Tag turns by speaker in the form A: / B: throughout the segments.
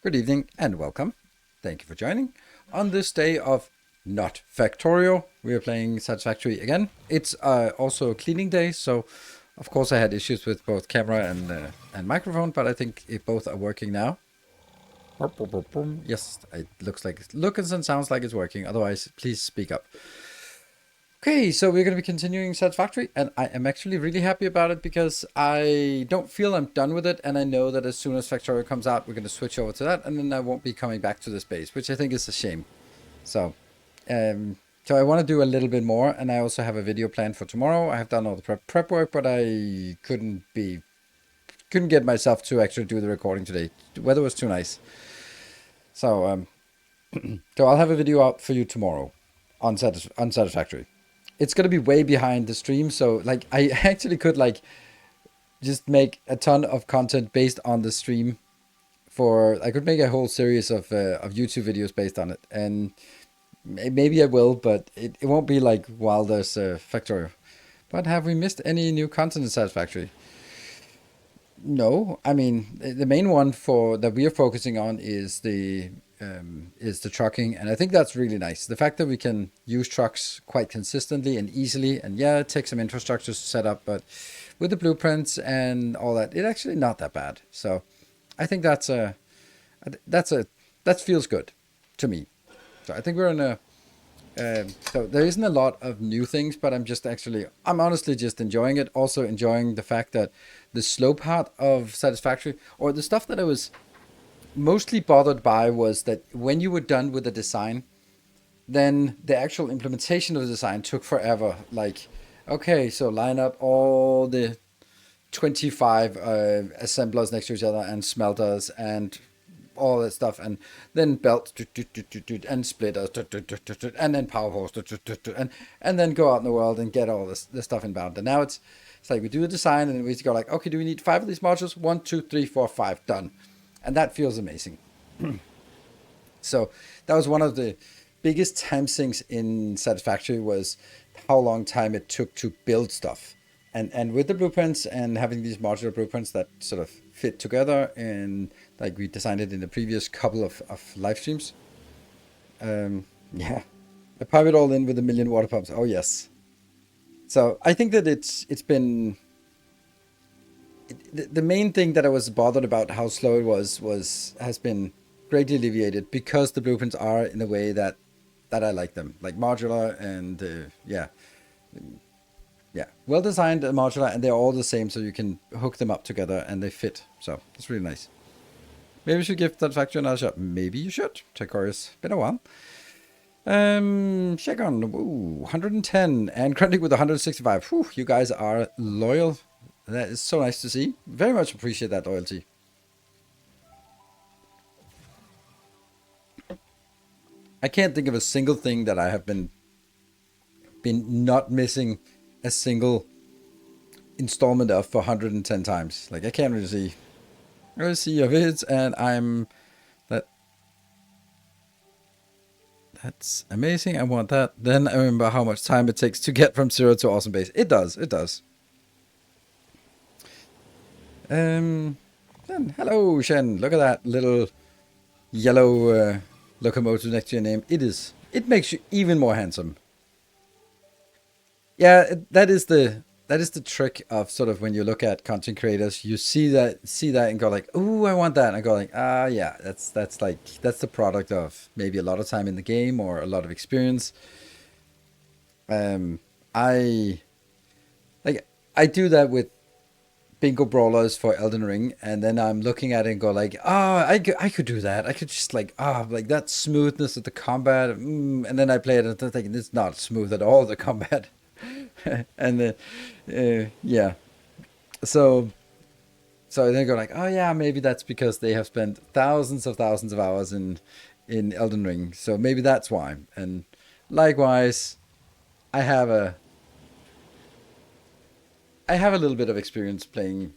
A: Good evening and welcome. Thank you for joining. On this day of not Factorial, we are playing Satisfactory again. It's also a cleaning day, so of course I had issues with both camera and microphone, but I think both are working now. Yes, it looks and sounds like it's working. Otherwise, please speak up. Okay, so we're going to be continuing Satisfactory, and I am actually really happy about it because I don't feel I'm done with it, and I know that as soon as Factorio comes out, we're going to switch over to that, and then I won't be coming back to this base, which I think is a shame. So, so I want to do a little bit more, and I also have a video planned for tomorrow. I have done all the prep work, but I couldn't get myself to actually do the recording today. The weather was too nice. So, so I'll have a video out for you tomorrow on Satisfactory. It's gonna be way behind the stream, so like I actually could like just make a ton of content based on the stream. I could make a whole series of YouTube videos based on it, and maybe I will, but it won't be like while there's Factorio. But have we missed any new content in Satisfactory? No, I mean the main one for that we are focusing on is the trucking, and I think that's really nice. The fact that we can use trucks quite consistently and easily, and yeah, it takes some infrastructure to set up, but with the blueprints and all that, it's actually not that bad. So I think that feels good to me. So I think we're in a so there isn't a lot of new things, but I'm honestly just enjoying it. Also enjoying the fact that the slow part of Satisfactory, or the stuff that I was mostly bothered by, was that when you were done with the design, then the actual implementation of the design took forever. Like, okay, so line up all the 25 assemblers next to each other and smelters and all that stuff, and then belts and splitters and then power poles and then go out in the world and get all this stuff inbound. And now it's like we do the design and we go like, okay, do we need 5 of these modules? 1, 2, 3, 4, 5, done. And that feels amazing. So that was one of the biggest time sinks in Satisfactory, was how long time it took to build stuff. And with the blueprints and having these modular blueprints that sort of fit together, and like we designed it in the previous couple of live streams. Yeah, I pipe it all in with a million water pumps. Oh yes. So I think that it's been the main thing that I was bothered about how slow it has been greatly alleviated, because the blueprints are in a way that I like them, like modular and yeah, well designed and modular, and they're all the same, so you can hook them up together and they fit. So it's really nice. Maybe you should give that factory another shot. Maybe you should. Chakorius, been a while. Shagon, 110, and Krendic with 165. Whew, you guys are loyal. That is so nice to see. Very much appreciate that loyalty. I can't think of a single thing that I have been not missing a single installment of for 110 times. Like, I can't really see your vids, and that's amazing. I want that. Then I remember how much time it takes to get from 0 to awesome base. It does. Then hello, Shen. Look at that little yellow locomotive next to your name. It makes you even more handsome. Yeah, that is the trick of sort of when you look at content creators, you see that and go like, "Ooh, I want that." And I go like, yeah, that's the product of maybe a lot of time in the game or a lot of experience. I do that with bingo brawlers for Elden Ring, and then I'm looking at it and go like, I could do that. I could just like that smoothness of the combat, and then I play it and I'm thinking it's not smooth at all, the combat. And yeah, so then I go like, oh yeah, maybe that's because they have spent thousands of hours in Elden Ring, so maybe that's why. And likewise, I have a little bit of experience playing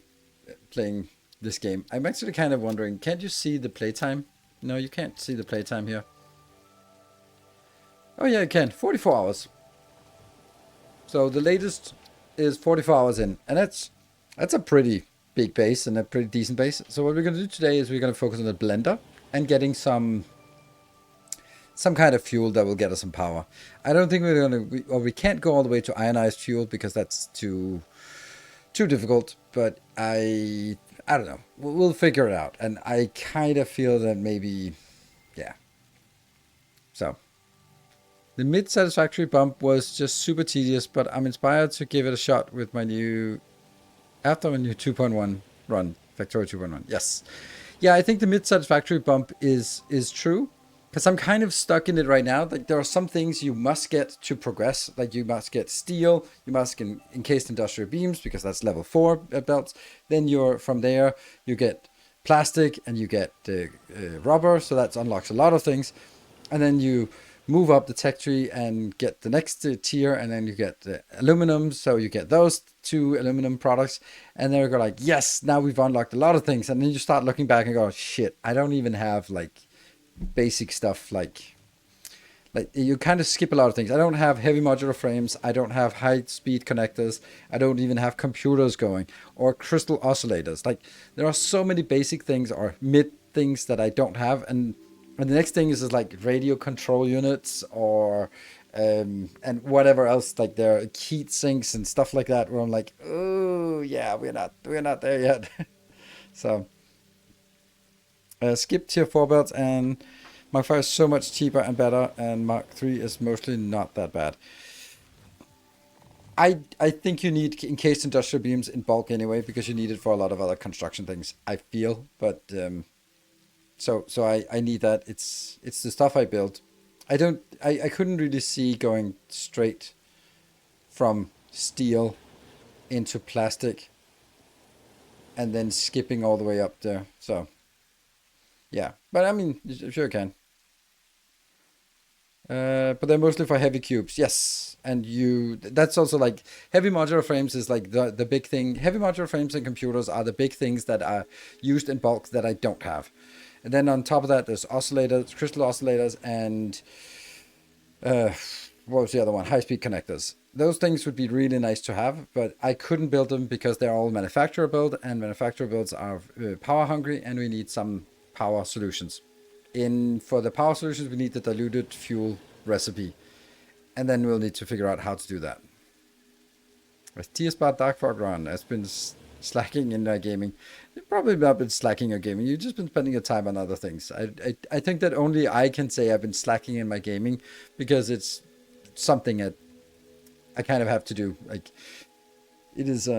A: this game. I'm actually kind of wondering, can't you see the playtime? No, you can't see the playtime here. Oh yeah, you can. 44 hours. So the latest is 44 hours in, and that's a pretty big base and a pretty decent base. So what we're going to do today is we're going to focus on the blender and getting some kind of fuel that will get us some power. I don't think we can't go all the way to ionized fuel because that's too difficult. But I don't know. We'll figure it out. And I kind of feel that maybe, yeah. So the mid Satisfactory bump was just super tedious, but I'm inspired to give it a shot with my new 2.1 run, Factorio 2.1. Yes. Yeah, I think the mid Satisfactory bump is true. Because I'm kind of stuck in it right now. Like, there are some things you must get to progress. Like, you must get steel, you must get encased industrial beams, because that's level 4 belts. Then from there, you get plastic and you get rubber. So that unlocks a lot of things. And then you move up the tech tree and get the next tier. And then you get aluminum. So you get those 2 aluminum products. And then you go like, yes, now we've unlocked a lot of things. And then you start looking back and go, shit, I don't even have like basic stuff. Like you kind of skip a lot of things. I don't have heavy modular frames. I don't have high speed connectors. I don't even have computers going or crystal oscillators. Like, there are so many basic things or mid things that I don't have. And the next thing is like radio control units or and whatever else. Like, there are heat sinks and stuff like that where I'm like, oh yeah, we're not there yet. So skip tier 4 belts, and Mark 5 is so much cheaper and better, and Mark 3 is mostly not that bad. I think you need encased industrial beams in bulk anyway, because you need it for a lot of other construction things, I feel. But so I need that. It's the stuff I built. I couldn't really see going straight from steel into plastic and then skipping all the way up there. So yeah, but I mean, you sure can. But they're mostly for heavy cubes, yes. And that's also like heavy modular frames is like the big thing. Heavy modular frames and computers are the big things that are used in bulk that I don't have. And then on top of that, there's oscillators, crystal oscillators, and what was the other one? High-speed connectors. Those things would be really nice to have, but I couldn't build them because they're all manufacturer build, and manufacturer builds are power hungry, and we need some power solutions. For the power solutions, we need the diluted fuel recipe, and then we'll need to figure out how to do that. TSBot Dark Fog Run has been slacking in gaming. You've probably not been slacking your gaming. You've just been spending your time on other things. I think that only I can say I've been slacking in my gaming because it's something that I kind of have to do. Like, it is.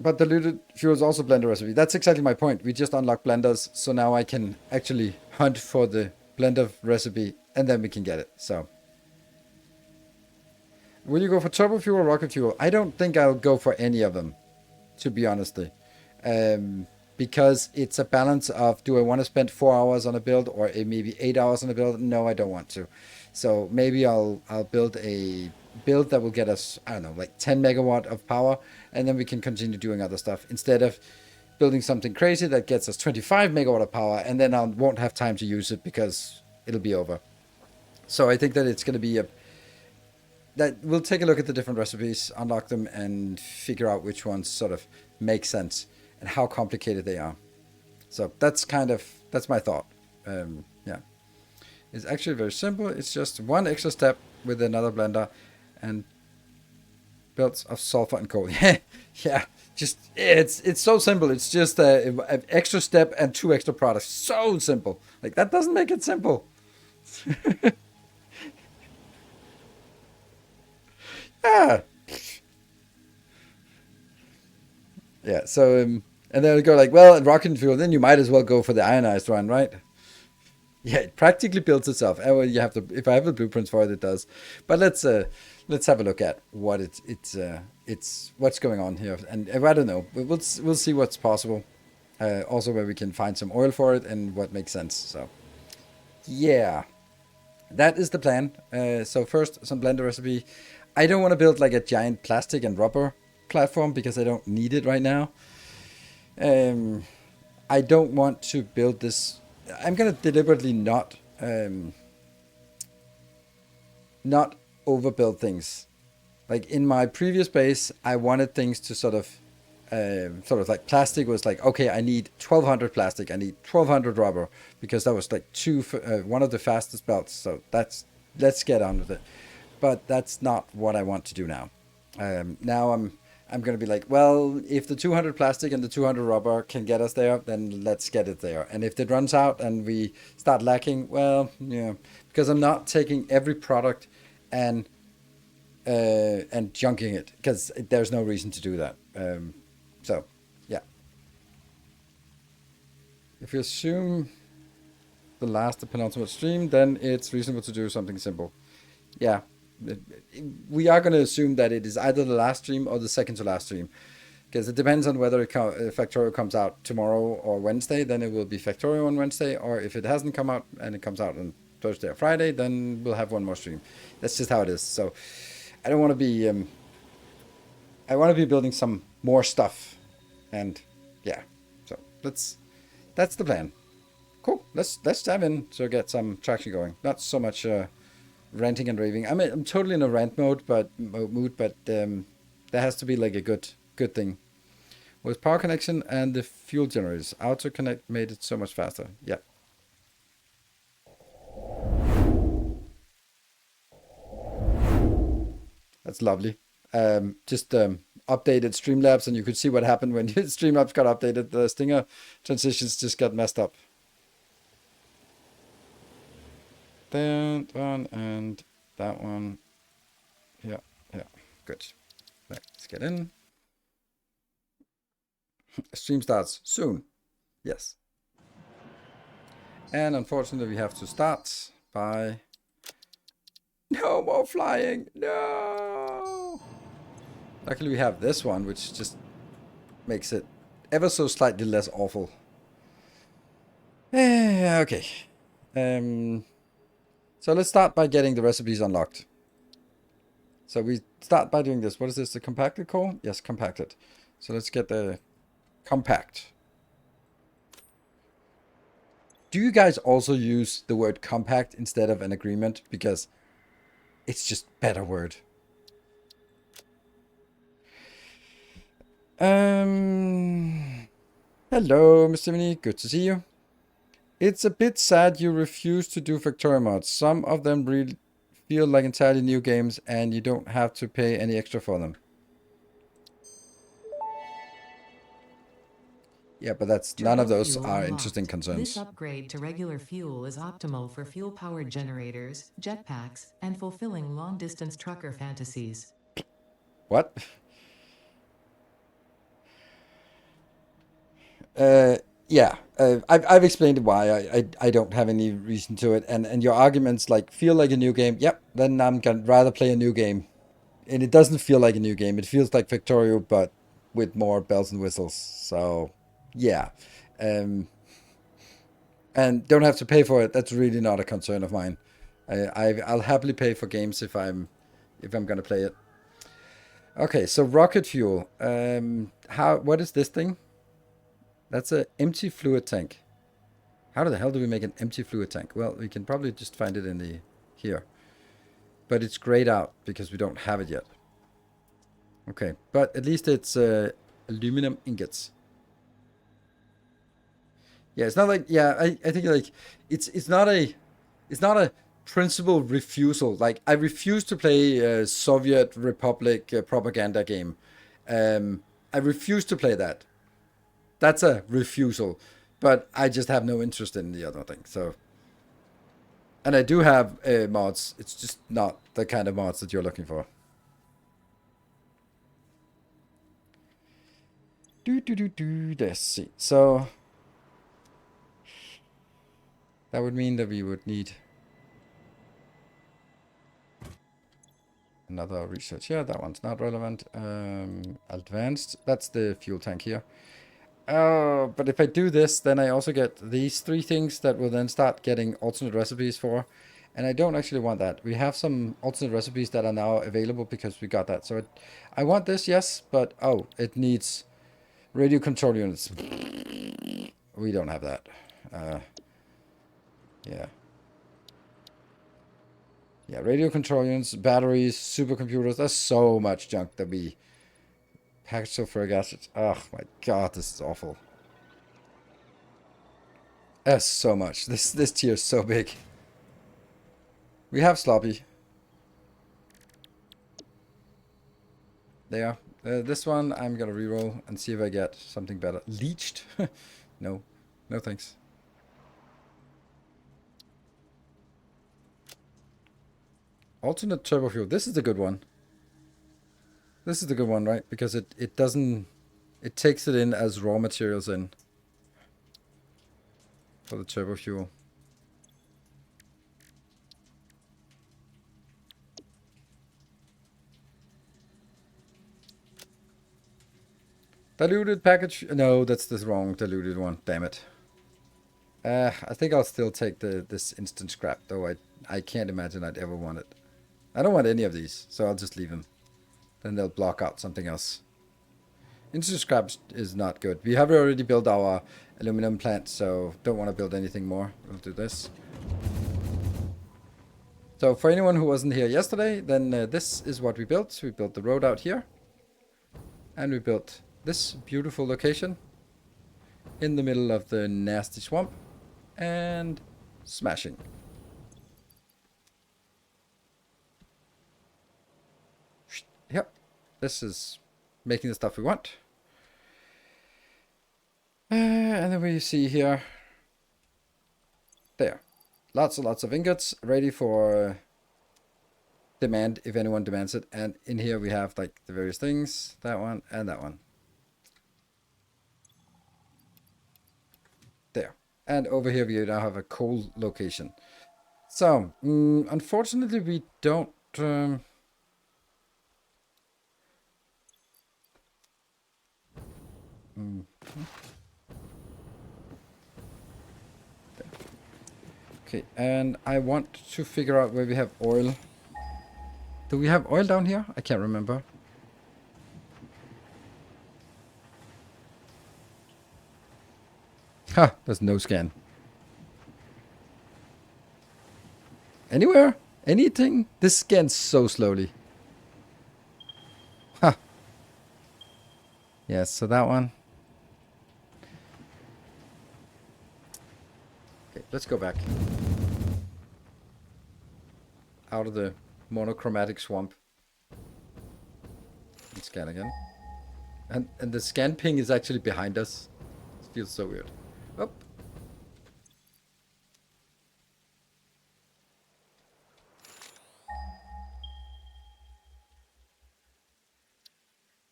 A: But diluted fuel is also blender recipe. That's exactly my point. We just unlocked blenders, so now I can actually hunt for the blender recipe, and then we can get it. So, will you go for turbo fuel or rocket fuel? I don't think I'll go for any of them, to be honest. Because it's a balance of, do I want to spend 4 hours on a build or maybe 8 hours on a build? No, I don't want to. So maybe I'll build a build that will get us, I don't know, like 10 megawatt of power, and then we can continue doing other stuff instead of building something crazy that gets us 25 megawatt of power, and then I won't have time to use it because it'll be over. So I think that it's going to be that we'll take a look at the different recipes, unlock them, and figure out which ones sort of make sense and how complicated they are. So that's my thought. Yeah. It's actually very simple. It's just one extra step with another blender and belts of sulfur and coal. Yeah. Just it's so simple. It's just an extra step and 2 extra products. So simple. Like, that doesn't make it simple. Yeah. Yeah. So and then we go like, well, at rocket fuel, then you might as well go for the ionized one, right? Yeah, it practically builds itself. Well, you have to. If I have the blueprints for it, it does. But let's have a look at what it's what's going on here. And I don't know. We'll see what's possible. Also, where we can find some oil for it and what makes sense. So, yeah, that is the plan. So first, some blender recipe. I don't want to build like a giant plastic and rubber platform because I don't need it right now. I don't want to build this. I'm gonna deliberately not overbuild things. Like in my previous base, I wanted things to sort of sort of like plastic was like, okay, I need 1200 plastic, I need 1200 rubber, because that was like one of the fastest belts. So let's get on with it. But that's not what I want to do now. Now I'm going to be like, well, if the 200 plastic and the 200 rubber can get us there, then let's get it there. And if it runs out and we start lacking, well, yeah, because I'm not taking every product and junking it, because there's no reason to do that. So, yeah. If you assume the last, the penultimate stream, then it's reasonable to do something simple. Yeah. We are going to assume that it is either the last stream or the second to last stream, because it depends on whether Factorio comes out tomorrow or Wednesday. Then it will be Factorio on Wednesday, or if it hasn't come out and it comes out on Thursday or Friday, then we'll have one more stream. That's just how it is. So I don't want to be I want to be building some more stuff, and yeah, so that's the plan. Cool. Let's dive in to get some traction going. Not so much ranting and raving. I'm totally in a rant mood, but there has to be like a good thing. With power connection and the fuel generators, auto connect made it so much faster. Yeah. That's lovely. Just updated Streamlabs, and you could see what happened when Streamlabs got updated. The Stinger transitions just got messed up. That one and that one. Yeah, good. Let's get in. Stream starts soon. Yes. And unfortunately, we have to start by... No more flying! No! Luckily, we have this one, which just makes it ever so slightly less awful. Okay. So let's start by getting the recipes unlocked. So we start by doing this. What is this? The compacted coal? Yes, compacted. So let's get the compact. Do you guys also use the word compact instead of an agreement? Because it's just better word. Hello, Mr. Mini. Good to see you. It's a bit sad you refuse to do Factorio mods. Some of them really feel like entirely new games, and you don't have to pay any extra for them. Yeah, but that's none of those are interesting concerns.
B: This upgrade to regular fuel is optimal for fuel-powered generators, jetpacks, and fulfilling long-distance trucker fantasies.
A: What? Yeah, I've explained why I don't have any reason to it, and your arguments like feel like a new game. Yep, then I'm gonna rather play a new game, and it doesn't feel like a new game. It feels like Factorio, but with more bells and whistles. So, yeah, and don't have to pay for it. That's really not a concern of mine. I'll happily pay for games if I'm gonna play it. Okay, so rocket fuel. What is this thing? That's an empty fluid tank. How the hell do we make an empty fluid tank? Well, we can probably just find it in here. But it's grayed out because we don't have it yet. Okay, but at least it's aluminum ingots. Yeah, it's not like, yeah, I think like it's not a principal refusal. Like, I refuse to play a Soviet Republic propaganda game. I refuse to play that. That's a refusal, but I just have no interest in the other thing. So, and I do have mods. It's just not the kind of mods that you're looking for. Let's see. So that would mean that we would need another research here. That one's not relevant. Advanced. That's the fuel tank here. But if I do this, then I also get these three things that will then start getting alternate recipes for. And I don't actually want that. We have some alternate recipes that are now available because we got that. So I want this, yes, but oh, it needs radio control units. We don't have that. Yeah. Yeah, radio control units, batteries, supercomputers. There's so much junk that we Packaged sulfuric acid. Oh my god, this is awful. That's so much. This tier is so big. We have sloppy. There. This one I'm gonna reroll and see if I get something better. Leached? No. No thanks. Alternate turbo fuel. This is the good one. This is the good one, right? Because it doesn't... It takes it in as raw materials in. For the turbo fuel. Diluted package... No, that's the wrong diluted one. Damn it. I think I'll still take this instant scrap, though I can't imagine I'd ever want it. I don't want any of these, so I'll just leave them. Then they'll block out something else. Instant scrap is not good. We have already built our aluminum plant, so don't want to build anything more. We'll do this. So for anyone who wasn't here yesterday, then this is what we built. We built the road out here. And we built this beautiful location in the middle of the nasty swamp. And smashing. Yep. This is making the stuff we want. And then we see here. There. Lots and lots of ingots ready for demand if anyone demands it. And in here we have like the various things. That one and that one. There. And over here we now have a coal location. So, unfortunately we don't... Okay, and I want to figure out where we have oil. Do we have oil down here? I can't remember. Ha! There's no scan. Anywhere? Anything? This scans so slowly. Ha! Yes, so that one. Okay, let's go back. Out of the monochromatic swamp. And scan again. And the scan ping is actually behind us. It feels so weird. Oh.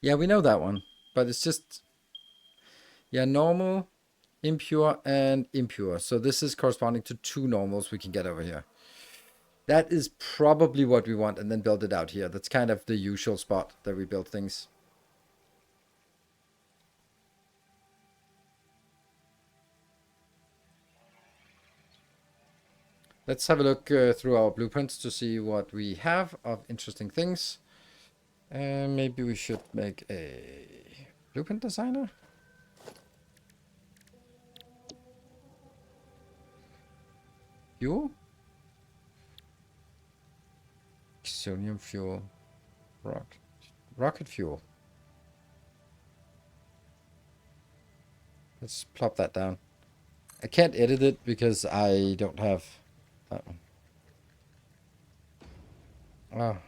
A: Yeah, we know that one. But it's just... Yeah, normal, impure, and impure. So this is corresponding to 2 normals we can get over here. That is probably what we want, and then build it out here. That's kind of the usual spot that we build things. Let's have a look through our blueprints to see what we have of interesting things. And maybe we should make a blueprint designer. Fuel? Sodium fuel. Rocket fuel. Let's plop that down. I can't edit it because I don't have that one. Oh.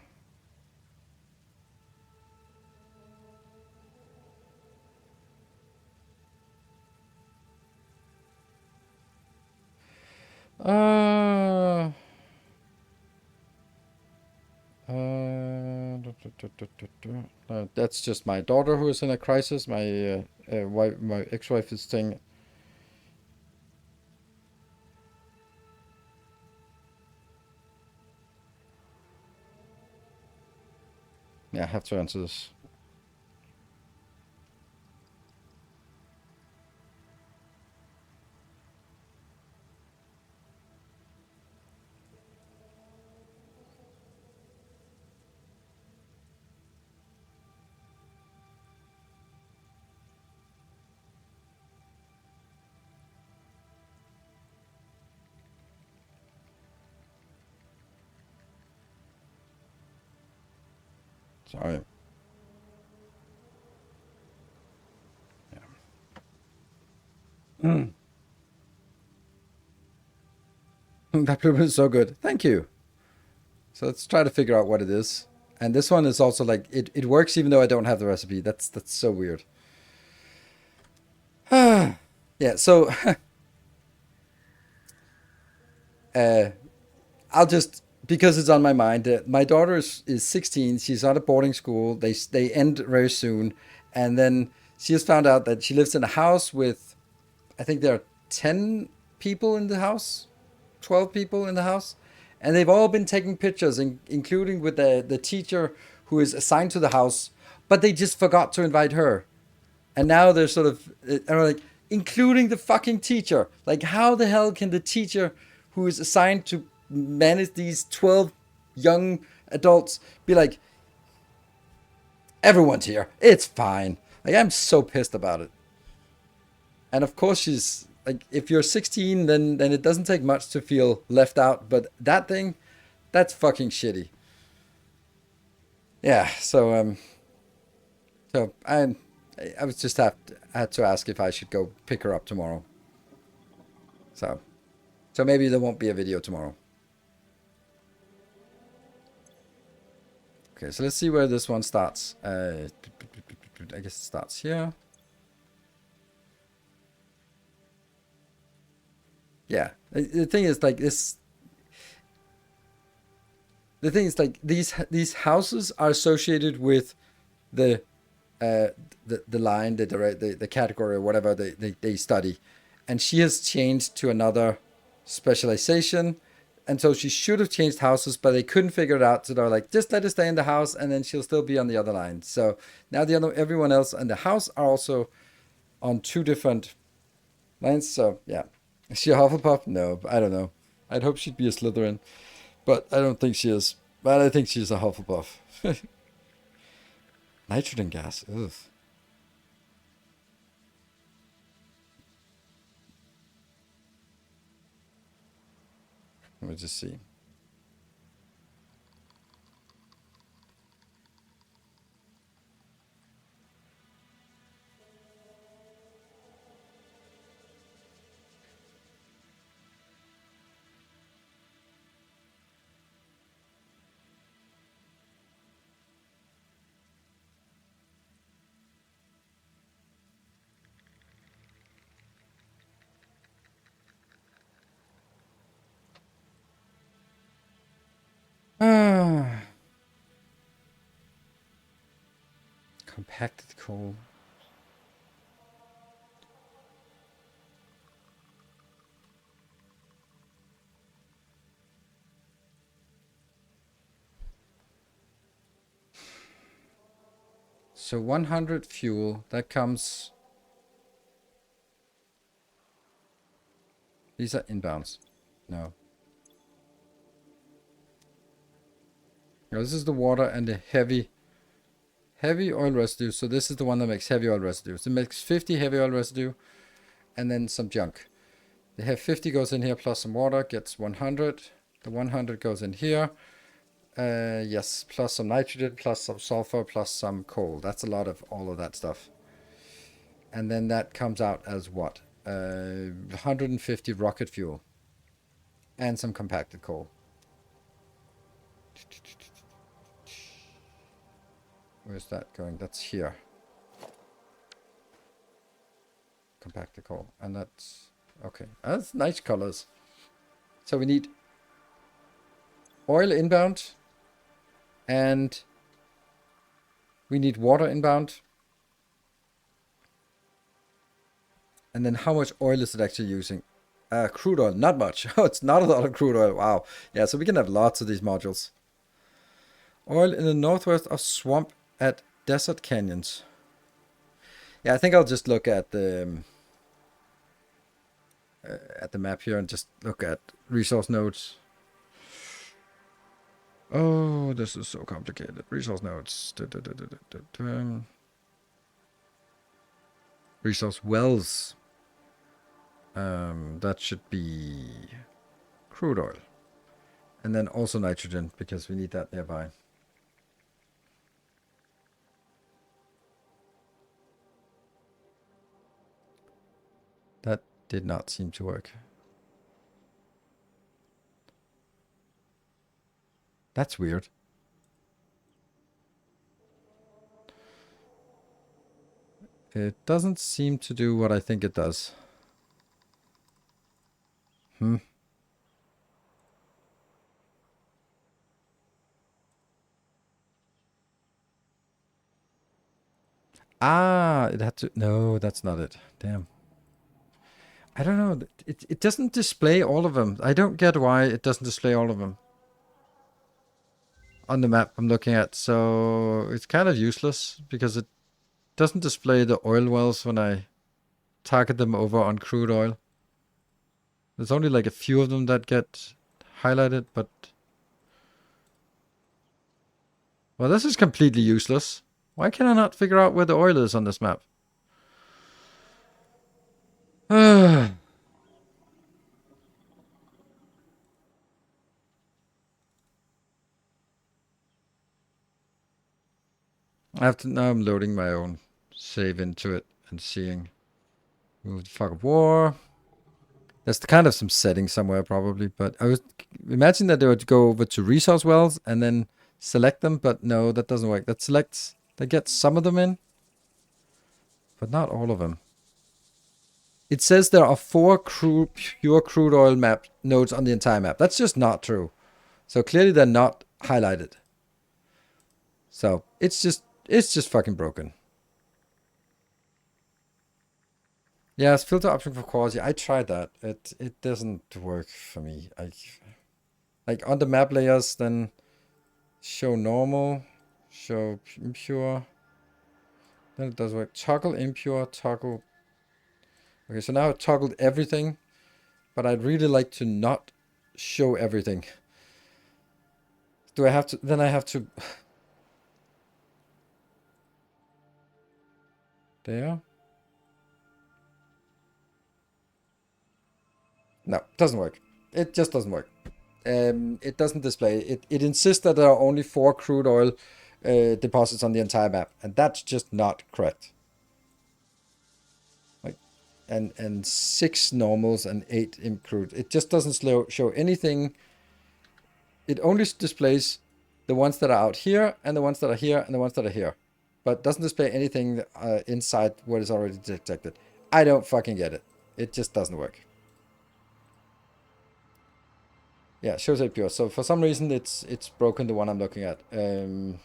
A: That's just my daughter who is in a crisis. My wife, my ex-wife is saying. Yeah, I have to answer this. Sorry. That blueprint is so good. Thank you. So let's try to figure out what it is. And this one is also like it works even though I don't have the recipe. That's so weird. Yeah, so uh, I'll just because it's on my mind. My daughter is 16. She's out of boarding school. They end very soon, and then she has found out that she lives in a house with I think there are 10 people in the house, 12 people in the house, and they've all been taking pictures, including with the teacher who is assigned to the house, but they just forgot to invite her. And now they're sort of, are like, including the fucking teacher. Like, how the hell can the teacher who is assigned to manage these 12 young adults be like, everyone's here, it's fine? Like, I'm so pissed about it. And of course, she's like, if you're 16, then it doesn't take much to feel left out. But that thing, that's fucking shitty. Yeah. So I was just had to ask if I should go pick her up tomorrow. So so maybe there won't be a video tomorrow. Okay, so let's see where this one starts. I guess it starts here. Yeah. The thing is like this. The thing is like these houses are associated with the uh, the line, the category or whatever they study, and she has changed to another specialization, and so she should have changed houses, but they couldn't figure it out, so they're like, just let her stay in the house, and then she'll still be on the other line. So now everyone else in the house are also on two different lines. So yeah, is she a Hufflepuff? No, I don't know. I'd hope she'd be a Slytherin, but I don't think she is. But I think she's a Hufflepuff. Nitrogen gas. Ugh. Let me just see. Ah, compacted coal. So 100 fuel, that comes. These are inbounds. No. No, this is the water and the heavy oil residue. So this is the one that makes heavy oil residue. So it makes 50 heavy oil residue and then some junk. The have 50 goes in here plus some water, gets 100. The 100 goes in here. Yes, plus some nitrogen, plus some sulfur, plus some coal. That's a lot of all of that stuff. And then that comes out as what? 150 rocket fuel and some compacted coal. Where's that going? That's here. Compacted coal. And that's okay. That's nice colors. So we need oil inbound and we need water inbound. And then how much oil is it actually using? Crude oil, not much. Oh, it's not a lot of crude oil. Wow. Yeah, so we can have lots of these modules. Oil in the northwest of swamp at desert canyons. Yeah, I think I'll just look at the map here and just look at resource nodes. Oh, this is so complicated. Resource nodes. Resource wells. That should be crude oil. And then also nitrogen, because we need that nearby. did not seem to work. That's weird. It doesn't seem to do what I think it does. Ah, it had to... No, that's not it. Damn. I don't know. It doesn't display all of them. I don't get why it doesn't display all of them on the map I'm looking at. So it's kind of useless because it doesn't display the oil wells when I target them over on crude oil. There's only like a few of them that get highlighted, but... Well, this is completely useless. Why can I not figure out where the oil is on this map? I have to... Now I'm loading my own save into it and seeing... Move the fog of war. There's kind of some setting somewhere probably, but I was imagine that they would go over to resource wells and then select them, but no, that doesn't work. That gets some of them in, but not all of them. It says there are 4 pure crude oil map nodes on the entire map. That's just not true. So clearly they're not highlighted. So it's just fucking broken. Yes, filter option for quality. I tried that. It doesn't work for me. Like on the map layers, then show normal, show impure. Then it does work. Toggle impure, toggle. Okay, so now I've toggled everything, but I'd really like to not show everything. Do I have to? Then I have to. There. No, doesn't work. It just doesn't work. It doesn't display. It insists that there are only 4 crude oil deposits on the entire map, and that's just not correct. Like, and 6 normals and 8 imp crude. It just doesn't show anything. It only displays the ones that are out here, and the ones that are here, and the ones that are here, but doesn't display anything inside what is already detected. I don't fucking get it. It just doesn't work. Yeah, shows it pure. So for some reason it's broken, the one I'm looking at.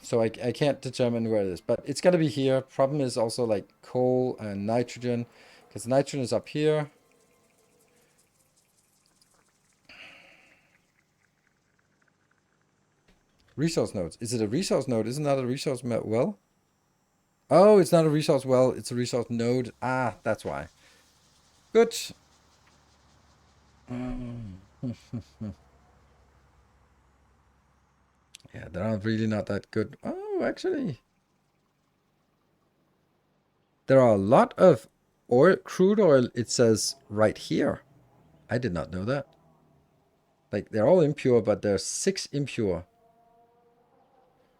A: So I can't determine where it is, but it's gonna be here. Problem is also like coal and nitrogen, because nitrogen is up here. Resource nodes. Is it a resource node? Isn't that a resource well? Oh, it's not a resource well. It's a resource node. Ah, that's why. Good. Yeah, they're really not that good. Oh, actually. There are a lot of crude oil, it says right here. I did not know that. Like, they're all impure, but there's 6 impure.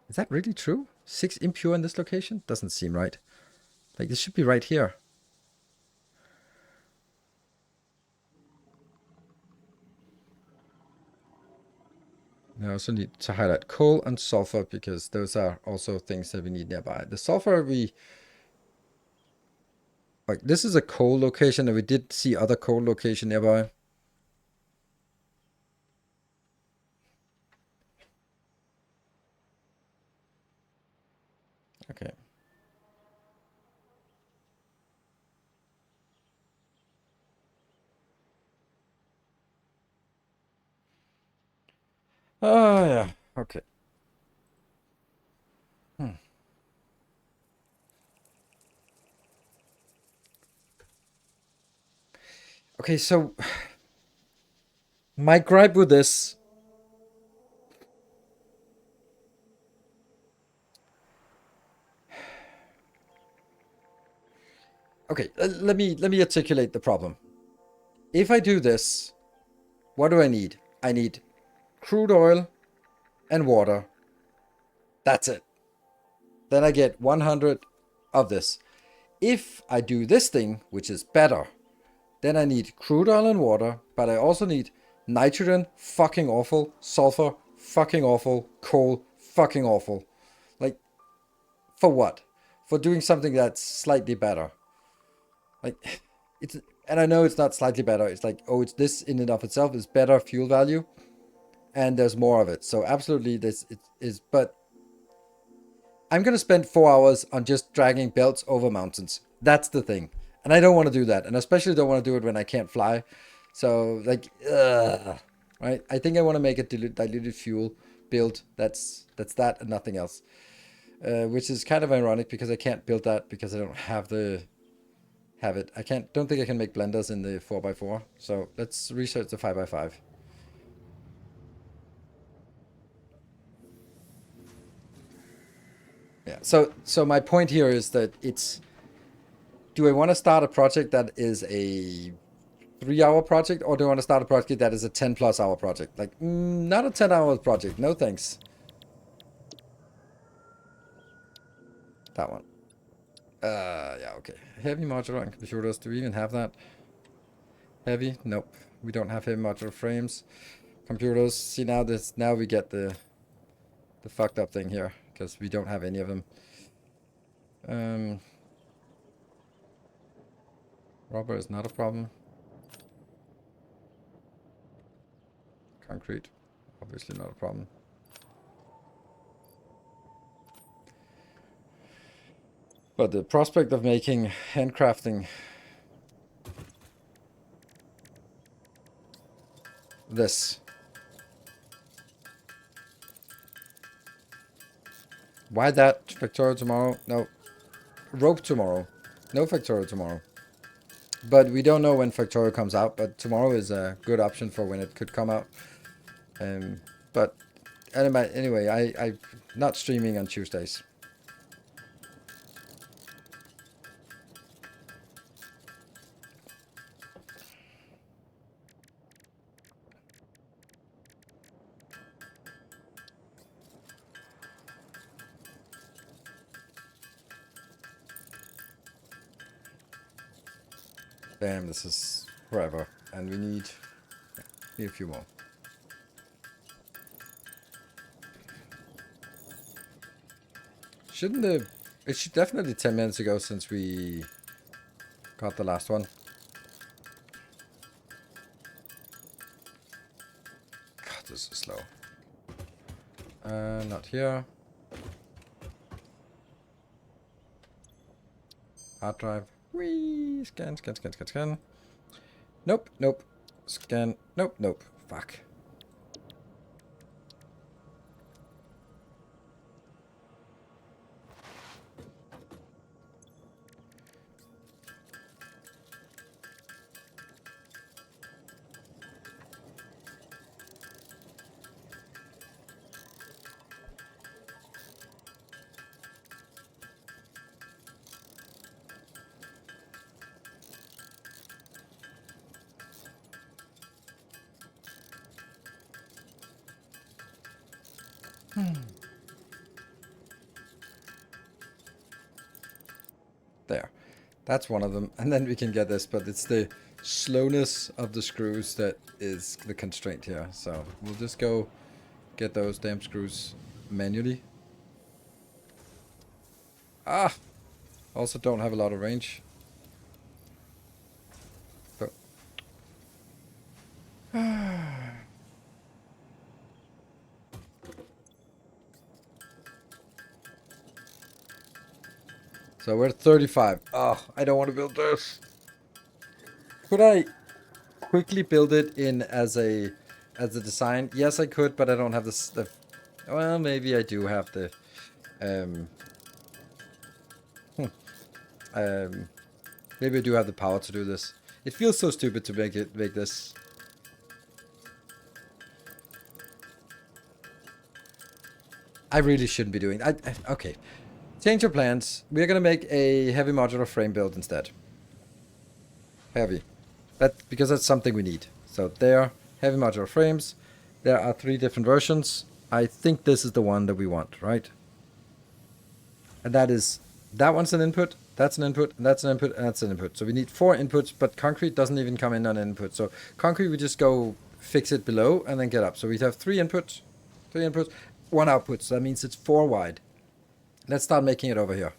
A: Is that really true? 6 impure in this location? Doesn't seem right. Like, this should be right here. I also need to highlight coal and sulfur, because those are also things that we need nearby. The sulfur like, this is a coal location, and we did see other coal location nearby. Okay. Oh, yeah. Okay. Okay, so my gripe with this... Okay, let me articulate the problem. If I do this, what do I need? I need crude oil and water. That's it. Then I get 100 of this. If I do this thing, which is better, Then I need crude oil and water, but I also need nitrogen, fucking awful, sulfur, fucking awful, coal, fucking awful. Like, for what? For doing something that's slightly better. Like, it's, and I know it's not slightly better. It's like, oh, it's this in and of itself is better fuel value, and there's more of it. So absolutely, this it is. But I'm gonna spend 4 hours on just dragging belts over mountains. That's the thing, and I don't want to do that, and especially don't want to do it when I can't fly. So like, right? I think I want to make a diluted fuel build. That's that and nothing else. Which is kind of ironic because I can't build that because I don't have it. Don't think I can make blenders in the 4x4. So let's research the 5x5. Yeah. So my point here is that do I want to start a project that is a 3-hour project, or do I want to start a project that is a 10+ hour project? Like, not a 10-hour project. No thanks. That one. Yeah, okay. Heavy modular and computers. Do we even have that? Heavy? Nope. We don't have heavy modular frames. Computers. See, now we get the fucked up thing here because we don't have any of them. Rubber is not a problem. Concrete, obviously not a problem. But the prospect of making handcrafting this. Why that? Factorio tomorrow? No. Rope tomorrow. No Factorio tomorrow. But we don't know when Factorio comes out, but tomorrow is a good option for when it could come out. But anyway, I'm not streaming on Tuesdays. Damn, this is forever. And we need a few more. It should definitely 10 minutes ago since we got the last one. God, this is slow. Not here. Hard drive. Whee! Scan. Nope. Scan. Nope. Fuck. There. That's one of them. And then we can get this, but it's the slowness of the screws that is the constraint here. So we'll just go get those damn screws manually. Ah! Also don't have a lot of range. But so we're at 35. Oh, I don't want to build this. Could I quickly build it in as a design? Yes, I could, but I don't have the well, maybe I do have the maybe I do have the power to do this. It feels so stupid to make this. I really shouldn't be doing. Okay. Change your plans. We're gonna make a heavy modular frame build instead. Heavy. Because that's something we need. So there, heavy modular frames. There are 3 different versions. I think this is the one that we want, right? And that one's an input. That's an input, and that's an input, and that's an input. So we need 4 inputs, but concrete doesn't even come in on input. So concrete, we just go fix it below and then get up. So we'd have 3 inputs, 1 output. So that means it's 4 wide. Let's start making it over here.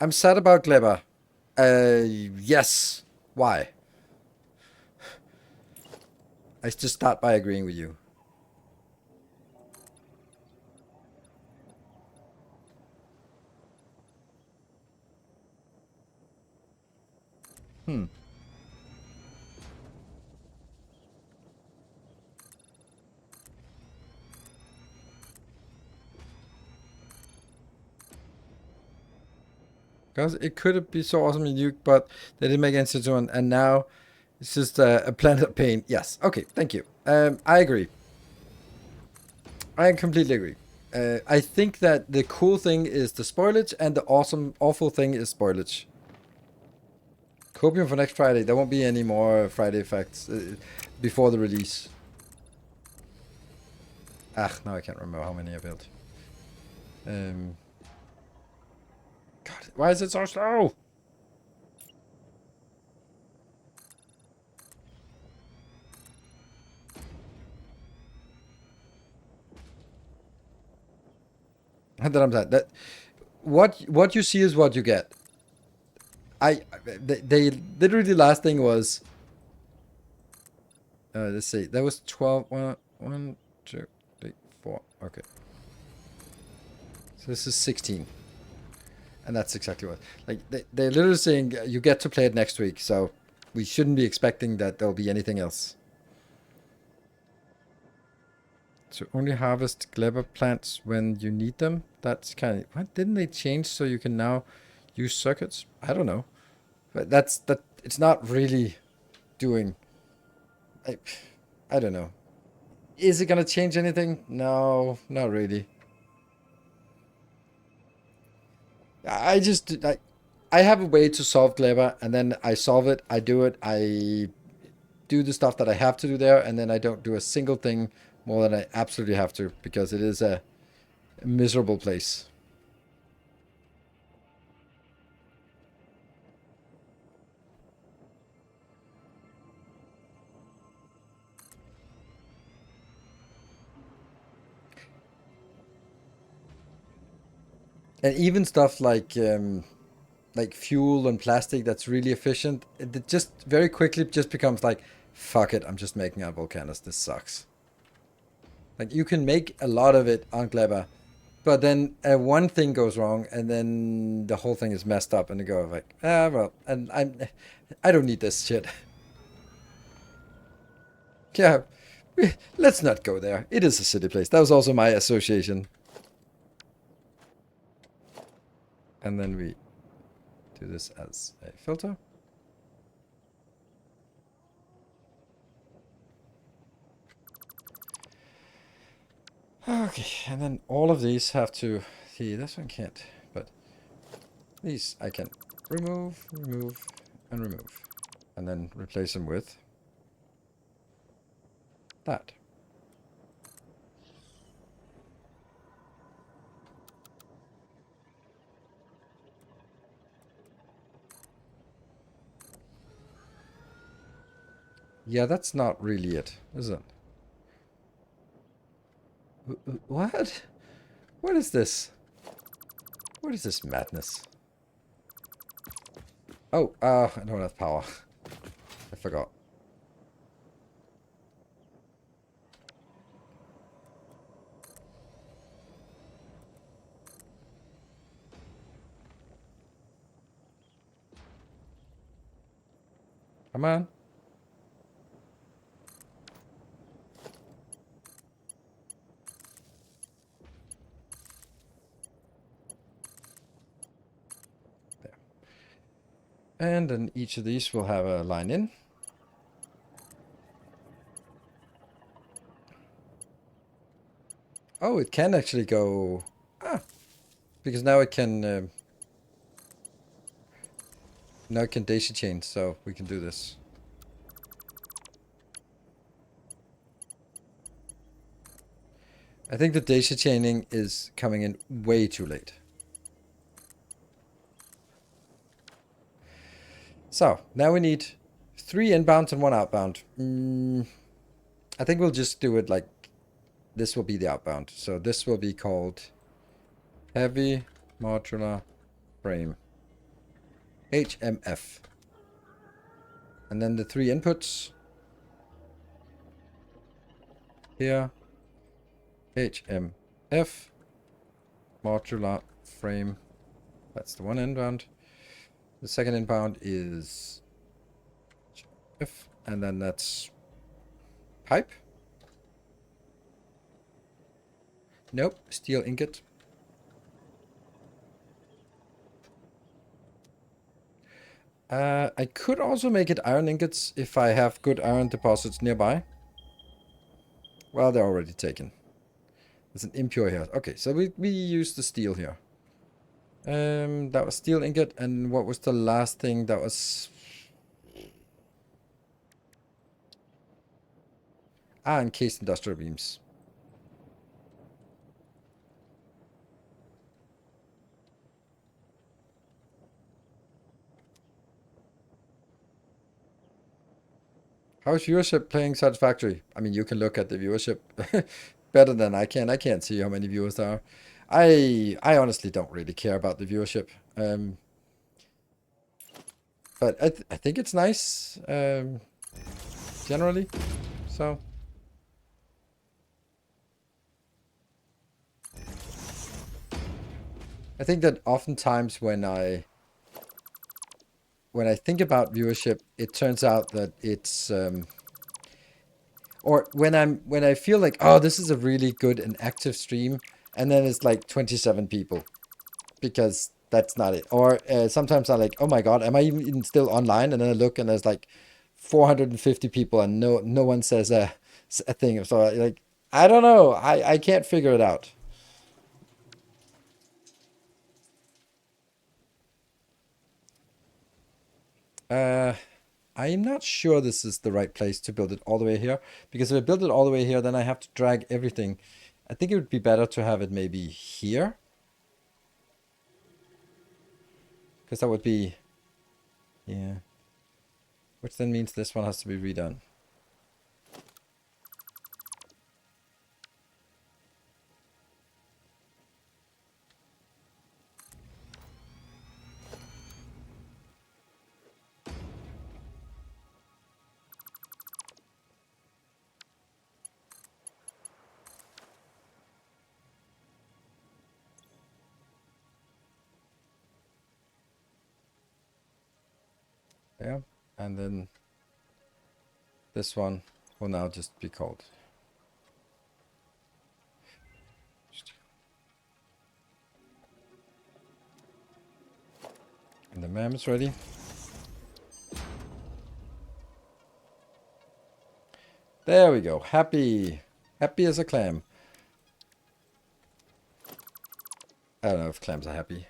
A: I'm sad about Gleba. Yes. Why? I just start by agreeing with you. Because it could be so awesome in Nuke, but they didn't make any sense to one, and now it's just a planet of pain. Yes. Okay. Thank you. I agree. I completely agree. I think that the cool thing is the spoilage, and the awful thing is spoilage. Copium for next Friday. There won't be any more Friday effects before the release. Now I can't remember how many I built. God, why is it so slow? That what you see is what you get. They literally the last thing was let's see, that was 12. 1, 2, 3, 4. Okay, so this is 16, and that's exactly what, like, they're literally saying you get to play it next week, so we shouldn't be expecting that there'll be anything else. So only harvest Gleba plants when you need them. That's kind of, what, didn't they change so you can now use circuits? I don't know, but that it's not really doing. I don't know. Is it gonna change anything? No, not really. I just I have a way to solve Gleba, and then I solve it. I do it. I do the stuff that I have to do there, and then I don't do a single thing more than I absolutely have to, because it is a miserable place. And even stuff like fuel and plastic that's really efficient, it just very quickly just becomes like, fuck it, I'm just making a volcanus. This sucks. Like, you can make a lot of it on Gleba, but then one thing goes wrong, and then the whole thing is messed up, and you go like, well, and I don't need this shit. Yeah, let's not go there. It is a city place. That was also my association. And then we do this as a filter. Okay, and then all of these have to, see, this one can't, but these I can remove, remove, and remove. And then replace them with that. Yeah, that's not really it, is it? What? What is this? What is this madness? Oh, I don't have power. I forgot. Come on. There. And then each of these will have a line in. Oh, it can actually go... because now it can... now it can daisy chain, so we can do this. I think the daisy chaining is coming in way too late. So now we need 3 inbound and 1 outbound. I think we'll just do it like this will be the outbound. So this will be called heavy modular frame, HMF. And then the 3 inputs here, HMF modular frame. That's the 1 inbound. The second inbound is F, and then that's pipe. Nope, steel ingot. I could also make it iron ingots if I have good iron deposits nearby. Well, they're already taken. There's an impure here. Okay, so we use the steel here. That was steel ingot, and what was the last thing? That was encased industrial beams. How's viewership playing Satisfactory? I mean, you can look at the viewership better than I can. I can't see how many viewers there are. I honestly don't really care about the viewership. But I think it's nice, generally. So. I think that oftentimes when I think about viewership, it turns out that it's or when I feel like, oh, this is a really good and active stream, and then it's like 27 people, because that's not it. Or sometimes I'm like, oh my god, am I even still online? And then I look and there's like 450 people and no one says a thing. So like, I don't know, I can't figure it out. I'm not sure this is the right place to build it all the way here, because if I build it all the way here, then I have to drag everything. I think it would be better to have it maybe here, because that would be, yeah, which then means this one has to be redone. Yeah, and then this one will now just be called. And the MAM is ready. There we go. Happy as a clam. I don't know if clams are happy.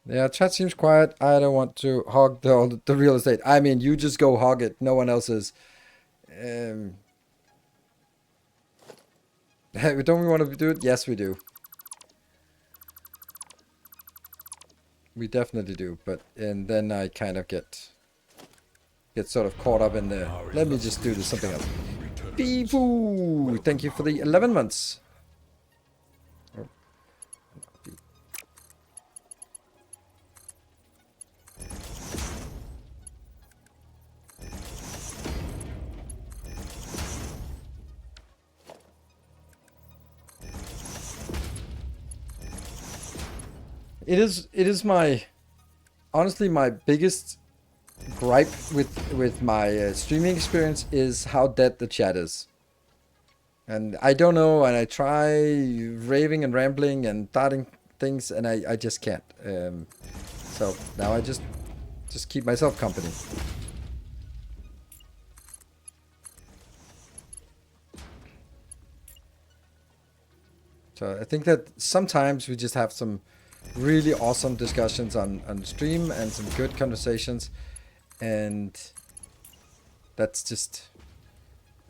A: Yeah, chat seems quiet. I don't want to hog the real estate. I mean, you just go hog it. No one else is. Don't we want to do it? Yes, we do. We definitely do. And then I kind of get sort of caught up in the. Let me just do this something else. Beefoo! Thank you for the 11 months. It is my, honestly, my biggest gripe with my streaming experience is how dead the chat is. And I don't know, and I try raving and rambling and starting things, and I just can't. So now I just keep myself company. So I think that sometimes we just have some really awesome discussions on stream and some good conversations, and that's just,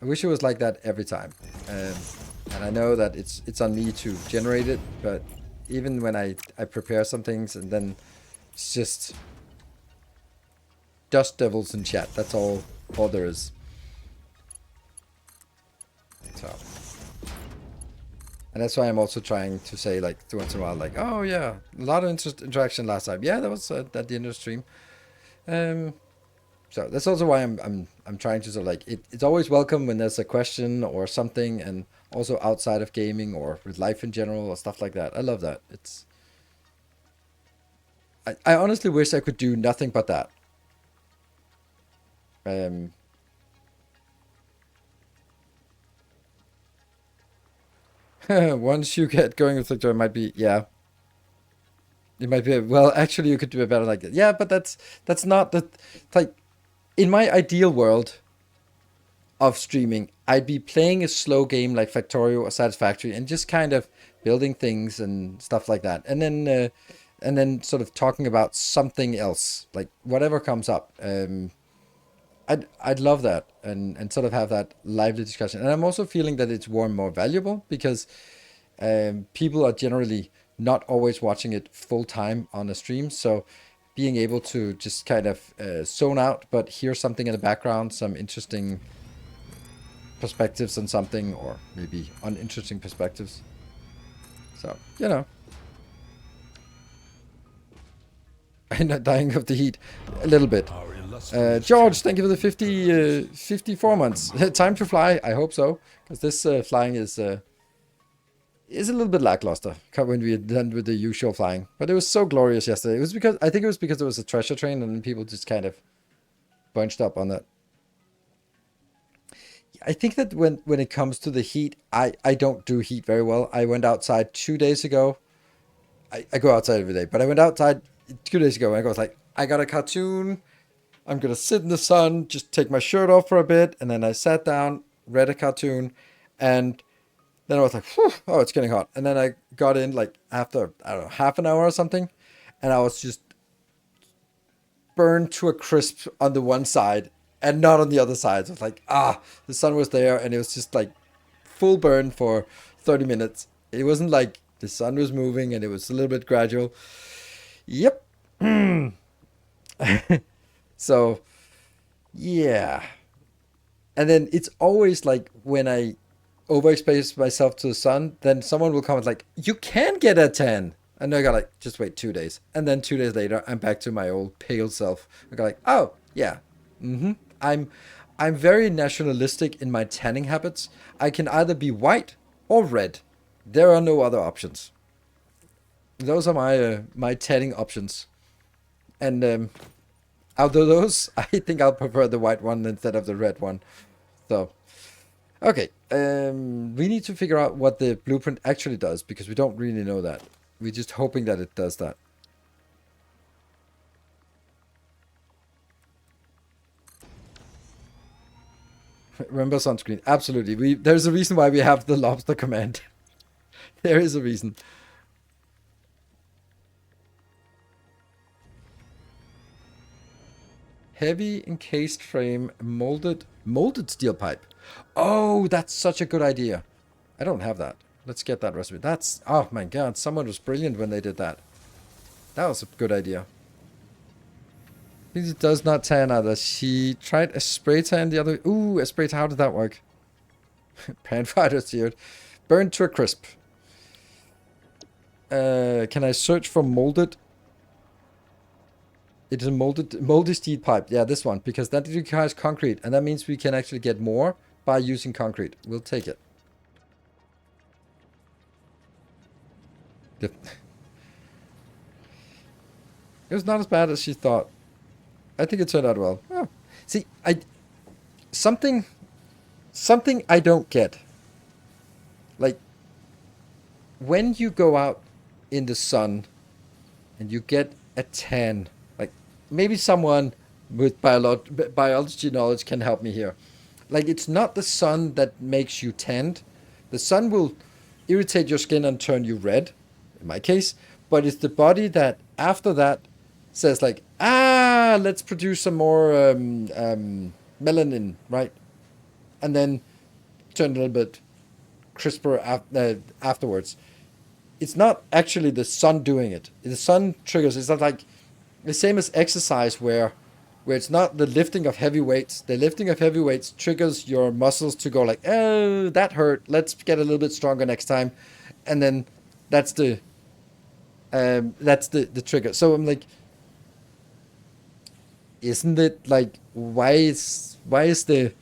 A: I wish it was like that every time. And I know that it's on me to generate it, but even when I prepare some things and then it's just, dust devils in chat. That's all there is. So, and that's why I'm also trying to say, like, once in a while, like, oh yeah, a lot of interaction last time. Yeah, that was at the end of the stream. So that's also why I'm trying to sort of like it's always welcome when there's a question or something, and also outside of gaming or with life in general or stuff like that. I love that. I honestly wish I could do nothing but that. Once you get going with Victor, it might be, yeah. It might be, well, actually you could do it better like that. Yeah, but that's not the, like, in my ideal world of streaming, I'd be playing a slow game like Factorio or Satisfactory and just kind of building things and stuff like that. And then sort of talking about something else, like whatever comes up. I'd love that and sort of have that lively discussion. And I'm also feeling that it's more valuable because people are generally not always watching it full time on a stream. So being able to just kind of zone out, but hear something in the background, some interesting perspectives on something, or maybe uninteresting perspectives. So, you know. I'm not dying of the heat a little bit. George, thank you for the 54 months. Time to fly. I hope so, because this flying is a little bit lackluster when we are done with the usual flying. But it was so glorious yesterday. It was because I think it was because there was a treasure train and people just kind of bunched up on that. I think that when it comes to the heat, I don't do heat very well. I went outside 2 days ago. I go outside every day, but I went outside 2 days ago and I was like, I got a cartoon. I'm going to sit in the sun, just take my shirt off for a bit. And then I sat down, read a cartoon, and then I was like, whew, oh, it's getting hot. And then I got in like after, I don't know, half an hour or something. And I was just burned to a crisp on the one side and not on the other side. So it's like, the sun was there and it was just like full burn for 30 minutes. It wasn't like the sun was moving and it was a little bit gradual. Yep. So, yeah. And then it's always like when I overexpose myself to the sun, then someone will comment like, you can get a 10. And I got like, just wait 2 days. And then 2 days later, I'm back to my old pale self. I got like, oh, yeah. I'm very nationalistic in my tanning habits. I can either be white or red. There are no other options. Those are my tanning options. And out of those, I think I'll prefer the white one instead of the red one. So, okay. We need to figure out what the blueprint actually does because we don't really know that. We're just hoping that it does that. Remember sunscreen. Absolutely. There's a reason why we have the lobster command. There is a reason. Heavy encased frame, molded steel pipe. Oh, that's such a good idea. I don't have that. Let's get that recipe. Oh my god, someone was brilliant when they did that. That was a good idea. It does not tan either. She tried a spray tan the other. Ooh, a spray tan. How did that work? Pan fighter seared. Burned to a crisp. Can I search for molded? It is a moldy steel pipe. Yeah, this one, because that requires concrete, and that means we can actually get more by using concrete. We'll take it. It was not as bad as she thought. I think it turned out well. Oh. See, something I don't get. Like, when you go out in the sun and you get a tan, like maybe someone with biology knowledge can help me here. Like, it's not the sun that makes you tanned. The sun will irritate your skin and turn you red, in my case, but it's the body that after that says like, let's produce some more melanin, right? And then turn a little bit crisper afterwards. It's not actually the sun doing it. The sun triggers. It's not like the same as exercise where where it's not the lifting of heavy weights. The lifting of heavy weights triggers your muscles to go like, oh, that hurt. Let's get a little bit stronger next time, and then that's the trigger. So I'm like, isn't it like why is the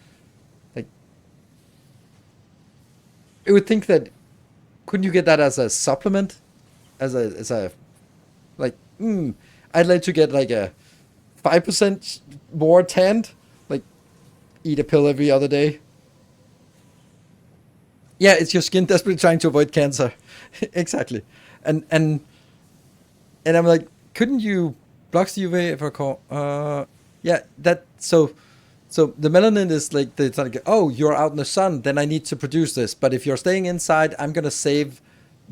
A: like? I would think that couldn't you get that as a supplement, as a like, I'd like to get like a 5% more tanned, like eat a pill every other day. Yeah, it's your skin desperately trying to avoid cancer. Exactly. And and and I'm like, couldn't you blocks the UV if I call? Yeah, that so the melanin is like it's like, oh, you're out in the sun, then I need to produce this. But if you're staying inside, I'm gonna save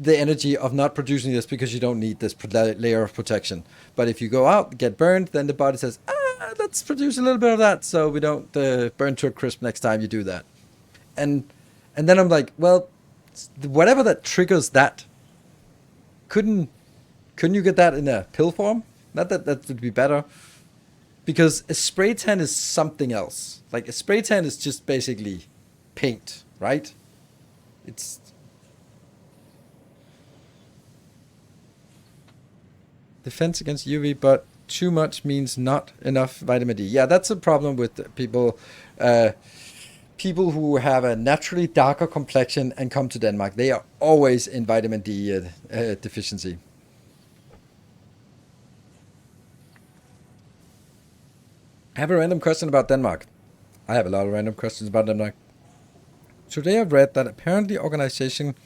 A: the energy of not producing this because you don't need this layer of protection. But if you go out, get burned, then the body says, let's produce a little bit of that so we don't burn to a crisp next time you do that. And and then I'm like, well, whatever that triggers that, couldn't couldn't you get that in a pill form? Not that that would be better, because a spray tan is something else. Like a spray tan is just basically paint, right? It's defense against UV, but too much means not enough vitamin D. Yeah, that's a problem with people. People who have a naturally darker complexion and come to Denmark, they are always in vitamin D deficiency. I have a random question about Denmark. I have a lot of random questions about Denmark. Today I've read that apparently organization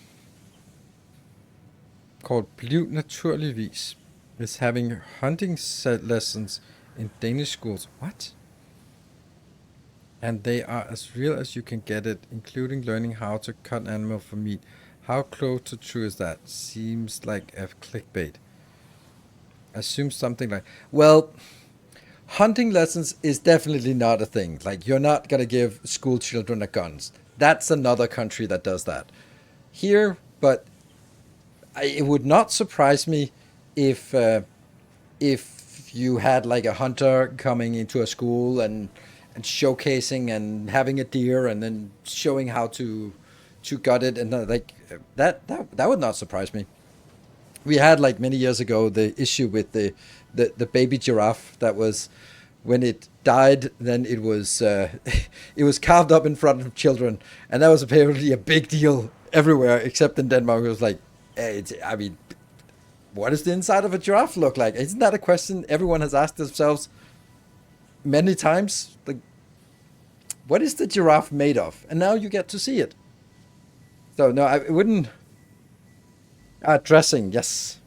A: called Bliv Naturligvis is having hunting lessons in Danish schools. What? And they are as real as you can get it, including learning how to cut an animal for meat. How close to true is that? Seems like a clickbait. Assume something like, well, hunting lessons is definitely not a thing. Like, you're not going to give school children a guns. That's another country that does that. Here, but it would not surprise me if you had like a hunter coming into a school and showcasing and having a deer and then showing how to gut it, and like that would not surprise me. We had like many years ago the issue with the baby giraffe that was, when it died, then it was it was carved up in front of children, and that was apparently a big deal everywhere except in Denmark. It was like, I mean, what does the inside of a giraffe look like? Isn't that a question everyone has asked themselves many times? Like, what is the giraffe made of? And now you get to see it. So no, I wouldn't. Dressing, yes,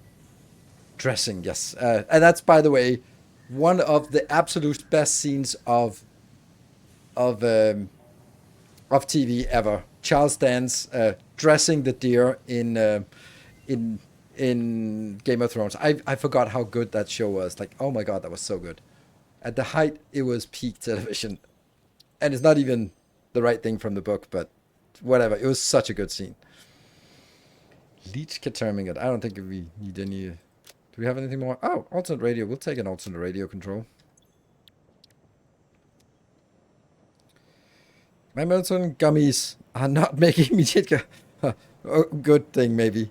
A: dressing, yes, and that's, by the way, one of the absolute best scenes of um, of TV ever. Charles Dance dressing the deer in in Game of Thrones. I forgot how good that show was. Like, oh my god, that was so good. At the height, it was peak television, and it's not even the right thing from the book, but whatever. It was such a good scene. Leech Catermingate. I don't think we need any. Do we have anything more? Oh, alternate radio. We'll take an alternate radio control. My melatonin gummies are not making me chitka. A good thing, maybe.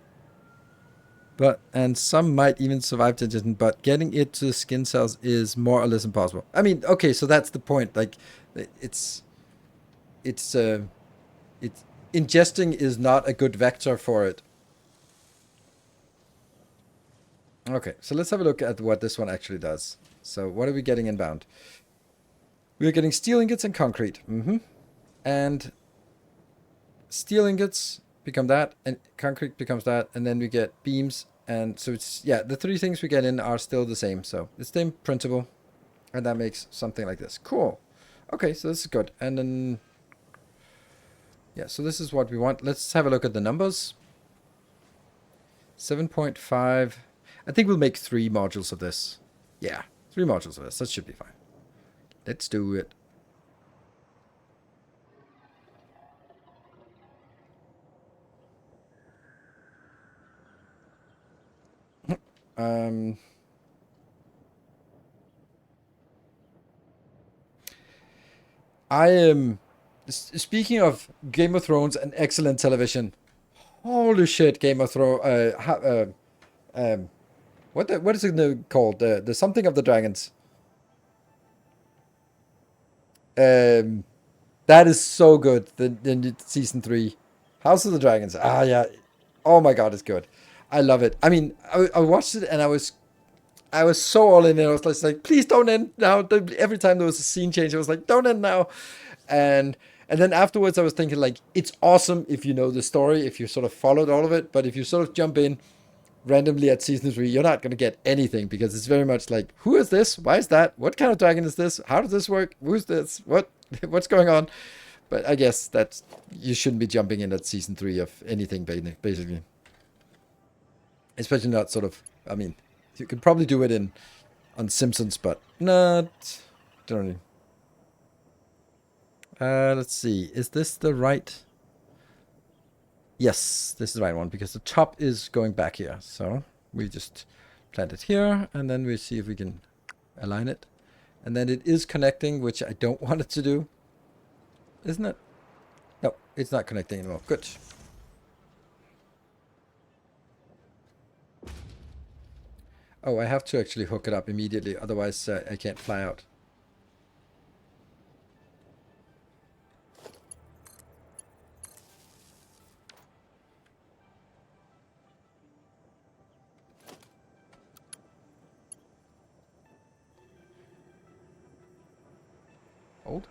A: But and some might even survive digestion, but getting it to the skin cells is more or less impossible. I mean, okay, so that's the point. Like, it's it's it's ingesting is not a good vector for it. Okay, so let's have a look at what this one actually does. So what are we getting inbound? We're getting steel ingots and concrete. And steel ingots become that, and concrete becomes that, and then we get beams. And so it's, yeah, the three things we get in are still the same. So it's the same principle, and that makes something like this. Cool. Okay, so this is good. And then, yeah, so this is what we want. Let's have a look at the numbers. 7.5. I think we'll make 3 modules of this. Yeah, 3 modules of this. That should be fine. Let's do it. Um, I am. Speaking of Game of Thrones and excellent television, holy shit, Game of Thrones. What is it called? The something of the dragons. Um, that is so good. The season 3, House of the Dragons. Ah, yeah. Oh my god, it's good. I love it. I mean, I watched it and I was so all in. And I was just like, please don't end now. Every time there was a scene change, I was like, don't end now. And and then afterwards, I was thinking like, it's awesome if you know the story, if you sort of followed all of it. But if you sort of jump in randomly at season 3, you're not going to get anything because it's very much like, who is this? Why is that? What kind of dragon is this? How does this work? Who's this? What? What's going on? But I guess that you shouldn't be jumping in at season 3 of anything, basically. Especially not sort of. I mean, you could probably do it on Simpsons, but not generally. Let's see. Is this the right? Yes, this is the right one because the top is going back here. So we just plant it here, and then we see if we can align it. And then it is connecting, which I don't want it to do. Isn't it? No, it's not connecting anymore. Good. Oh, I have to actually hook it up immediately, otherwise I can't fly out. Hold.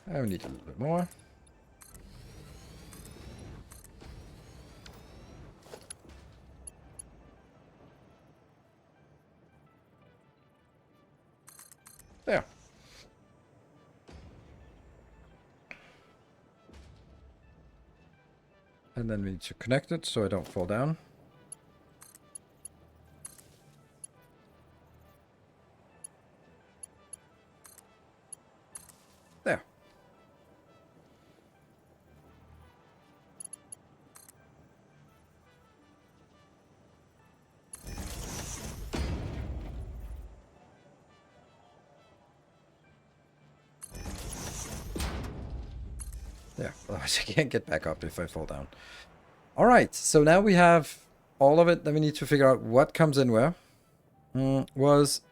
A: I need a little bit more. There. And then we need to connect it so I don't fall down. There. There. Otherwise I can't get back up if I fall down. All right. So now we have all of it. Then we need to figure out what comes in where. Was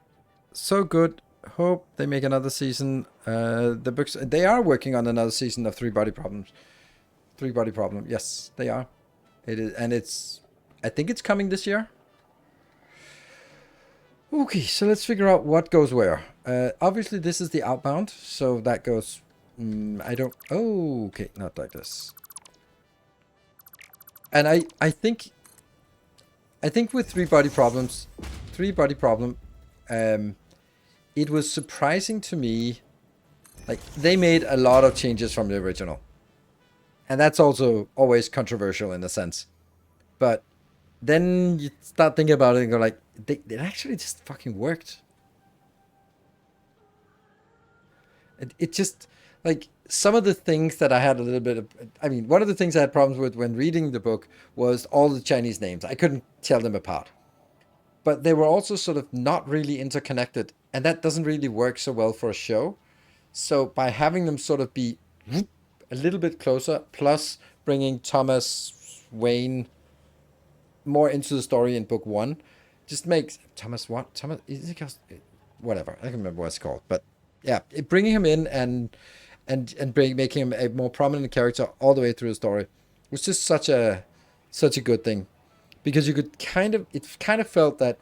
A: so good. Hope they make another season. The books, they are working on another season of Three Body Problems. Three Body Problem. Yes, they are. It is, and it's. I think it's coming this year. Okay, so let's figure out what goes where. Obviously, this is the outbound, so that goes. I don't. Oh, okay, not like this. And I think with Three Body Problem, it was surprising to me. Like they made a lot of changes from the original, and that's also always controversial in a sense. But then you start thinking about it and go like, it actually just fucking worked. It just, like, some of the things that I had a little bit of, I mean, one of the things I had problems with when reading the book was all the Chinese names. I couldn't tell them apart. But they were also sort of not really interconnected, and that doesn't really work so well for a show. So by having them sort of be a little bit closer, plus bringing Thomas Wayne more into the story in book 1, just makes Thomas what Thomas is it called? Whatever, I can't remember what it's called, but yeah, bringing him in and making him a more prominent character all the way through the story was just such a good thing, because you could kind of felt that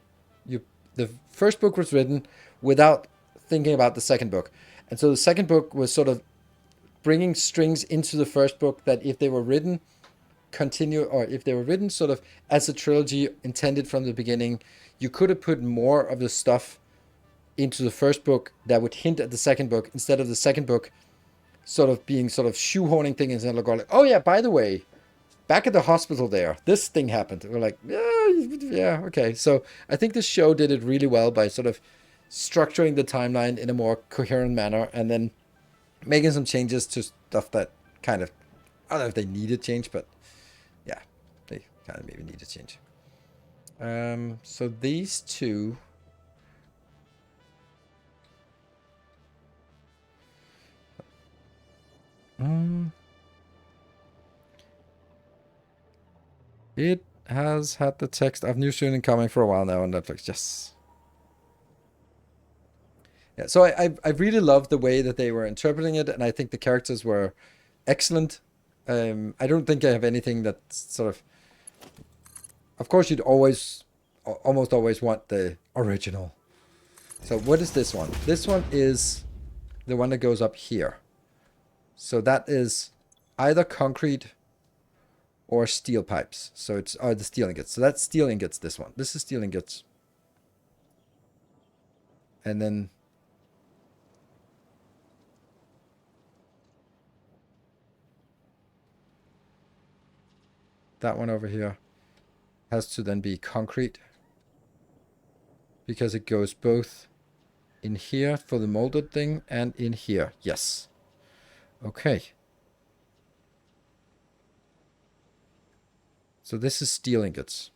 A: the first book was written without thinking about the second book, and so the second book was sort of bringing strings into the first book that if they were written sort of as a trilogy intended from the beginning, you could have put more of the stuff into the first book that would hint at the second book, instead of the second book sort of being sort of shoehorning things and going like, oh yeah, by the way, back at the hospital there, this thing happened. We're like, yeah, okay. So I think this show did it really well by sort of structuring the timeline in a more coherent manner, and then making some changes to stuff that kind of, I don't know if they needed change, but yeah, they kind of maybe needed change. So these two, It has had the text of new student coming for a while now on Netflix. Yes. Yeah, so I really loved the way that they were interpreting it, and I think the characters were excellent. I don't think I have anything that's sort of. Of course, you'd almost always want the original. So what is this one? This one is the one that goes up here. So that is either concrete or steel pipes. So it's the steel ingots. So that's steel ingots, this one. This is steel ingots. And then that one over here has to then be concrete, because it goes both in here for the molded thing and in here. Yes. Okay. So this is steel ingots.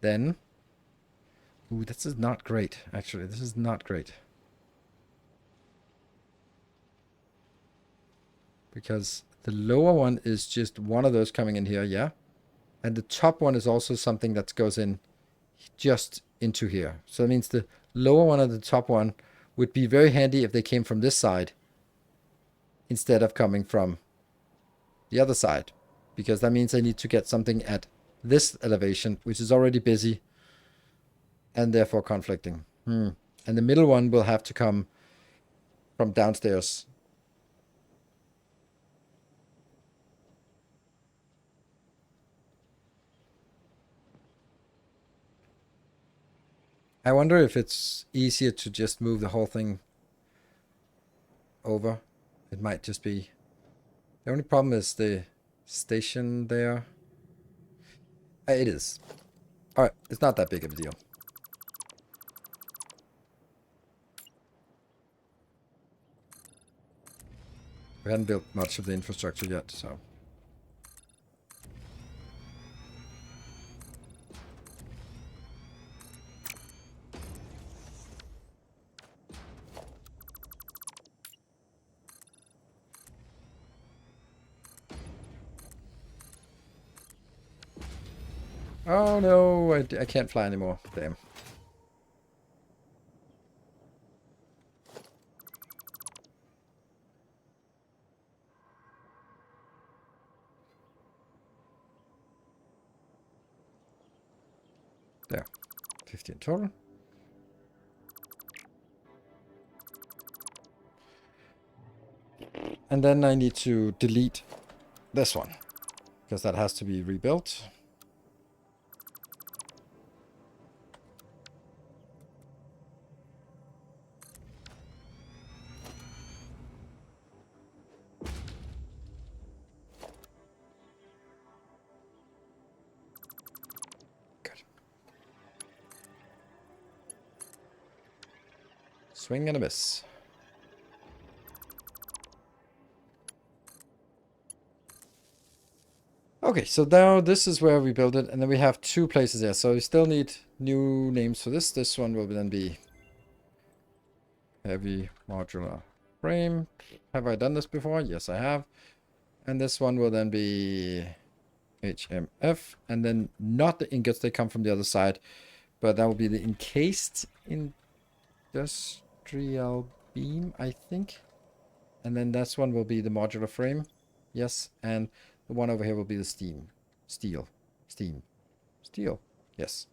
A: Then, ooh, this is not great, actually. This is not great. Because the lower one is just one of those coming in here, yeah? And the top one is also something that goes in just into here. So that means the lower one and the top one would be very handy if they came from this side instead of coming from the other side. Because that means I need to get something at this elevation, which is already busy and therefore conflicting. And the middle one will have to come from downstairs. I wonder if it's easier to just move the whole thing over. It might just be. The only problem is the station there. It is. Alright, it's not that big of a deal. We hadn't built much of the infrastructure yet, so. Oh no, I can't fly anymore. Damn. There. 50 in total. And then I need to delete this one, because that has to be rebuilt. Good. Swing and a miss. Okay, so now this is where we build it, and then we have two places there. So we still need new names for this. This one will then be heavy modular frame. Have I done this before? Yes, I have. And this one will then be HMF, and then not the ingots, they come from the other side, but that will be the encased industrial beam, I think. And then this one will be the modular frame. Yes, and the one over here will be the steel. Yes.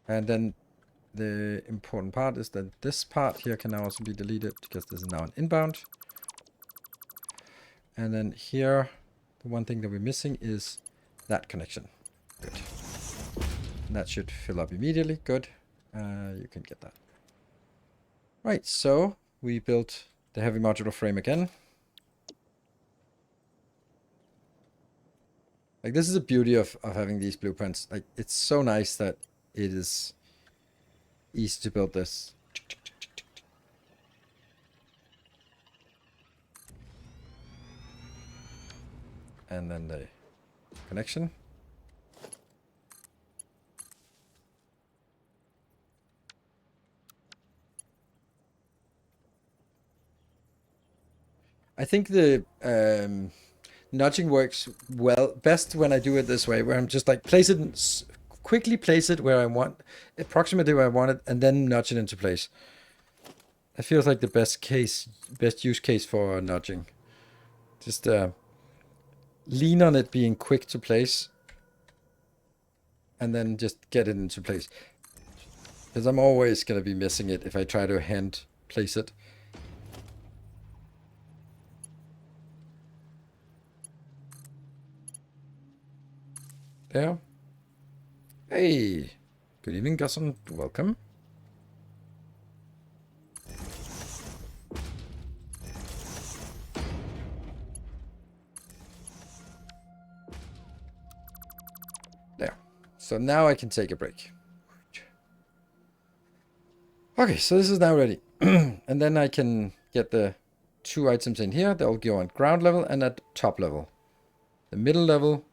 A: And then the important part is that this part here can now also be deleted, because this is now an inbound. And then here, the one thing that we're missing is that connection. Good. And that should fill up immediately. Good. You can get that. Right, so we built the heavy modular frame again. Like, this is the beauty of having these blueprints. Like, it's so nice that it is easy to build this. And then the connection. I think the nudging works best when I do it this way, where I'm just like quickly place it where I want, approximately where I want it, and then nudge it into place. It feels like the best use case for nudging. Just lean on it being quick to place, and then just get it into place. Because I'm always going to be missing it if I try to hand place it. There. Hey, good evening, Gusson. Welcome. There. So now I can take a break. Okay, so this is now ready. And then I can get the 2 items in here. They'll go on ground level and at top level. The middle level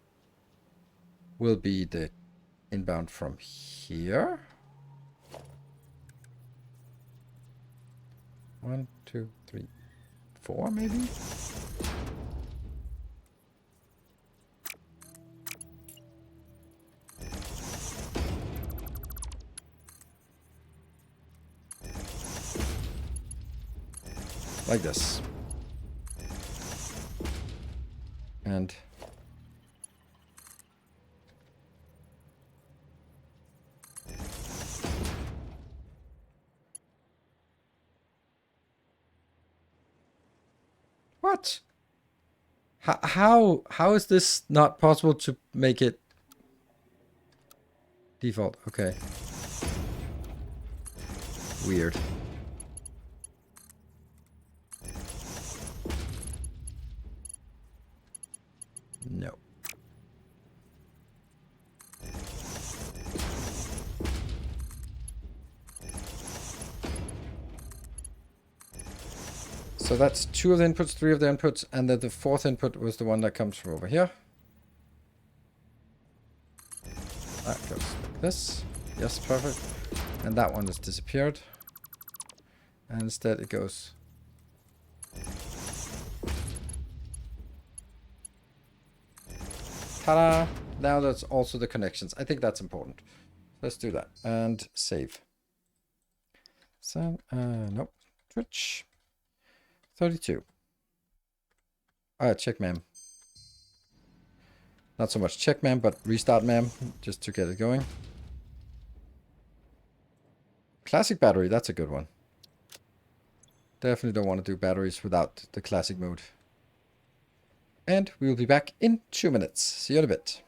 A: will be the inbound from here. 1, 2, 3, 4 maybe? Like this. And what? How is this not possible to make it default? Okay. Weird. No. So that's 2 of the inputs, 3 of the inputs, and then the 4th input was the one that comes from over here. That goes like this. Yes, perfect. And that one has disappeared. And instead it goes. Ta-da! Now that's also the connections. I think that's important. Let's do that. And save. So, nope. Twitch. 32. Check ma'am. Not so much check ma'am, but restart ma'am, just to get it going. Classic battery, that's a good one. Definitely don't want to do batteries without the classic mode. And we will be back in 2 minutes. See you in a bit.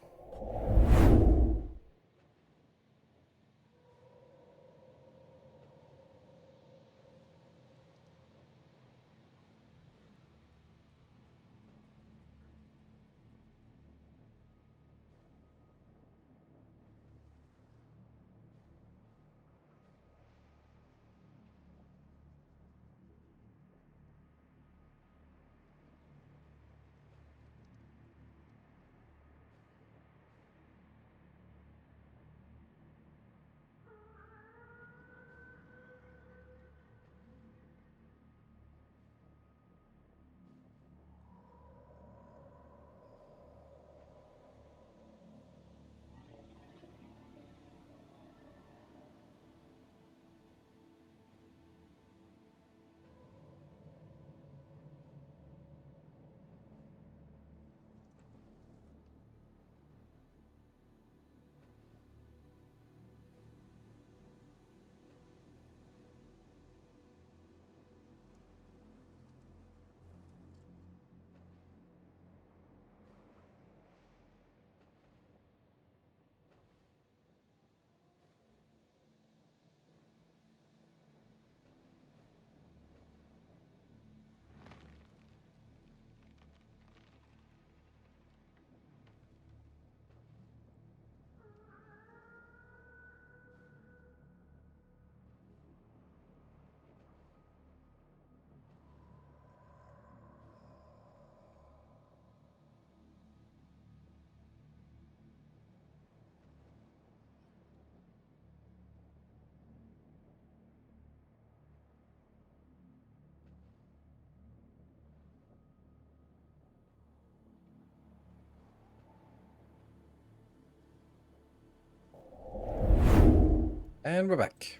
A: And we're back.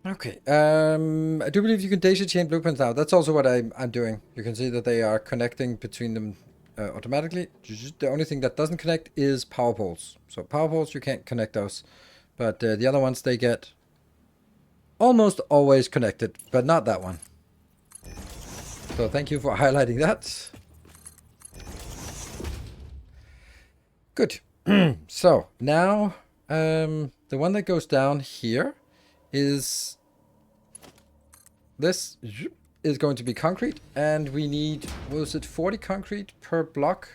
A: Okay, I do believe you can daisy chain blueprints now. That's also what I'm doing. You can see that they are connecting between them automatically. The only thing that doesn't connect is power poles. So power poles, you can't connect those. But the other ones, they get almost always connected, but not that one. So thank you for highlighting that. Good. So now the one that goes down here is this is going to be concrete, and we need, was it 40 concrete per block?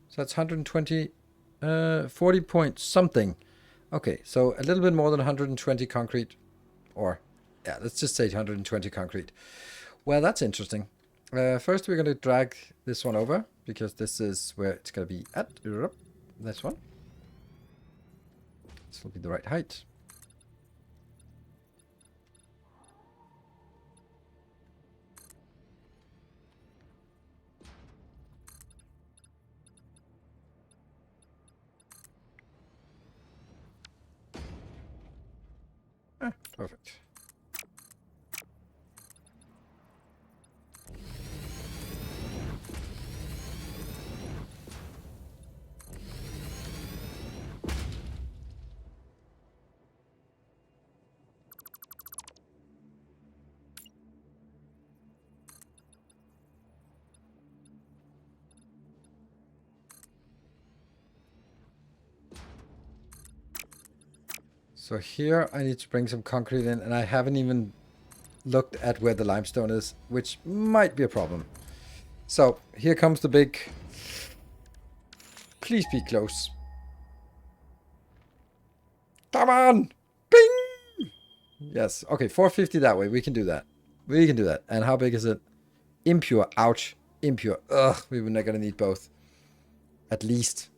A: So that's 120, 40 point something. Okay, so a little bit more than 120 concrete, or yeah, let's just say 120 concrete. Well, that's interesting. First, we're going to drag this one over, because this is where it's going to be at. This one. This will be the right height. Perfect. So here I need to bring some concrete in, and I haven't even looked at where the limestone is, which might be a problem. So here comes the big... Please be close. Come on! Bing! Yes, okay, 450 that way. We can do that. We can do that. And how big is it? Impure. Ouch. Impure. Ugh, we were not going to need both. At least.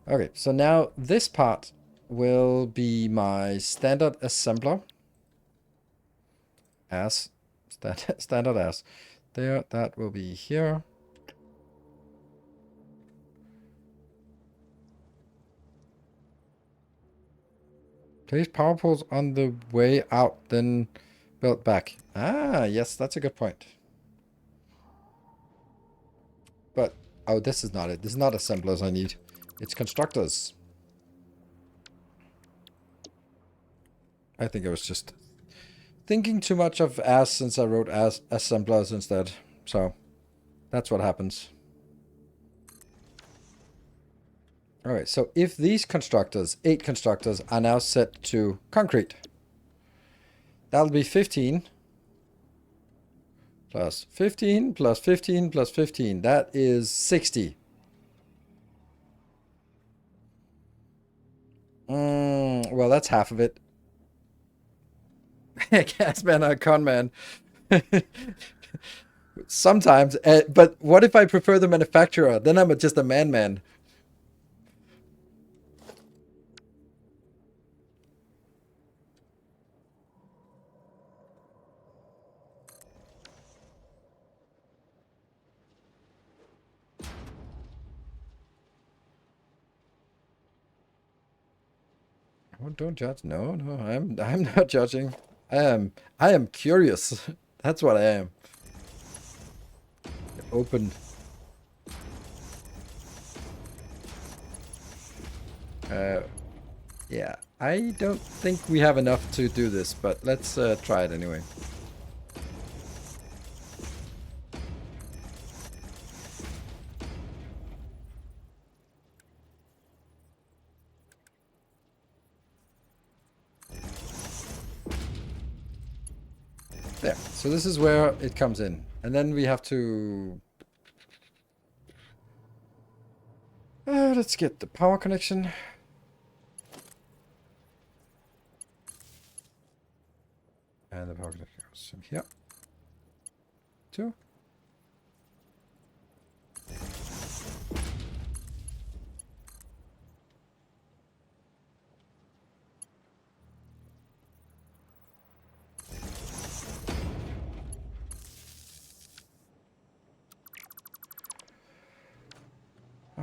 A: Okay, so now this part will be my standard assembler. As. Standard as. There, that will be here. Place power poles on the way out, then built back. Ah, yes, that's a good point. But, oh, this is not it. This is not assemblers I need. It's constructors. I think I was just thinking too much of as since I wrote as assemblers instead. So, that's what happens. Alright, so if these constructors, 8 constructors, are now set to concrete, that'll be 15 plus 15 plus 15 plus 15. That is 60. Well, that's half of it. Gas man or con man. Sometimes, but what if I prefer the manufacturer? Then I'm just a man. Oh, don't judge. No, I'm not judging. I am curious. That's what I am. Open. Yeah, I don't think we have enough to do this, but let's try it anyway. There. So this is where it comes in. And then we have to... let's get the power connection. And the power connection goes from here. 2.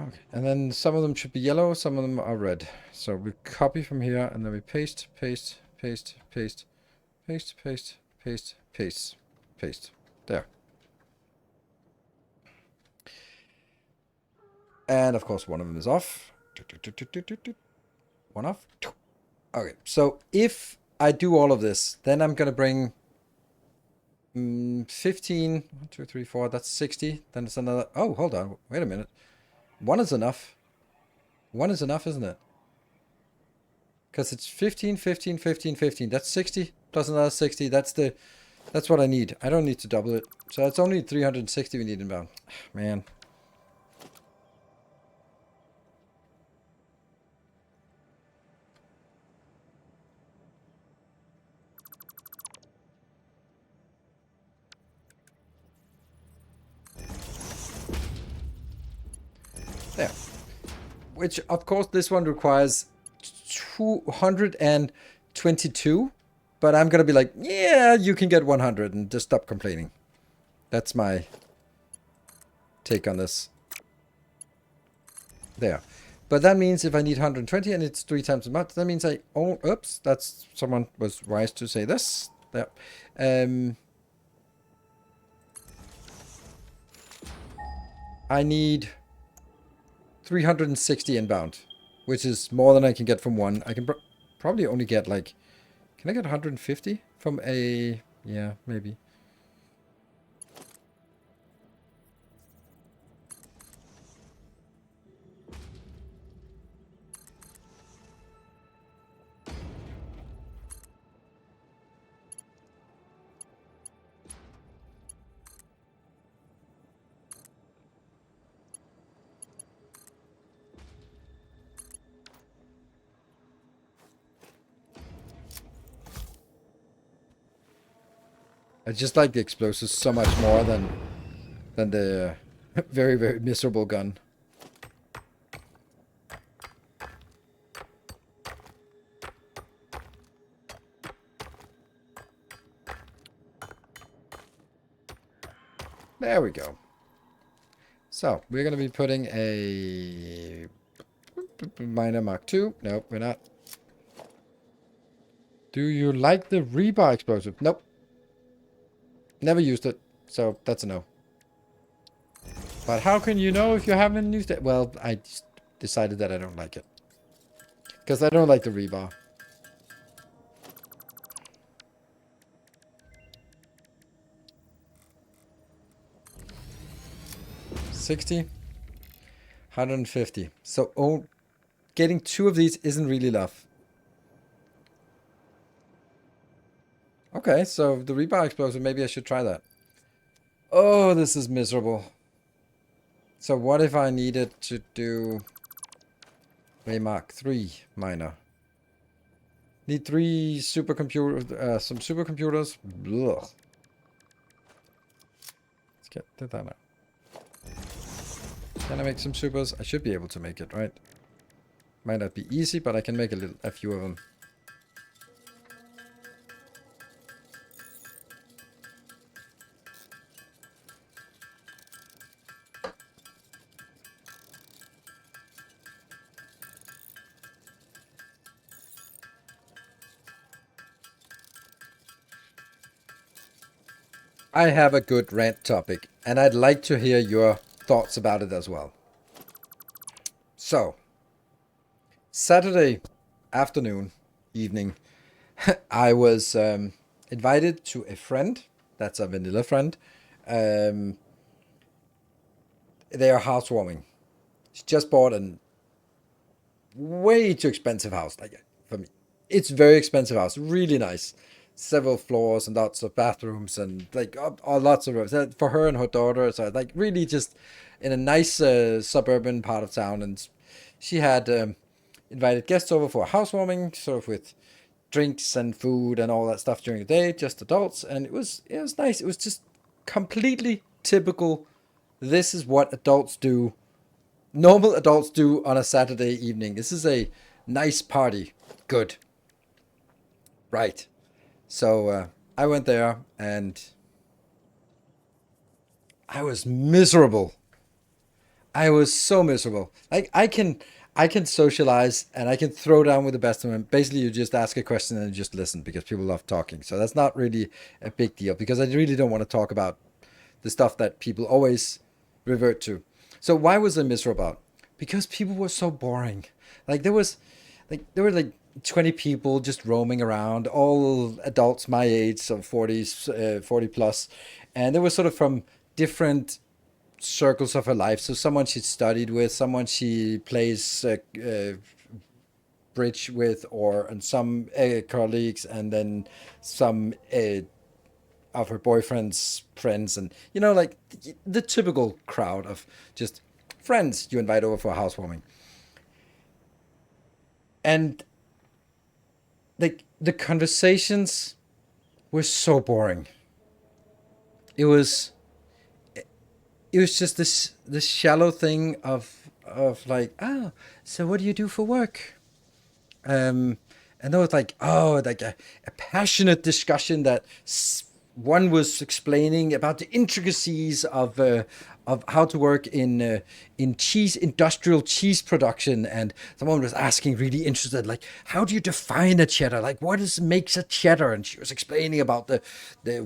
A: Okay, and then some of them should be yellow, some of them are red. So we copy from here, and then we paste, paste, paste, paste, paste, paste, paste, paste, paste. There. And of course, one of them is off. One off. Okay, so if I do all of this, then I'm gonna bring 15, 1, 2, 3, 4, that's 60. Then it's another, oh, hold on, wait a minute. One is enough. One is enough, isn't it? Because it's 15, 15, 15, 15. That's 60 plus another 60. That's what I need. I don't need to double it. So it's only 360 we need inbound. Man. There. Which, of course, this one requires 222. But I'm going to be like, yeah, you can get 100 and just stop complaining. That's my take on this. There. But that means if I need 120 and it's 3 times as much, that means oops, that's, someone was wise to say this. There. I need 360 inbound, which is more than I can get from one. I can probably only get like, can I get 150 from a, yeah, maybe. I just like the explosives so much more than the very, very miserable gun. There we go. So, we're going to be putting a miner Mark II. Nope, we're not. Do you like the rebar explosive? Nope. Never used it, so that's a no. But how can you know if you haven't used it? Well, I just decided that I don't like it. Because I don't like the rebar. $60, $150. So getting 2 of these isn't really love. Okay, so the rebar explosive, maybe I should try that. Oh, this is miserable. So what if I needed to do a Mark III miner? Need 3 supercomputers, some supercomputers. Ugh. Let's get to that now. Can I make some supers? I should be able to make it, right? Might not be easy, but I can make a few of them. I have a good rant topic, and I'd like to hear your thoughts about it as well. So, Saturday afternoon, evening, I was invited to a friend. That's a vanilla friend. They are housewarming. She just bought a way too expensive house. Like, for me, it's very expensive house. Really nice. Several floors and lots of bathrooms and like lots of rooms for her and her daughter. So like really just in a nice suburban part of town. And she had invited guests over for a housewarming, sort of with drinks and food and all that stuff during the day, just adults. And it was nice. It was just completely typical. This is what adults do. Normal adults do on a Saturday evening. This is a nice party. Good. Right. So I went there and I was miserable. I was so miserable. Like I can socialize and I can throw down with the best of them. Basically, you just ask a question and you just listen because people love talking. So that's not really a big deal because I really don't want to talk about the stuff that people always revert to. So why was I miserable about? Because people were so boring. Like there were like 20 people just roaming around, all adults my age, so 40s, 40 plus, and they were sort of from different circles of her life. So someone she studied with, someone she plays bridge with, or and some colleagues, and then some of her boyfriend's friends, and like the typical crowd of just friends you invite over for a housewarming. And like the conversations were so boring. It was it was just this shallow thing of like, oh, so what do you do for work? Um, and there was like, oh, like a passionate discussion that one was explaining about the intricacies of how to work in cheese industrial cheese production, and someone was asking really interested, like, how do you define a cheddar? Like, what is makes a cheddar? And she was explaining about the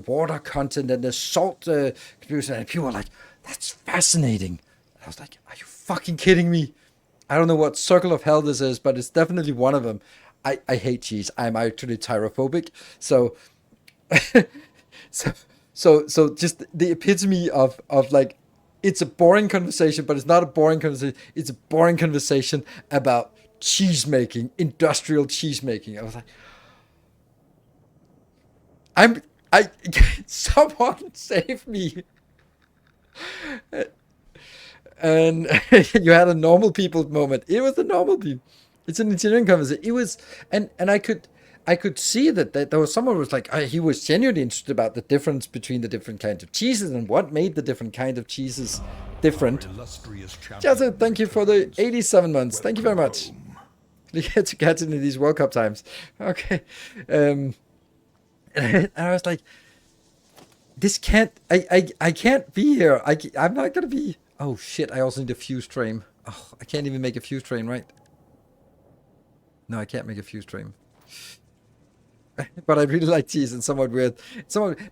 A: water content and the salt contribution, and people were like, that's fascinating. I was like, are you fucking kidding me? I don't know what circle of hell this is, but it's definitely one of them. I hate cheese. I'm actually tyrophobic. So so so just the epitome of like, it's a boring conversation, but it's not a boring conversation. It's a boring conversation about cheese making, industrial cheese making. I was like, I someone save me. And you had a normal people moment. It was a normal people. It's an engineering conversation. It was, and I could see that there was someone who was like, he was genuinely interested about the difference between the different kinds of cheeses and what made the different kind of cheeses different. Jazza, thank you for the 87 months. Thank you very much. You get to get into these World Cup times. Okay. And I was like, this can't, I can't be here. I'm not going to be. Oh shit, I also need a fuse frame. Oh, I can't even make a fuse frame, right? No, I can't make a fuse frame. But I really like cheese and somewhat weird.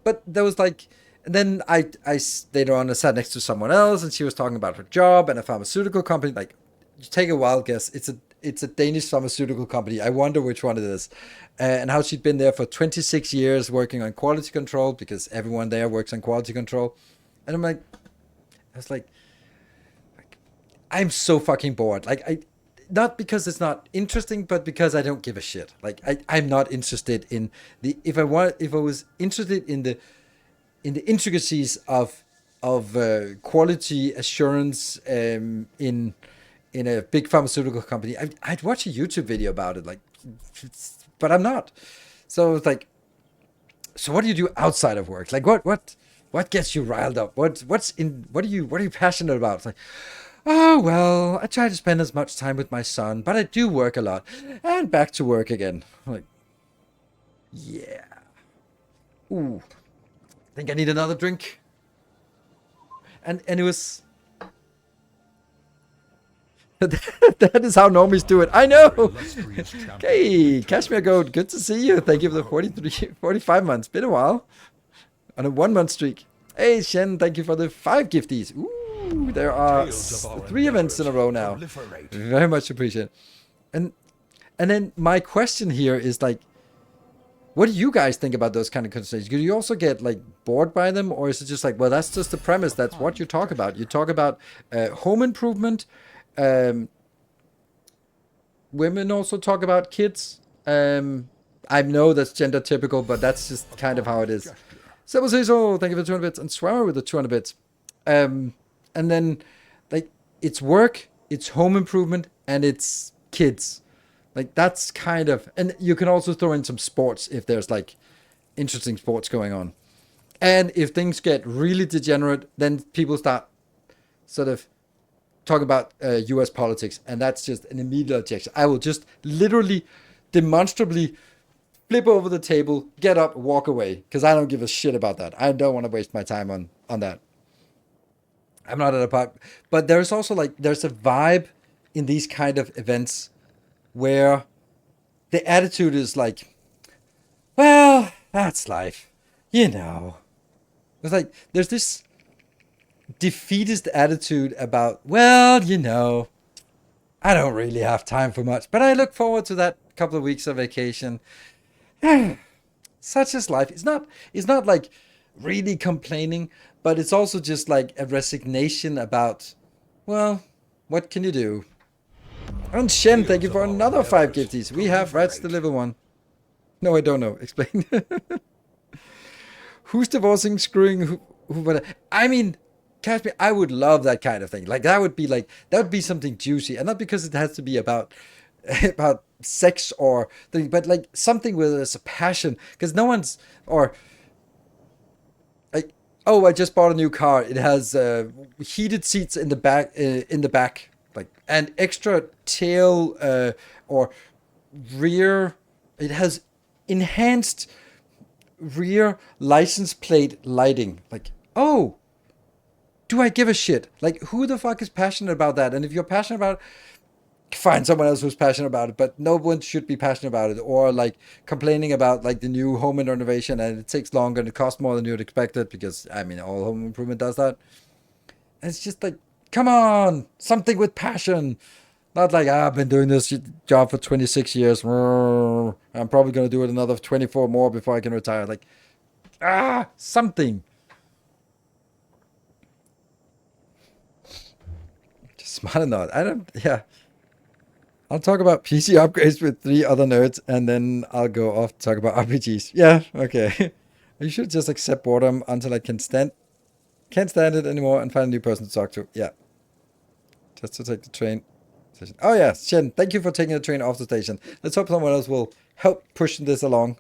A: But there was like, then I later on I sat next to someone else and she was talking about her job and a pharmaceutical company. Like, you take a wild guess. It's a Danish pharmaceutical company. I wonder which one it is. And how she'd been there for 26 years working on quality control because everyone there works on quality control. And I'm like, I was like, I'm so fucking bored. Like, not because it's not interesting, but because I don't give a shit. Like, I'm not interested in the if I was interested in the intricacies of quality assurance in a big pharmaceutical company, I'd watch a YouTube video about it. Like, but I'm not. So it's like, so what do you do outside of work? Like, what gets you riled up? What are you passionate about? It's like, oh, well, I try to spend as much time with my son, but I do work a lot. And back to work again. I'm like, yeah. Ooh, think I need another drink. And it was that is how normies do it. I know. Okay, Cashmere Goat, good to see you. Thank you for the 45 months. Been a while. On a 1 month streak. Hey, Shen, thank you for the 5 gifties. Ooh, there are 3 events in a row now. Very much appreciate it. And then my question here is like, what do you guys think about those kind of conversations? Do you also get like bored by them, or is it just like, well, that's just the premise. That's what you talk about. You talk about home improvement. Um, Women also talk about kids. I know that's gender typical, but that's just kind of how it is. Sebo Cecil, thank you for the 200 bits, and Swammer with the 200 bits. And then, like, it's work, it's home improvement, and it's kids. Like, that's kind of, and you can also throw in some sports if there's like interesting sports going on. And if things get really degenerate, then people start sort of talking about US politics, and that's just an immediate objection. I will just literally, demonstrably flip over the table, get up, walk away, because I don't give a shit about that. I don't want to waste my time on that. I'm not at a part, but there's also like there's a vibe in these kind of events where the attitude is like, well, that's life, you know. It's like there's this defeatist attitude about, well, you know, I don't really have time for much, but I look forward to that couple of weeks of vacation. Such is life. It's not like really complaining, but it's also just like a resignation about, well, what can you do? And Shen, thank you for another 5 gifties. We have Rats deliver one. No, I don't know. Explain. Who's divorcing, screwing who I mean, catch me. I would love that kind of thing. Like that would be something juicy, and not because it has to be about about sex or thing, but like something where there's a passion. Because no one's or like, oh, I just bought a new car. It has heated seats in the back, like and extra tail or rear. It has enhanced rear license plate lighting. Like, oh, do I give a shit? Like, who the fuck is passionate about that? And if you're passionate about it, find someone else who's passionate about it, but no one should be passionate about it. Or like complaining about like the new home renovation and it takes longer and it costs more than you'd expected, because I mean all home improvement does that. And it's just like, come on, something with passion. Not like, I've been doing this job for 26 years. I'm probably going to do it another 24 more before I can retire. Like, something. Just smart enough. Yeah. I'll talk about PC upgrades with 3 other nerds, and then I'll go off to talk about RPGs. Yeah, okay. You should just accept boredom until I can't stand it anymore and find a new person to talk to. Yeah. Just to take the train. Oh yeah, Shen, thank you for taking the train off the station. Let's hope someone else will help pushing this along.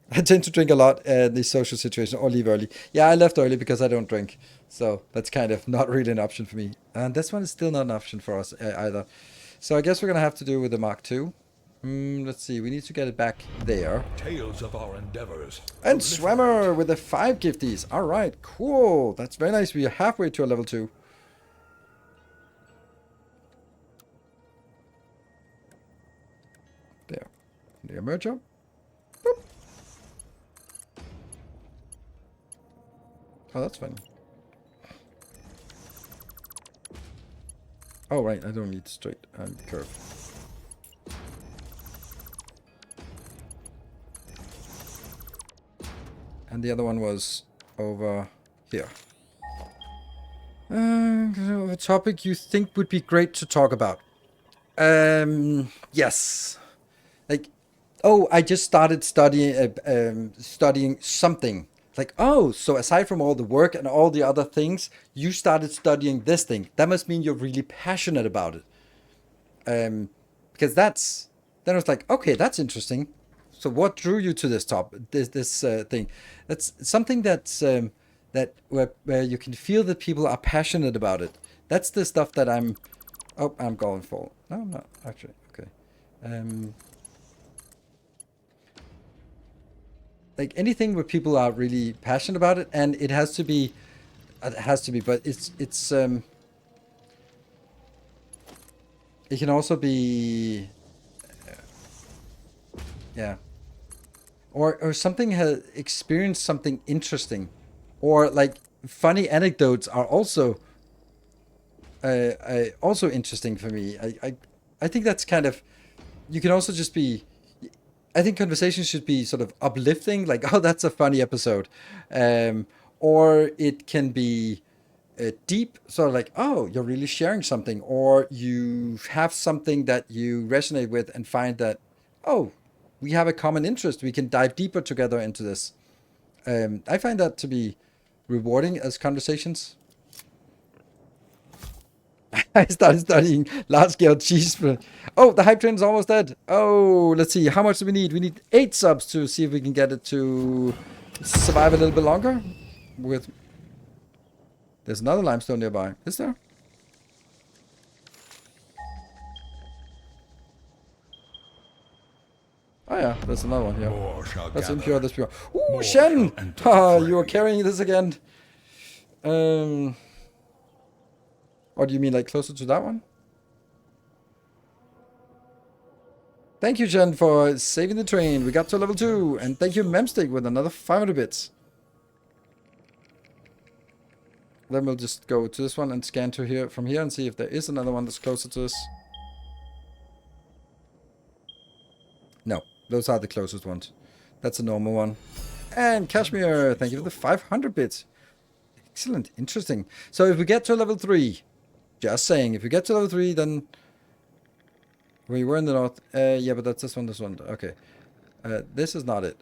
A: I tend to drink a lot in these social situations, or leave early. Yeah, I left early because I don't drink. So that's kind of not really an option for me. And this one is still not an option for us either. So I guess we're going to have to do with the Mark II. Let's see, we need to get it back there.
C: Tales of our endeavors.
A: And Swammer with the 5 gifties. All right, cool. That's very nice. We are halfway to a level 2. There. The emerger. Boop. Oh, that's fun. Oh, right. I don't need straight curve. And the other one was over here. A topic you think would be great to talk about. Yes. Like, oh, I just started studying something. Like, oh, so aside from all the work and all the other things, you started studying this thing. That must mean you're really passionate about it. Because then I was like, okay, that's interesting. So what drew you to this thing? That's something where you can feel that people are passionate about it. That's the stuff that I'm going for. No, I'm not actually. Okay. Like anything where people are really passionate about it, and it has to be, but it's it can also be, yeah, or something has experienced something interesting, or like funny anecdotes are also also interesting for me. I think that's kind of, you can also just be, I think conversations should be sort of uplifting, like, oh, that's a funny episode. Or it can be deep, sort of like, oh, you're really sharing something, or you have something that you resonate with and find that, oh, we have a common interest. We can dive deeper together into this. I find that to be rewarding as conversations. I started studying large-scale cheese. Oh, the hype train is almost dead. Oh, let's see. How much do we need? We need 8 subs to see if we can get it to survive a little bit longer. There's another limestone nearby. Is there? Oh yeah, there's another one here. Let's impure this pure. Ooh, Shen! You are carrying this again. Or do you mean like closer to that one? Thank you, Jen, for saving the train. We got to level 2. And thank you, Memstick, with another 500 bits. Then we'll just go to this one and scan to here from here and see if there is another one that's closer to us. No, those are the closest ones. That's a normal one. And Kashmir, thank you for the 500 bits. Excellent, interesting. So if we get to level 3, just saying, if we get to level 3, then we were in the north. Yeah, but that's this one. Okay. This is not it.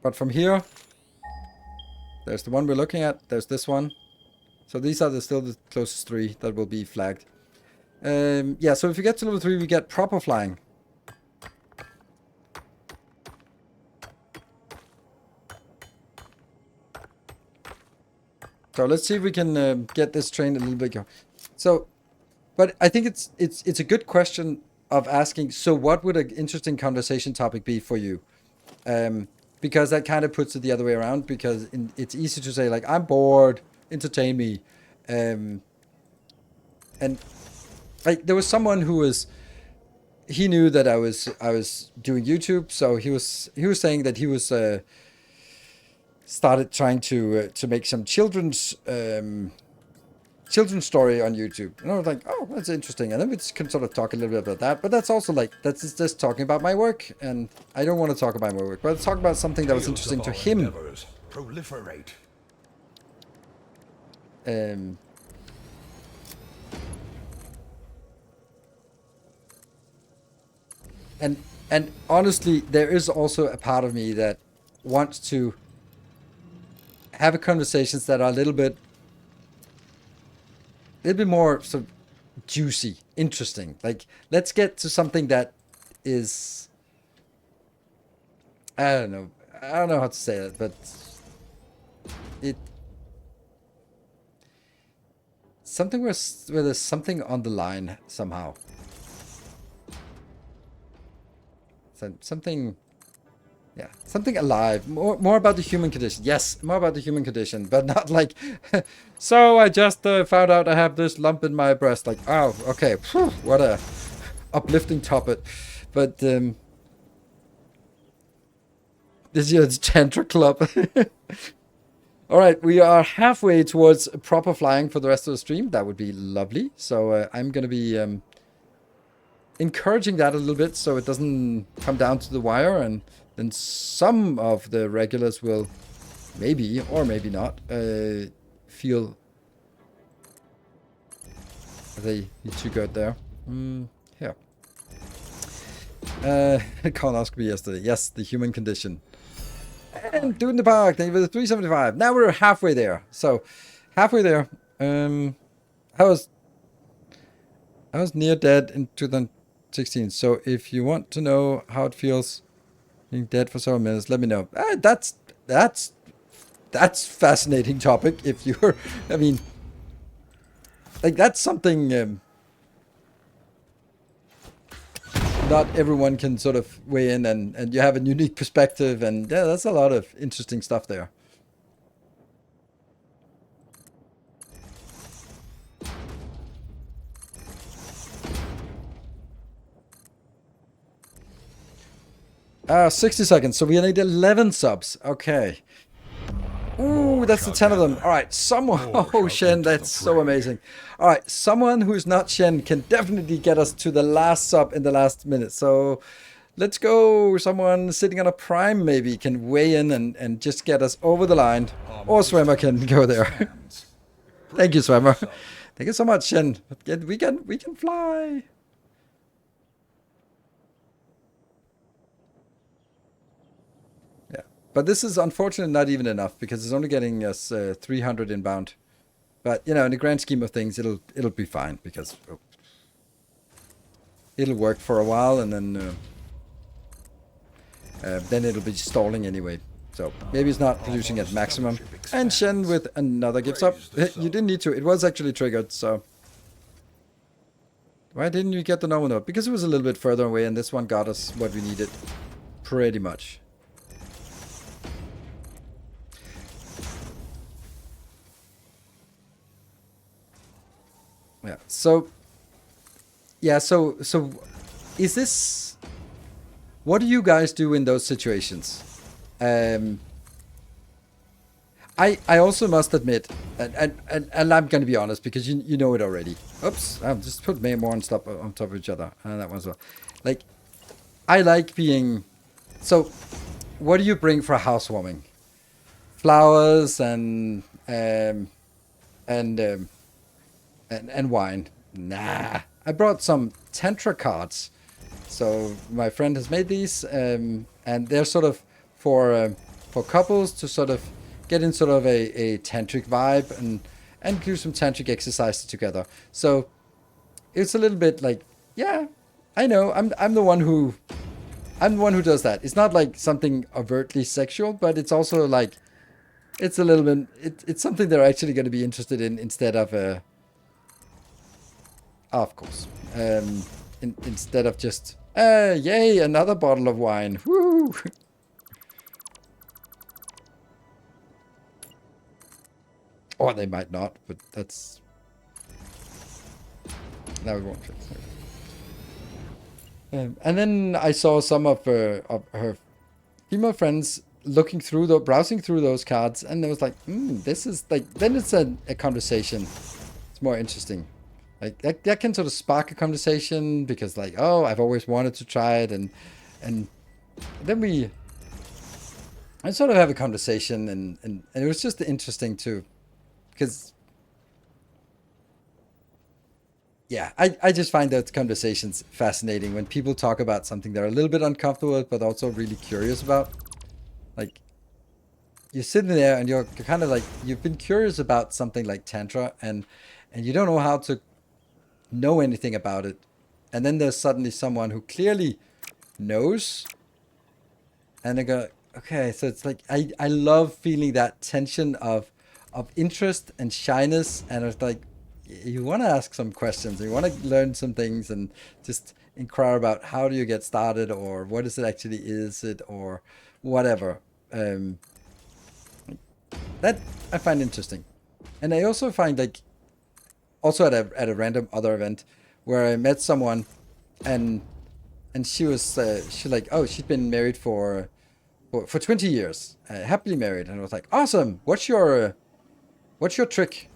A: But from here, there's the one we're looking at. There's this one. So these are still the closest 3 that will be flagged. Yeah, so if we get to level 3, we get proper flying. So let's see if we can get this train a little bigger. So, but I think it's a good question of asking. So, what would an interesting conversation topic be for you? Because that kind of puts it the other way around. Because it's easy to say like, I'm bored, entertain me, and like there was someone who was. He knew that I was doing YouTube, so he was saying that he was. Started trying to make some children's story on YouTube, and I was like, oh, that's interesting. And then we can sort of talk a little bit about that. But that's also like that's just talking about my work, and I don't want to talk about my work, but let's talk about something that was interesting to him.
C: Proliferate.
A: And honestly, there is also a part of me that wants to have conversations that are a little bit more sort of juicy, interesting. Like, let's get to something that is, I don't know how to say it, but something where there's something on the line somehow. Something. Yeah, something alive, more about the human condition. Yes, more about the human condition, but not like, so I just found out I have this lump in my breast. Like, oh, okay, phew, what a uplifting topic. But this year's Tantra Club. All right, we are halfway towards proper flying for the rest of the stream. That would be lovely. So I'm going to be encouraging that a little bit so it doesn't come down to the wire, and then some of the regulars will maybe or maybe not feel they need to go there. Here. Colonoscopy yesterday. Yes, the human condition. And doing the park. Thank you for the 375. Now we're halfway there. So halfway there. I was near dead in 2016. So if you want to know how it feels being dead for several minutes, let me know. That's fascinating topic. If you're, I mean, like that's something not everyone can sort of weigh in, and you have a unique perspective, and yeah, that's a lot of interesting stuff there. 60 seconds. So we need 11 subs. Okay. Ooh, that's the 10 of them. All right. Someone. Oh, Shen, that's so amazing. All right. Someone who's not Shen can definitely get us to the last sub in the last minute. So let's go. Someone sitting on a prime maybe can weigh in and just get us over the line. Or Swimmer can go there. Thank you, Swimmer. Thank you so much, Shen. We can fly. Yeah, but this is unfortunately not even enough because it's only getting us 300 inbound. But you know, in the grand scheme of things, it'll be fine because it'll work for a while, and then it'll be stalling anyway. So maybe it's not producing at maximum. And Shen with another gift up. You didn't need to. It was actually triggered, so. Why didn't you get the normal note? Because it was a little bit further away, and this one got us what we needed. Pretty much. Yeah. So yeah. So is this? What do you guys do in those situations? Um, I also must admit, and I'm going to be honest because you know it already. Oops, I've just put more on top of each other, and that one's well. Like, I like being. So, what do you bring for housewarming? Flowers and um, and wine. Nah, I brought some tantra cards. So my friend has made these, and they're sort of for couples to sort of get in sort of a tantric vibe and do some tantric exercises together. So it's a little bit like, yeah, I know, I'm the one who does that. It's not like something overtly sexual, but it's also like it's a little bit it's something they're actually going to be interested in instead of of course. Instead of just, yay, another bottle of wine. Woo! Or they might not, but that we won't fix. And then I saw some of her female friends browsing through those cards, and it was like, this is like, then it's a conversation. It's more interesting. Like that can sort of spark a conversation because like, oh, I've always wanted to try it, and then I sort of have a conversation, and it was just interesting too, because yeah, I just find those conversations fascinating when people talk about something they're a little bit uncomfortable with, but also really curious about. Like you're sitting there and you're kind of like you've been curious about something like tantra, and you don't know how to know anything about it, and then there's suddenly someone who clearly knows, and they go, okay, so it's like I love feeling that tension of interest and shyness, and it's like you want to ask some questions, you want to learn some things, and just inquire about how do you get started, or what is it actually is it, or whatever. Um, that I find interesting, and I also find like also at a random other event where I met someone, and she was she like, oh, she'd been married for 20 years, happily married, and I was like, awesome. What's your trick?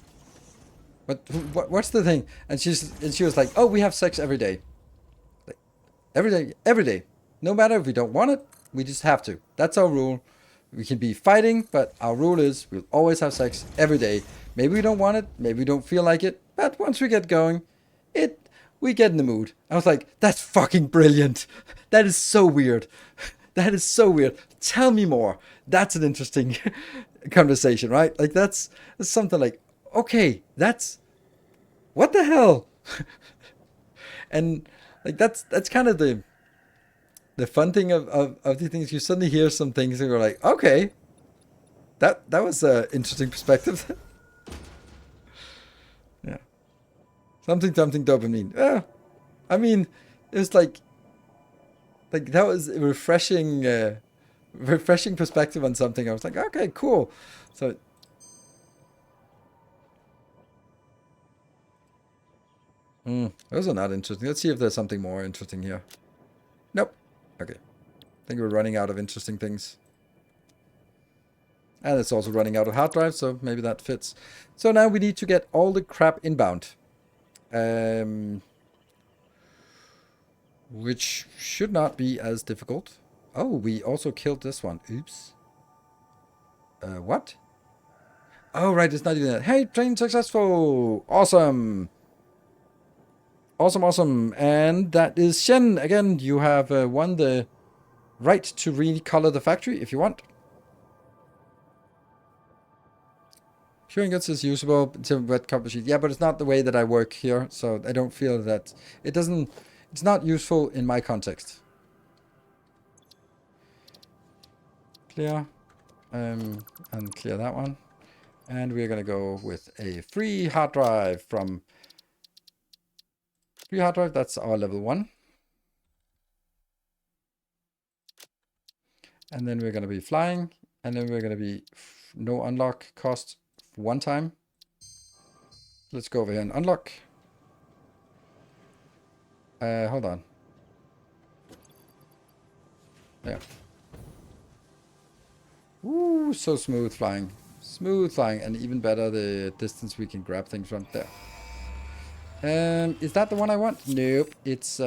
A: What's the thing? And she was like, oh, we have sex every day, like every day, no matter if we don't want it, we just have to. That's our rule. We can be fighting, but our rule is we'll always have sex every day. Maybe we don't want it, maybe we don't feel like it, but once we get going, it we get in the mood. I was like, that's fucking brilliant. That is so weird. That is so weird. Tell me more. That's an interesting conversation, right? Like that's something like, okay, that's what the hell? And like that's kind of the fun thing of the things. You suddenly hear some things and you're like, okay, that was an interesting perspective. Yeah. Something dopamine. Yeah. I mean, it was like that was a refreshing perspective on something. I was like, okay, cool. So those are not interesting. Let's see if there's something more interesting here. Nope. Okay. I think we're running out of interesting things. And it's also running out of hard drive, so maybe that fits. So now we need to get all the crap inbound. Which should not be as difficult. Oh, we also killed this one. Oops. What? Oh, right, it's not even that. Hey, train successful! Awesome! Awesome. And that is Shen. Again, you have won the right to recolor the factory if you want. Pure ingots is usable to wet copper sheet. Yeah, but it's not the way that I work here, so I don't feel that it's not useful in my context. Clear. And clear that one. And we're gonna go with a free hard drive from free hard drive. That's our level 1. And then we're gonna be flying, and then we're gonna be no unlock cost 1 time. Let's go over here and unlock. Hold on. There. Ooh, so smooth flying. Smooth flying, and even better the distance we can grab things from. There. Is that the one I want? Nope. It's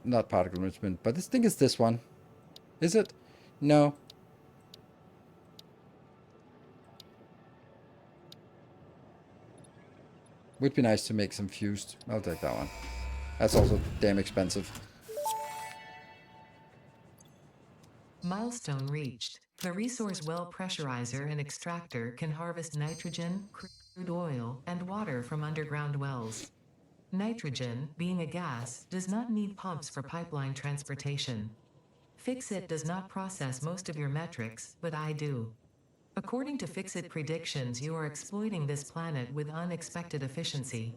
A: not particle enrichment, but this thing is this one. Is it? No. Would be nice to make some fused. I'll take that one. That's also damn expensive.
B: Milestone reached. The resource well pressurizer and extractor can harvest nitrogen, crude oil, and water from underground wells. Nitrogen, being a gas, does not need pumps for pipeline transportation. Fixit does not process most of your metrics, but I do. According to Fixit predictions, you are exploiting this planet with unexpected efficiency.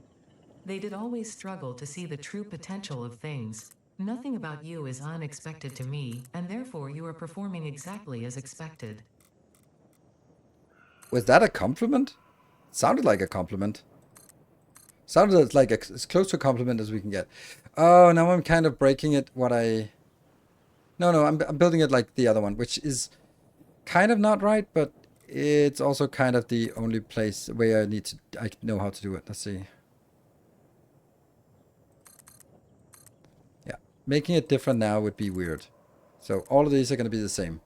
B: They did always struggle to see the true potential of things. Nothing about you is unexpected to me, and therefore you are performing exactly as expected.
A: Was that a compliment? Sounded like a compliment. Sounded like as close to a compliment as we can get. Oh, now I'm kind of breaking it. No, I'm building it like the other one, which is kind of not right, but it's also kind of the only place where I know how to do it. Let's see. Yeah, making it different now would be weird. So all of these are going to be the same.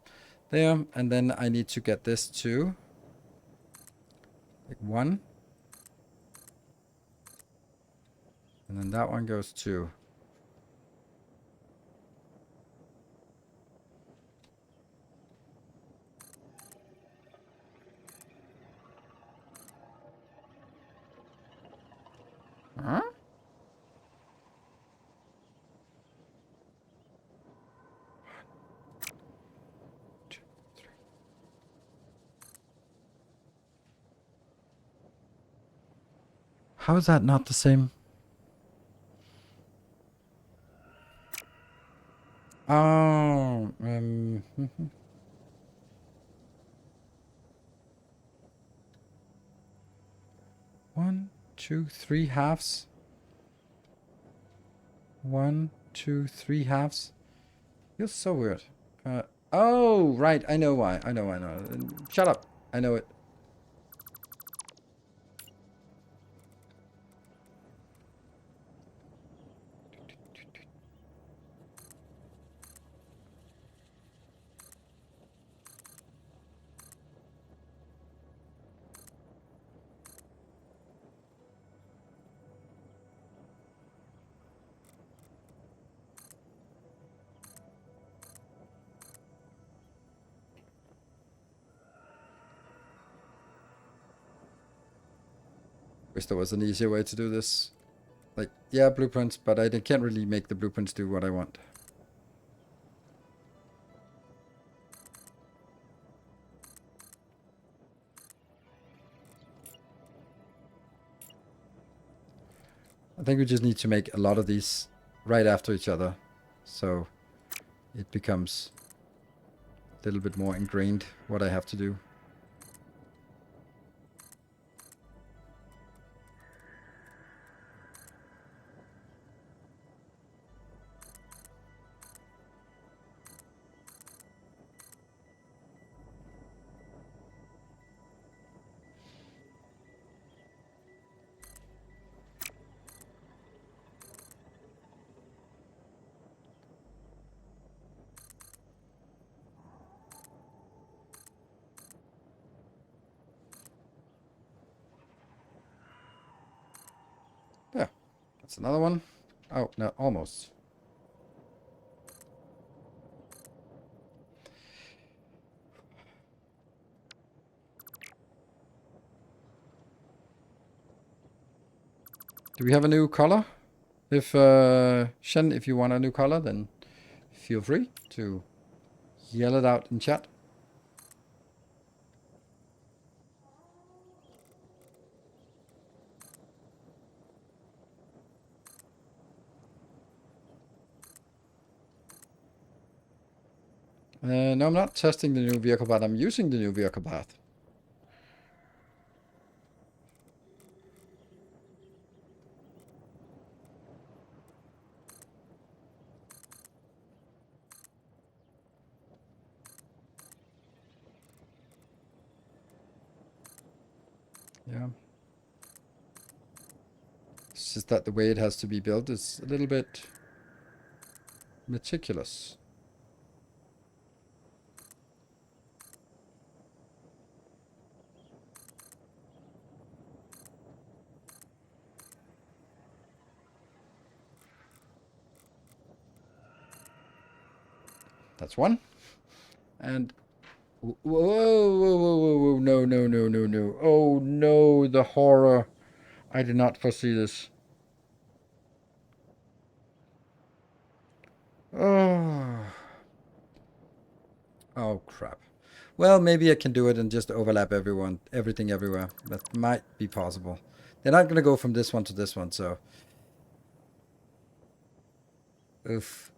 A: There, and then I need to get this to like 1. And then that one goes to... Huh? How is that not the same? Oh, 1, 2, 3 halves. 1, 2, 3 halves. Feels so weird. Oh, right. I know why. I know. Shut up. I know it. Wish there was an easier way to do this. Like, yeah, blueprints, but I can't really make the blueprints do what I want. I think we just need to make a lot of these right after each other. So it becomes a little bit more ingrained what I have to do. Yeah, that's another one. Oh, no, almost. Do we have a new color? If, Shen, if you want a new color, then feel free to yell it out in chat. No, I'm not testing the new vehicle path. I'm using the new vehicle path. Yeah. It's just that the way it has to be built is a little bit meticulous. That's one. And whoa, whoa, whoa, whoa, whoa, no, no, no, no, no. Oh no, the horror. I did not foresee this. Oh. Oh crap. Well, maybe I can do it and just overlap everything everywhere. That might be possible. They're not gonna go from this one to this one, so. Oof.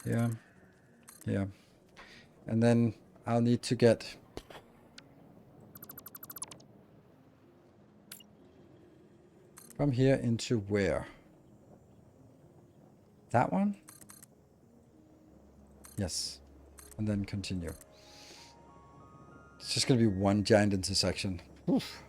A: Yeah. Yeah. And then I'll need to get from here into where? That one? Yes. And then continue. It's just going to be one giant intersection. Oof.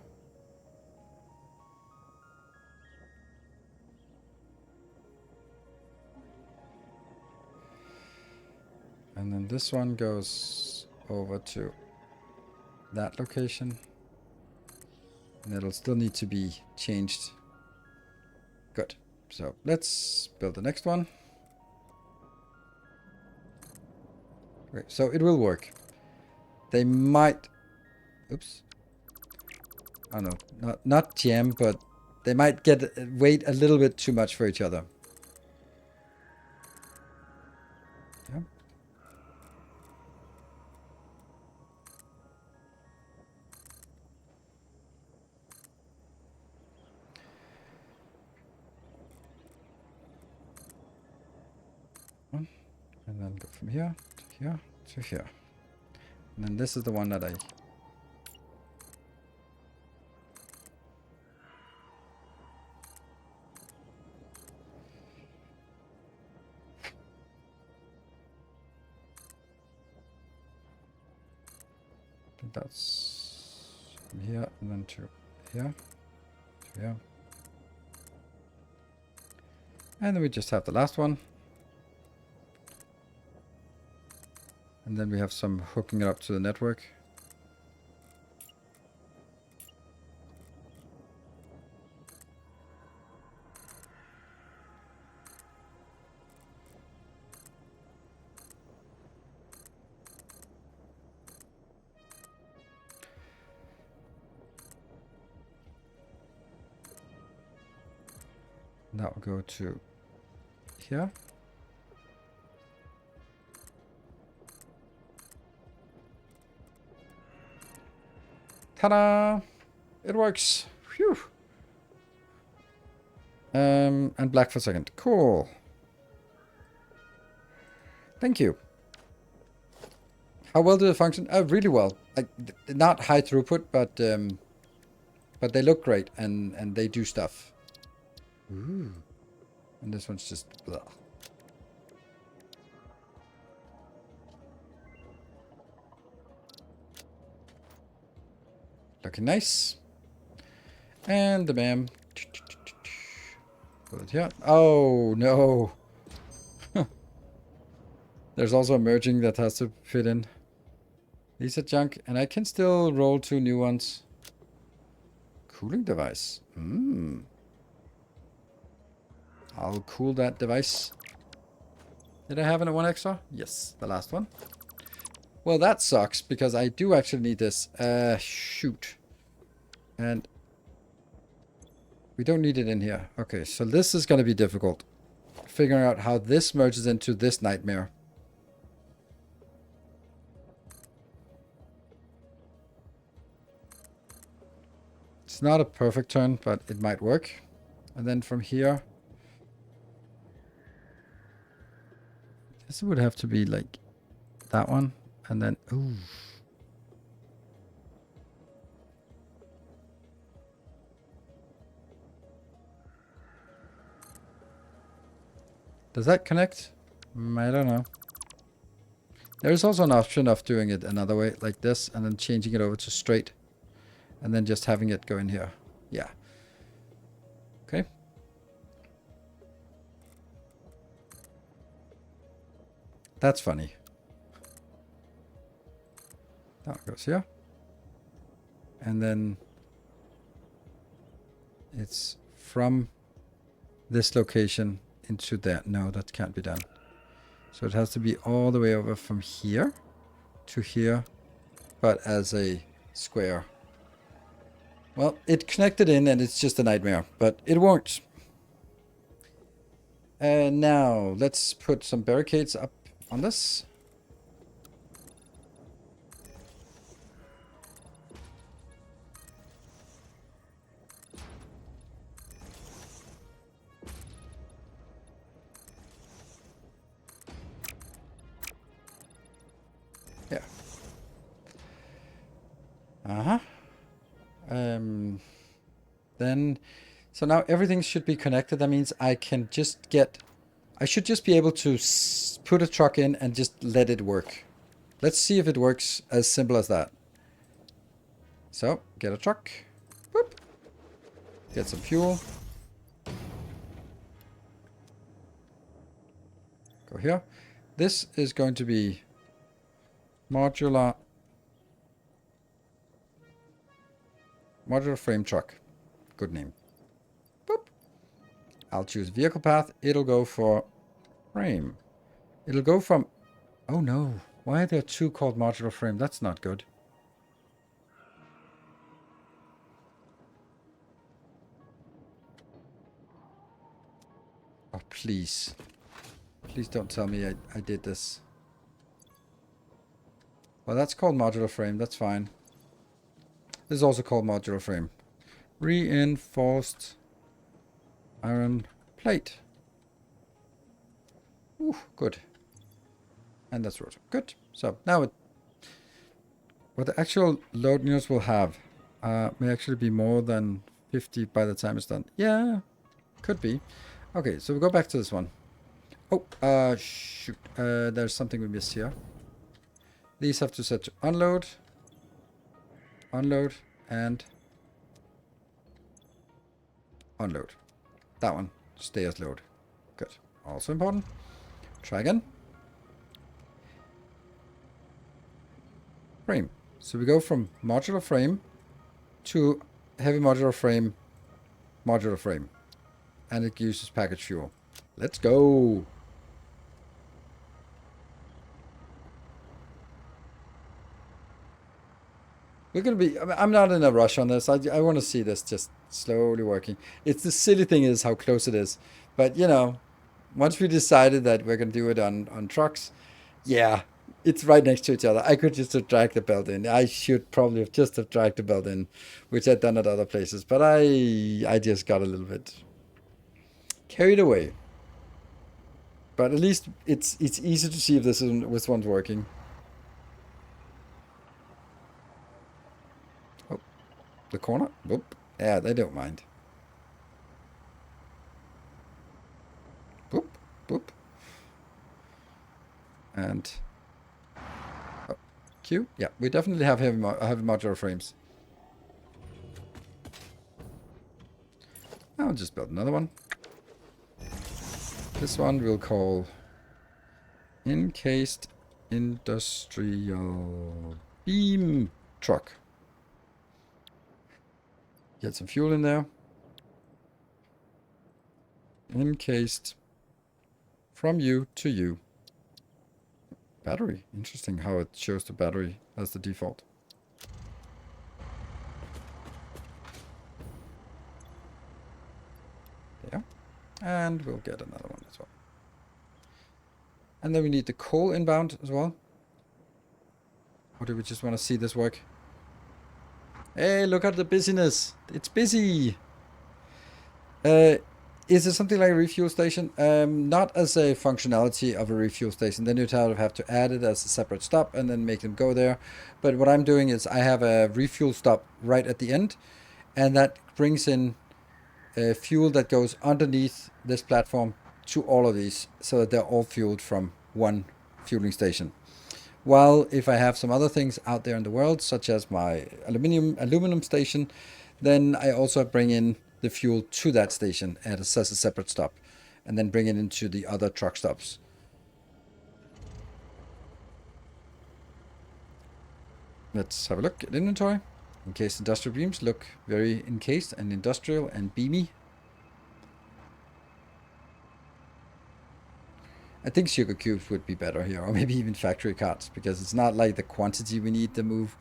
A: And then this one goes over to that location. And it'll still need to be changed. Good. So let's build the next one. Great. So it will work. They might... Oops. Oh no, not jam, but they might get weight a little bit too much for each other. Yeah. One, and then go from here to here to here. And then this is the one that I... That's from here and then to here, to here. And then we just have the last one. And then we have some hooking it up to the network. And that will go to here. Ta-da! It works. Phew. And black for a second. Cool. Thank you. How well do they function? Really well. Like not high throughput, but they look great and they do stuff. Ooh. And this one's just blah. Looking nice. And the bam. Put it here. Oh no. There's also a merging that has to fit in. These are junk, and I can still roll 2 new ones. Cooling device. I'll cool that device. Did I have one extra? Yes, the last one. Well, that sucks, because I do actually need this. Shoot. And we don't need it in here. Okay, so this is going to be difficult. Figuring out how this merges into this nightmare. It's not a perfect turn, but it might work. And then from here... This would have to be like that one. And then, ooh. Does that connect? I don't know. There is also an option of doing it another way, like this, and then changing it over to straight. And then just having it go in here. Yeah. Okay. That's funny. That goes here. And then it's from this location into there. No, that can't be done. So it has to be all the way over from here to here, but as a square. Well, it connected in and it's just a nightmare, but it worked. And now let's put some barricades up on this. Yeah. Uh-huh. Then, so now everything should be connected. That means I can just get, I should just be able to put a truck in and just let it work. Let's see if it works as simple as that. So, get a truck. Boop. Get some fuel. Go here. This is going to be modular frame truck. Good name. Boop. I'll choose vehicle path. It'll go for frame. It'll go from... Oh no. Why are there two called modular frame? That's not good. Oh, please. Please don't tell me I did this. Well, that's called modular frame. That's fine. This is also called modular frame. Reinforced iron plate. Ooh, good. And that's rotor. Good. So now what the actual load units will have may actually be more than 50 by the time it's done. Yeah, could be. Okay, so we go back to this one. Oh, shoot. There's something we missed here. These have to set to unload, unload, and unload. That one, stay as load. Good. Also important. Try again. Frame. So we go from modular frame to heavy modular frame, and it uses package fuel. Let's go. We're going to be, I'm not in a rush on this. I want to see this just slowly working. It's the silly thing is how close it is. But, you know, once we decided that we're going to do it on trucks, yeah, it's right next to each other. I could just have dragged the belt in. I should probably have just have dragged the belt in, which I'd done at other places. But I just got a little bit carried away. But at least it's easy to see if this one's working. Oh, the corner. Whoop. Yeah, they don't mind. Boop, boop. And oh, Q. Yeah, we definitely have heavy modular frames. I'll just build another one. This one we'll call Encased Industrial Beam Truck. Get some fuel in there. Encased from you to you. Battery. Interesting how it shows the battery as the default. There. And we'll get another one as well. And then we need the coal inbound as well. Or do we just want to see this work? Hey, look at the busyness. It's busy. Is it something like a refuel station? Not as a functionality of a refuel station. Then you'd have to add it as a separate stop and then make them go there. But what I'm doing is I have a refuel stop right at the end, and that brings in fuel that goes underneath this platform to all of these, so that they're all fueled from one fueling station. While if I have some other things out there in the world, such as my aluminum station, then I also bring in the fuel to that station as a separate stop, and then bring it into the other truck stops. Let's have a look at inventory. Encased industrial beams look very encased and industrial and beamy. I think sugar cubes would be better here, or maybe even factory carts, because it's not like the quantity we need to move.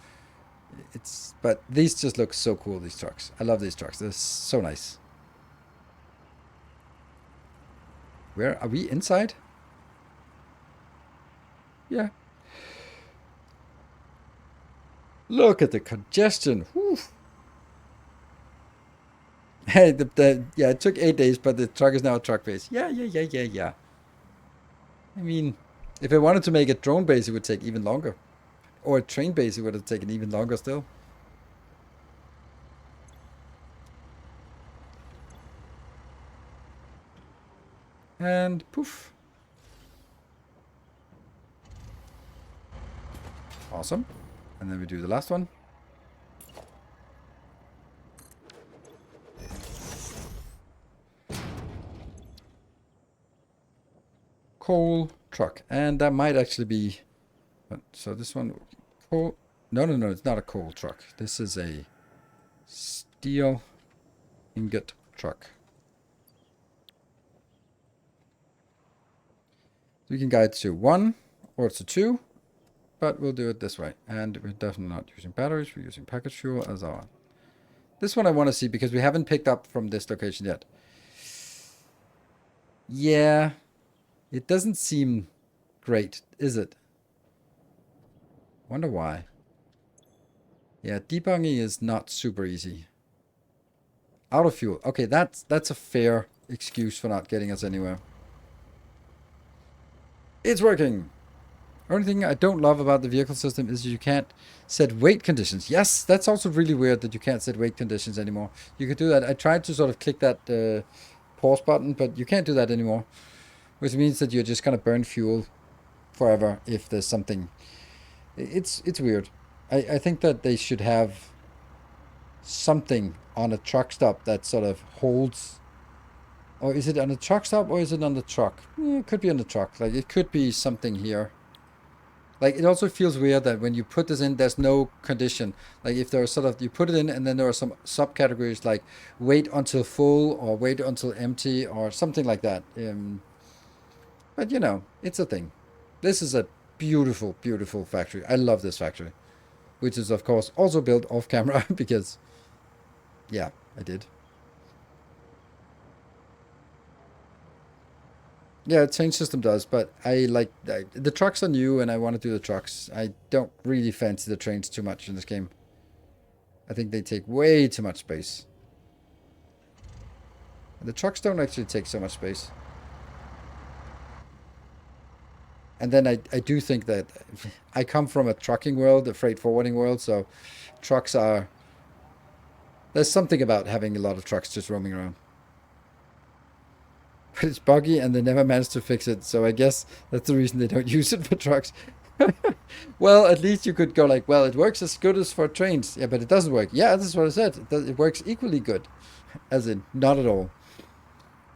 A: But these just look so cool, these trucks. I love these trucks. They're so nice. Where are we? Inside? Yeah. Look at the congestion. Whew. Hey, yeah, it took 8 days, but the truck is now a truck base. Yeah. I mean, if I wanted to make a drone base, it would take even longer. Or a train base, it would have taken even longer still. And poof. Awesome. And then we do the last one. Coal truck. And that might actually be... So this one... Coal... No, it's not a coal truck. This is a steel ingot truck. We can guide to 1 or to 2, but we'll do it this way. And we're definitely not using batteries. We're using package fuel as our... This one I want to see because we haven't picked up from this location yet. Yeah, it doesn't seem great, is it? Wonder why. Yeah, debugging is not super easy. Out of fuel. Okay, that's a fair excuse for not getting us anywhere. It's working! The only thing I don't love about the vehicle system is you can't set weight conditions. Yes, that's also really weird that you can't set weight conditions anymore. You could do that. I tried to sort of click that pause button, but you can't do that anymore. Which means that you're just going to burn fuel forever if there's something. It's weird. I think that they should have something on a truck stop that sort of holds... Or is it on the truck stop or is it on the truck? It could be on the truck. Like, it could be something here. Like, it also feels weird that when you put this in, there's no condition. Like, if there are sort of... You put it in and then there are some subcategories like wait until full or wait until empty or something like that. But, you know, it's a thing. This is a beautiful, beautiful factory. I love this factory. Which is, of course, also built off camera because... Yeah, I did. Yeah, change system does, but the trucks are new and I want to do the trucks. I don't really fancy the trains too much in this game. I think they take way too much space. And the trucks don't actually take so much space. And then I do think that I come from a trucking world, a freight forwarding world, so trucks are... There's something about having a lot of trucks just roaming around. But it's buggy and they never managed to fix it. So I guess that's the reason they don't use it for trucks. Well, at least you could go like, well, it works as good as for trains. Yeah, but it doesn't work. Yeah, that's what I said. It works equally good. As in, not at all.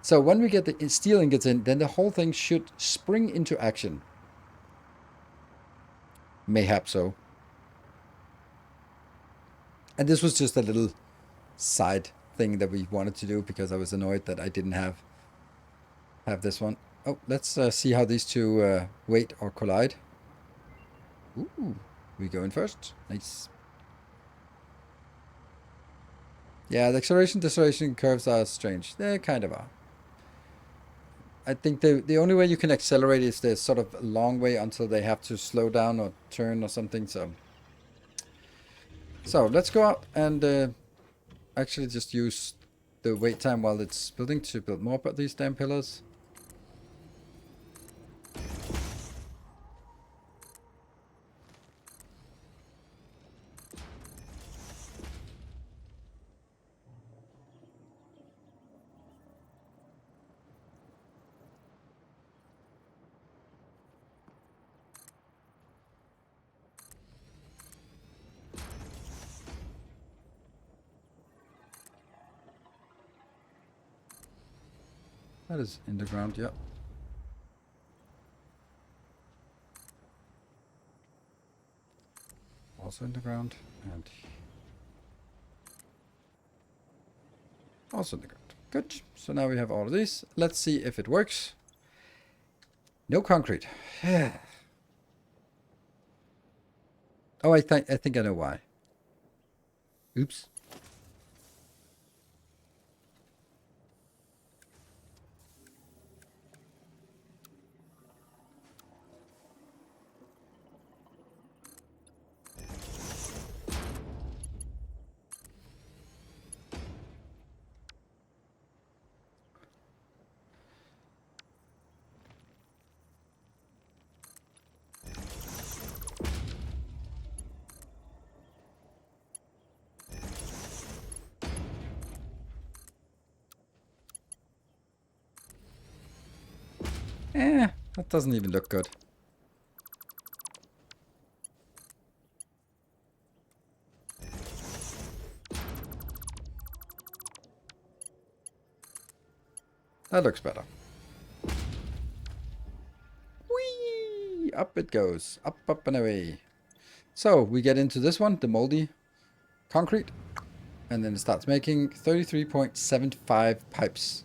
A: So when we get the steel ingots in, then the whole thing should spring into action. Mayhap so. And this was just a little side thing that we wanted to do because I was annoyed that I didn't have this one. Oh, let's see how these two wait or collide. Ooh, we go in first. Nice. Yeah, the acceleration deceleration curves are strange. They kind of are. I think the only way you can accelerate is the sort of long way until they have to slow down or turn or something. So let's go out and actually just use the wait time while it's building to build more of these damn pillars. That is in the ground, yeah. Also in the ground, and also in the ground. Good. So now we have all of these. Let's see if it works. No concrete. Oh, I think I know why. Oops. That doesn't even look good. That looks better. Whee! Up it goes. Up, up, and away. So, we get into this one, the moldy concrete. And then it starts making 33.75 pipes.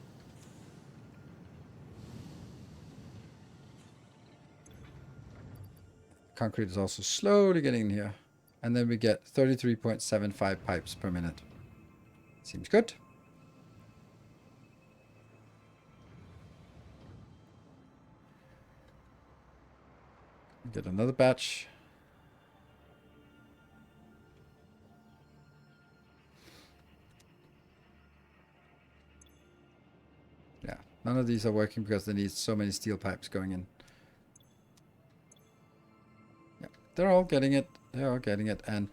A: Concrete is also slowly getting in here. And then we get 33.75 pipes per minute. Seems good. Get another batch. Yeah, none of these are working because they need so many steel pipes going in. Yeah, they're all getting it. They're all getting it. And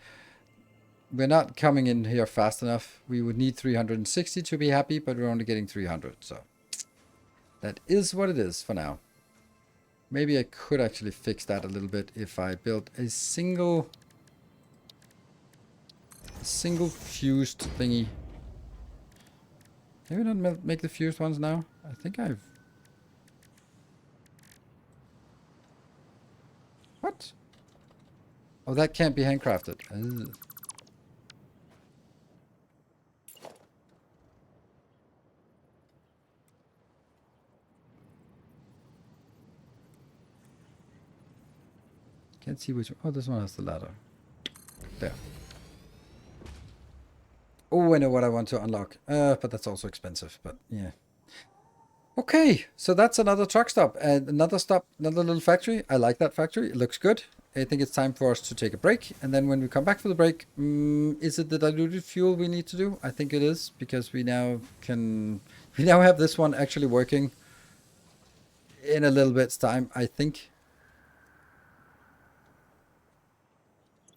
A: we're not coming in here fast enough. We would need 360 to be happy, but we're only getting 300. So that is what it is for now. Maybe I could actually fix that a little bit if I built a single fused thingy. Maybe not make the fused ones now. I think I've... What? Oh, that can't be handcrafted. Ugh. Can't see which one. Oh, this one has the ladder. There. Oh, I know what I want to unlock. But that's also expensive. But yeah. Okay, so that's another truck stop. And another stop, another little factory. I like that factory. It looks good. I think it's time for us to take a break. And then when we come back for the break, is it the diluted fuel we need to do? I think it is. Because we now have this one actually working in a little bit's time, I think.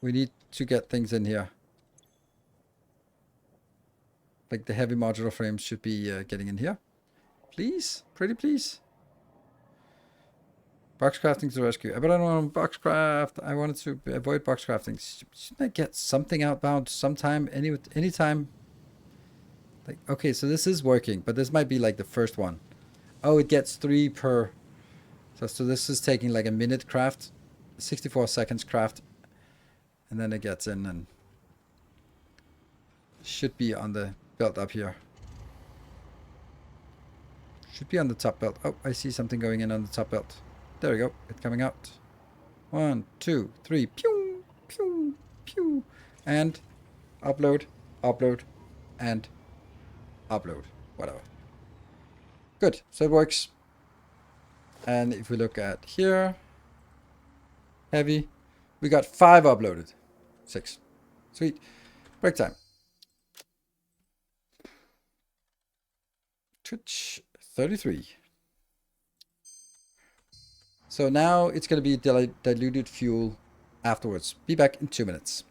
A: We need to get things in here. Like the heavy modular frames should be getting in here. Please? Pretty please? Box crafting to the rescue. But I don't want box craft. I wanted to avoid box crafting. Shouldn't I get something outbound sometime? Anytime? Like, okay, so this is working, but this might be like the first one. Oh, it gets 3 per... So this is taking like a minute craft. 64 seconds craft. And then it gets in and should be on the belt up here. Should be on the top belt. Oh, I see something going in on the top belt. There we go. It's coming out. 1, 2, 3. Pew, pew, pew. And upload, upload, and upload. Whatever. Good. So it works. And if we look at here, heavy, we got 5 uploaded. 6. Sweet. Break time. Twitch 33. So now it's going to be diluted fuel afterwards. Be back in 2 minutes.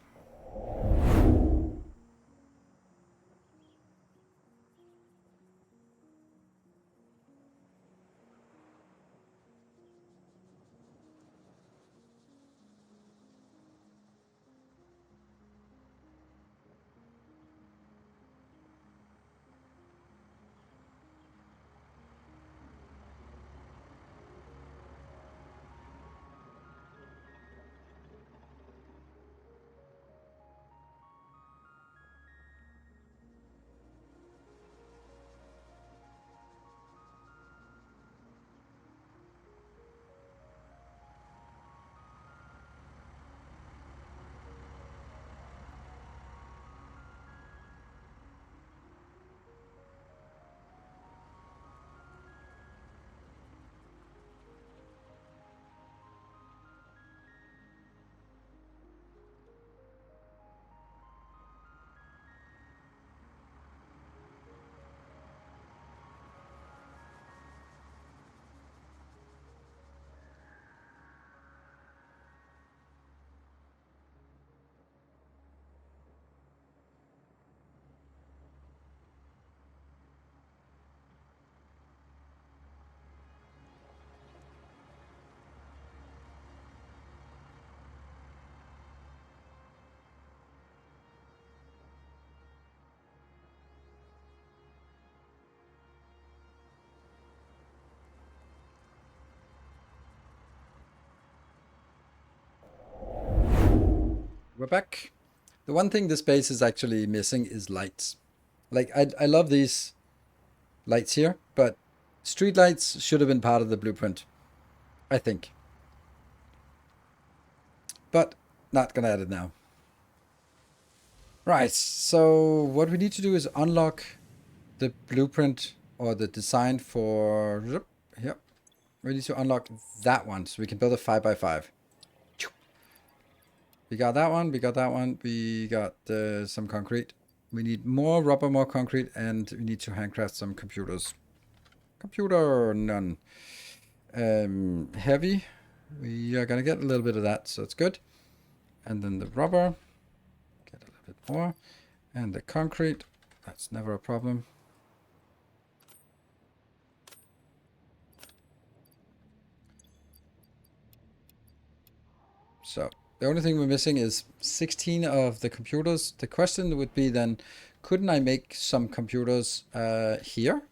A: We're back. The one thing this base is actually missing is lights. Like, I love these lights here, but street lights should have been part of the blueprint, I think. But not gonna add it now. Right, so what we need to do is unlock the blueprint or the design for... Here. We need to unlock that one so we can build a 5x5. We got that one, we got that one, we got some concrete. We need more rubber, more concrete, and we need to handcraft some computers. Computer, none. Heavy, we are gonna get a little bit of that, so it's good. And then the rubber, get a little bit more. And the concrete, that's never a problem. So the only thing we're missing is 16 of the computers. The question would be then, couldn't I make some computers here?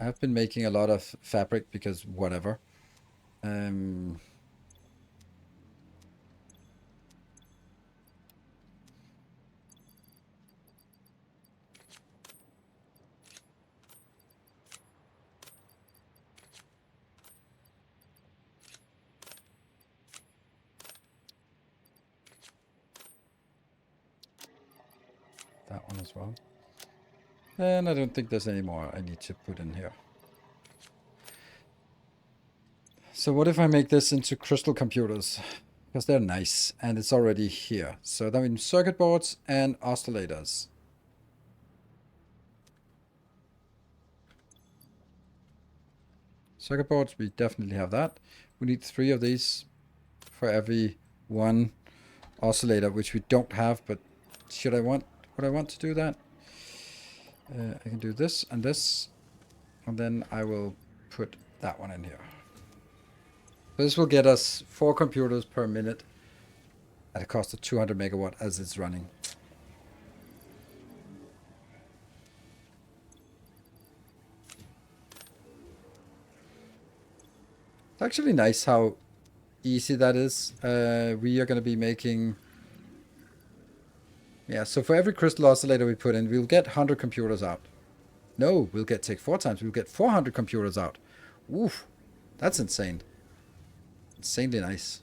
A: I've been making a lot of fabric because whatever. That one as well. And I don't think there's any more I need to put in here. So what if I make this into crystal computers? Because they're nice and it's already here. So that means circuit boards and oscillators. Circuit boards, we definitely have that. We need 3 of these for every one oscillator, which we don't have, but would I want to do that? I can do this, and then I will put that one in here. This will get us 4 computers per minute at a cost of 200 megawatt as it's running. It's actually nice how easy that is. We are going to be making... Yeah, so for every crystal oscillator we put in, we'll get 100 computers out. No, we'll take 4 times. We'll get 400 computers out. Oof, that's insane. Insanely nice.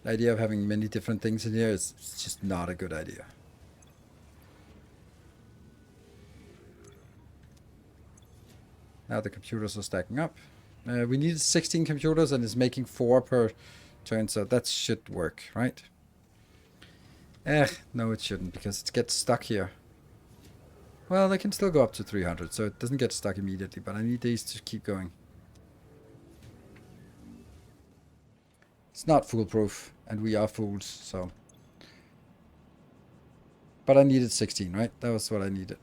A: The idea of having many different things in here is just not a good idea. Now the computers are stacking up. We need 16 computers and it's making 4 per turn, so that should work, right? No it shouldn't, because it gets stuck here. Well, they can still go up to 300, so it doesn't get stuck immediately, but I need these to keep going. It's not foolproof, and we are fools, so... But I needed 16, right? That was what I needed.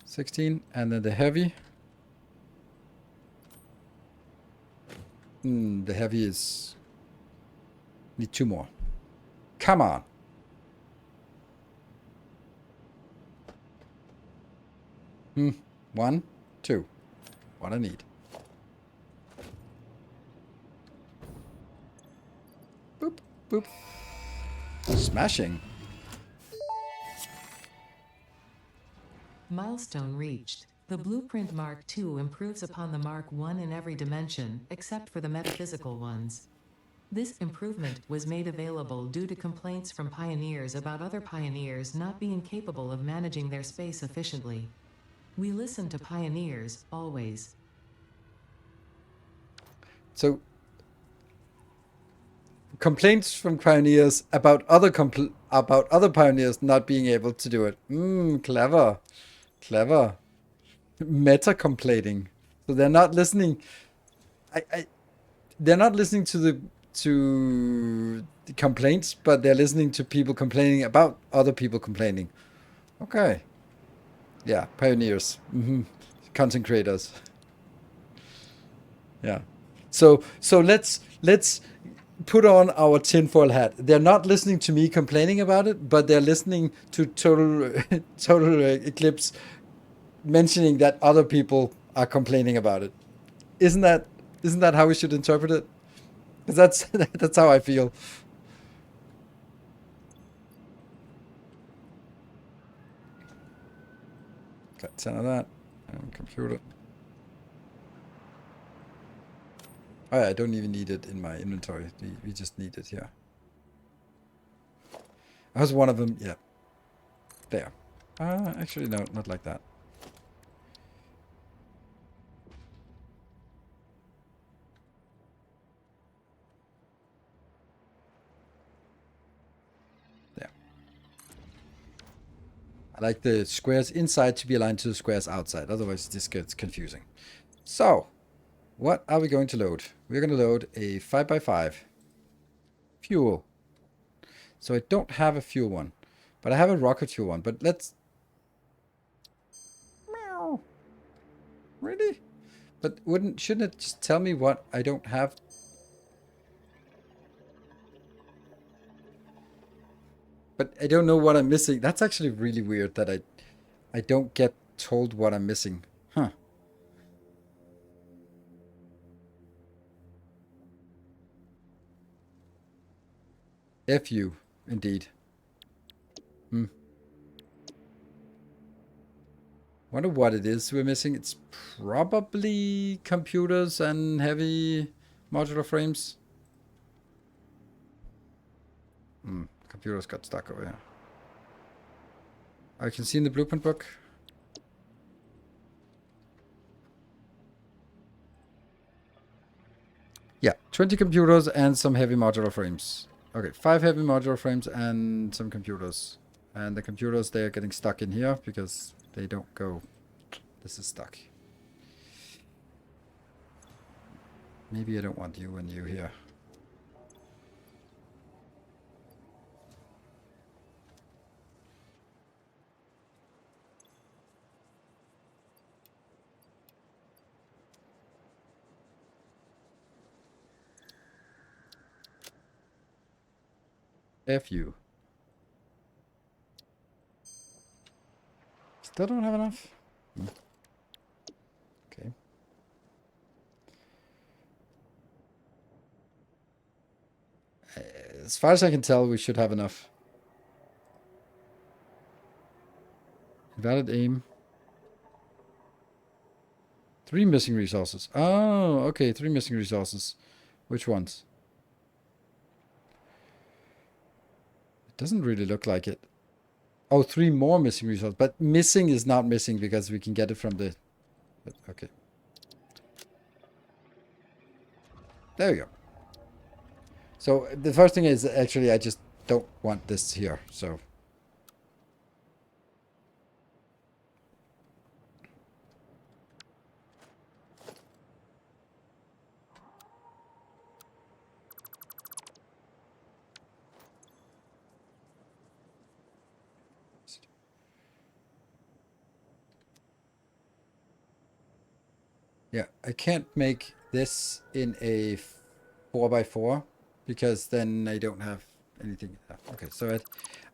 A: 16, and then the heavy. The heavy is... Need 2 more. Come on! One, 2. What I need. Boop, boop. Smashing.
B: Milestone reached. The Blueprint Mark II improves upon the Mark I in every dimension, except for the metaphysical ones. This improvement was made available due to complaints from pioneers about other pioneers not being capable of managing their space efficiently. We listen to pioneers, always.
A: So, complaints from pioneers about other pioneers not being able to do it. Clever. Clever. Meta complaining. So they're not listening. They're not listening to the complaints, but they're listening to people complaining about other people complaining. Okay. Yeah, pioneers. Content creators. Yeah. So let's put on our tinfoil hat. They're not listening to me complaining about it, but they're listening to Total Eclipse mentioning that other people are complaining about it. Isn't that how we should interpret it? Because that's how I feel. Got 10 of that. And computer. Oh yeah, I don't even need it in my inventory. We just need it here. That was one of them. Yeah. There. Actually, no, not like that. There. I like the squares inside to be aligned to the squares outside. Otherwise, this gets confusing. So, what are we going to load? We're going to load a 5x5 fuel. So I don't have a fuel one, but I have a rocket fuel one. But let's... Meow. Really? But shouldn't it just tell me what I don't have? But I don't know what I'm missing. That's actually really weird that I don't get told what I'm missing. Huh. FU, indeed. Wonder what it is we're missing. It's probably computers and heavy modular frames. Computers got stuck over here. I can see in the blueprint book. Yeah, 20 computers and some heavy modular frames. Okay, 5 heavy modular frames and some computers. And the computers, they're getting stuck in here because they don't go. This is stuck. Maybe I don't want you and you here. F you. Still don't have enough? Okay. As far as I can tell, we should have enough. Invalid aim. 3 missing resources. Oh, okay, 3 missing resources. Which ones? It doesn't really look like it. Oh, 3 more missing resources. But missing is not missing because we can get it from the... Okay. There we go. So the first thing is actually I just don't want this here. So yeah, I can't make this in a 4x4 because then I don't have anything. Okay, so I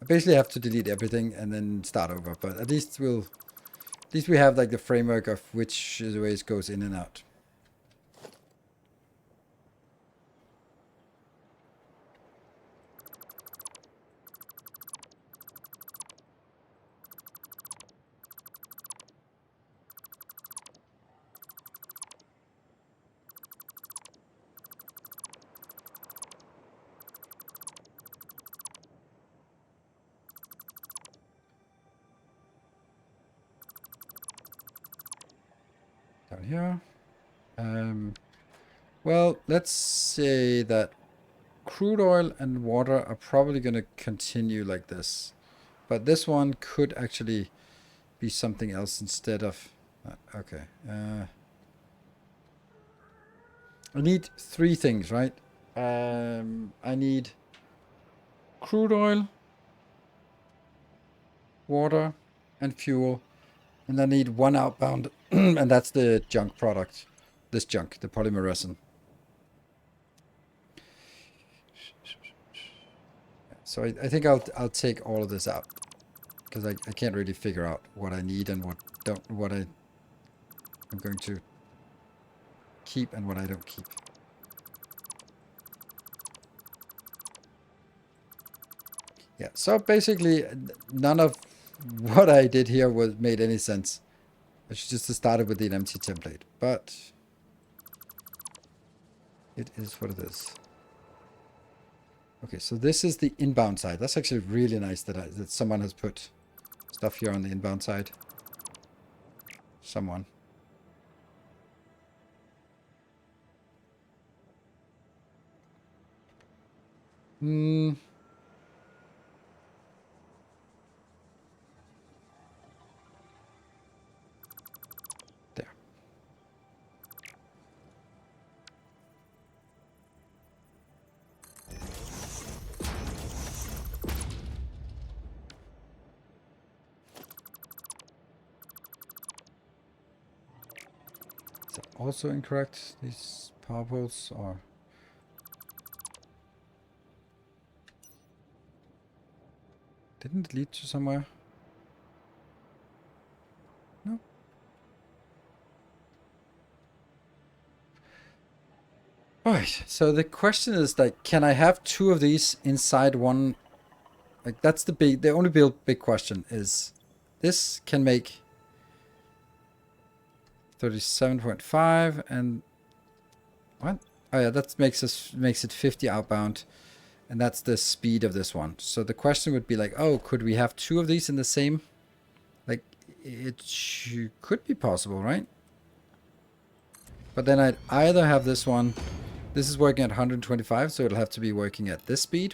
A: basically have to delete everything and then start over. But at least we have like the framework of which ways goes in and out. Down here. Well, let's say that crude oil and water are probably going to continue like this. But this one could actually be something else instead of... okay. I need three things, right? I need crude oil, water, and fuel. And I need one outbound, and that's the junk product. This junk, the polymer resin. So I think I'll take all of this out because I can't really figure out what I need and what I'm going to keep and what I don't keep. Yeah, so basically none of what I did here made any sense. I should just have started with an empty template, but it is what it is. Okay, so this is the inbound side. That's actually really nice that someone has put stuff here on the inbound side. Someone. Hmm. There. Is that also incorrect? These power poles are... Didn't it lead to somewhere? No. Alright, so the question is like, can I have two of these inside one? Like that's the only big question is this can make 37.5 and what? Oh yeah, that makes it 50 outbound. And that's the speed of this one. So the question would be like, oh, could we have two of these in the same? Like, it could be possible, right? But then I'd either have this one. This is working at 125, so it'll have to be working at this speed.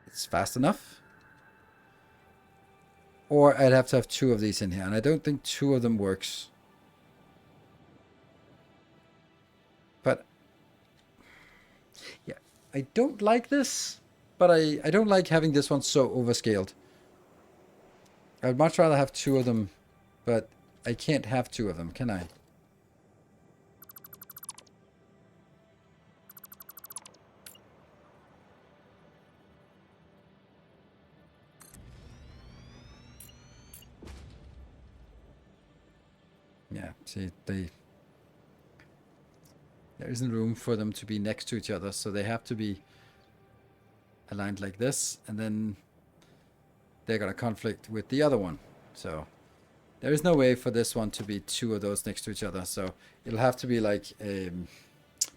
A: It's fast enough. Or I'd have to have two of these in here. And I don't think two of them works. But, yeah, I don't like this. But I don't like having this one so overscaled. I'd much rather have two of them, but I can't have two of them, can I? Yeah, see, there isn't room for them to be next to each other, so they have to be aligned like this, and then they're gonna conflict with the other one. So there is no way for this one to be two of those next to each other. So it'll have to be like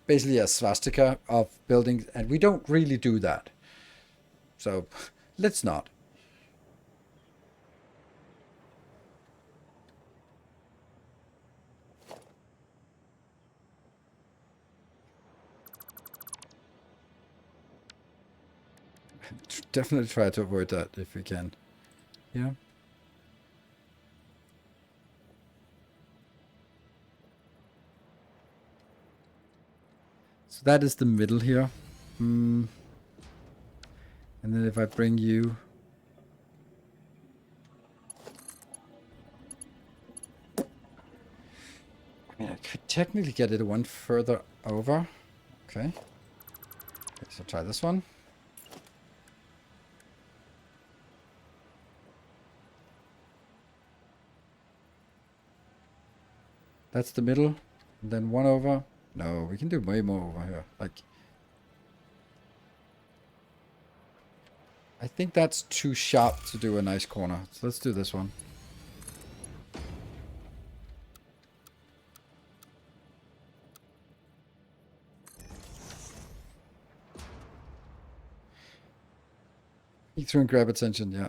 A: basically a swastika of buildings, and we don't really do that. So let's not. Definitely try to avoid that if we can. Yeah. So that is the middle here. And then if I bring you... I mean, I could technically get it one further over. Okay. So try this one. That's the middle. And then one over. No, we can do way more over here. Like, I think that's too sharp to do a nice corner. So let's do this one. Peek through and grab attention, yeah.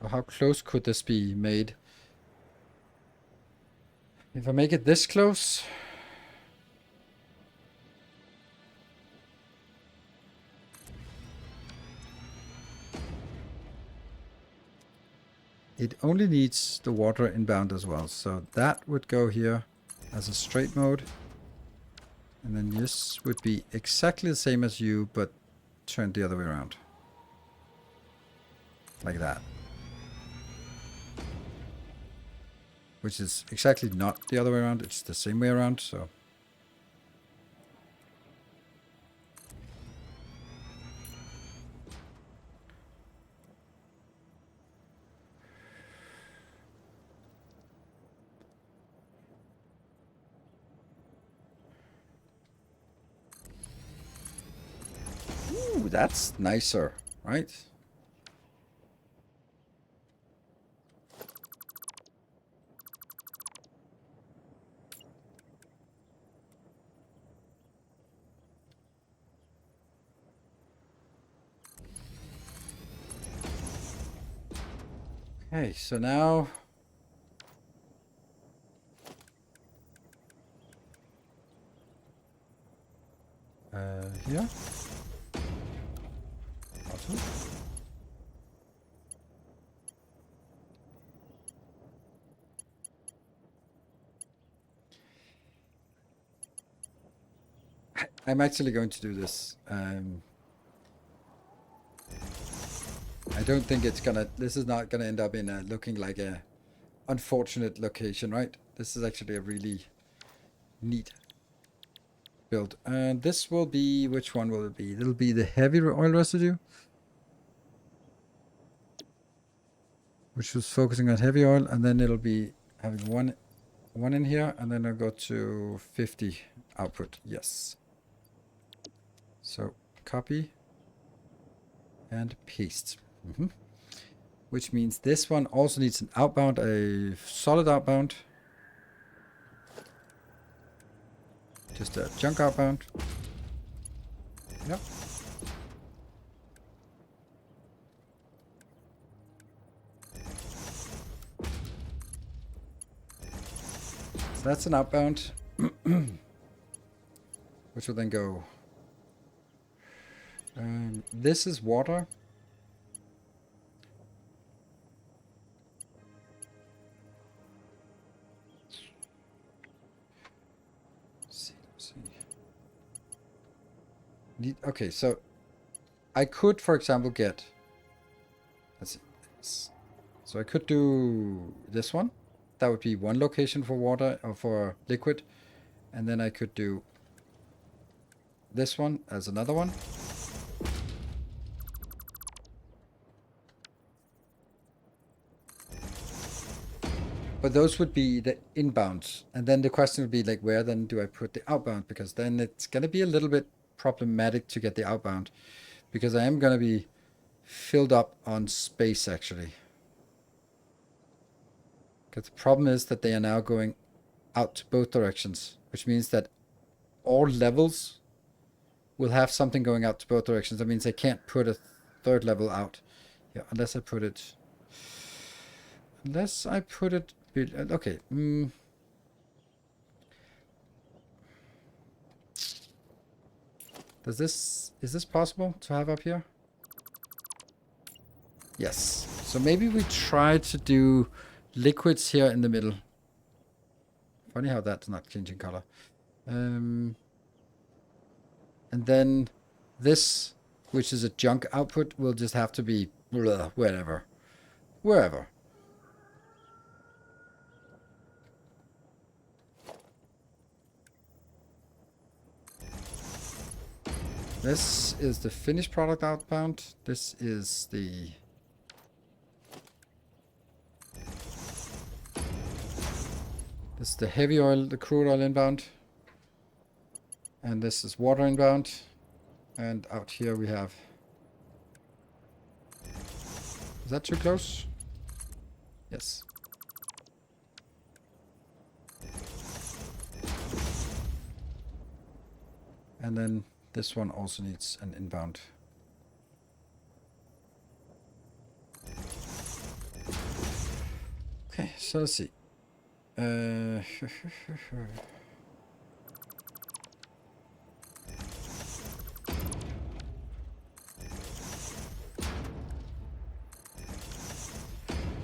A: How close could this be made? If I make it this close... It only needs the water inbound as well. So that would go here as a straight mode. And then this would be exactly the same as you, but turned the other way around. Like that. Which is exactly not the other way around, it's the same way around, so... Ooh, that's nicer, right? Okay, so now... here. Awesome. I'm actually going to do this. I don't think it's gonna... This is not gonna end up in looking like a unfortunate location, right? This is actually a really neat build. And this will be... Which one will it be? It'll be the heavy oil residue. Which was focusing on heavy oil. And then it'll be having one in here. And then I'll go to 50 output. Yes. So copy. And paste. Which means this one also needs an outbound, a solid outbound. Just a junk outbound. Yep. So that's an outbound. Which will then go. This is water. Okay, so I could, for example, get... Let's see. So I could do this one. That would be one location for water or for liquid. And then I could do this one as another one. But those would be the inbounds. And then the question would be like, where then do I put the outbound? Because then it's going to be a little bit problematic to get the outbound. Because I am going to be filled up on space, actually. Because the problem is that they are now going out to both directions. Which means that all levels will have something going out to both directions. That means I can't put a third level out. Yeah, unless I put it... Okay. Is this possible to have up here? Yes. So maybe we try to do liquids here in the middle. Funny how that's not changing color. And then this, which is a junk output, will just have to be wherever. This is the finished product outbound. This is the... This is the heavy oil, the crude oil inbound. And this is water inbound. And out here we have... Is that too close? Yes. And then this one also needs an inbound. Okay, so let's see.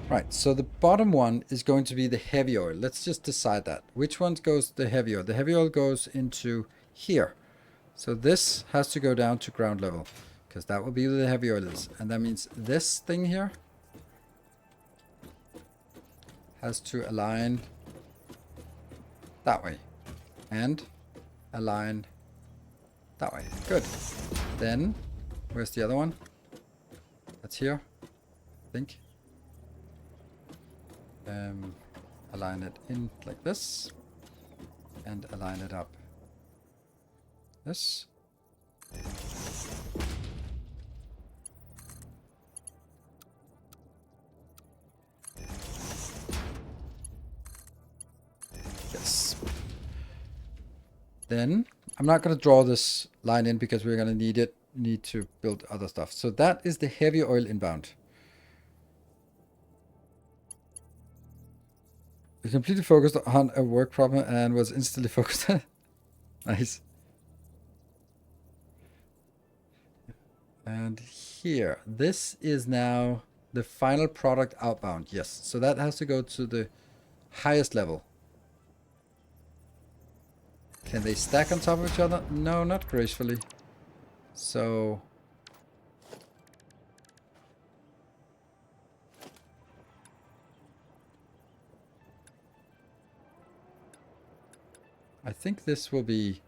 A: Right, so the bottom one is going to be the heavy oil. Let's just decide that. Which one goes the heavy oil? The heavy oil goes into here. So this has to go down to ground level, because that will be where the heavy oil is. And that means this thing here has to align that way. And align that way. Good. Then, where's the other one? That's here, I think. Align it in like this. And align it up. This. Yes. Then I'm not going to draw this line in because we're going to need to build other stuff. So that is the heavy oil inbound. We completely focused on a work problem and was instantly focused. Nice. And here, this is now the final product outbound. Yes, so that has to go to the highest level. Can they stack on top of each other? No, not gracefully. So... I think this will be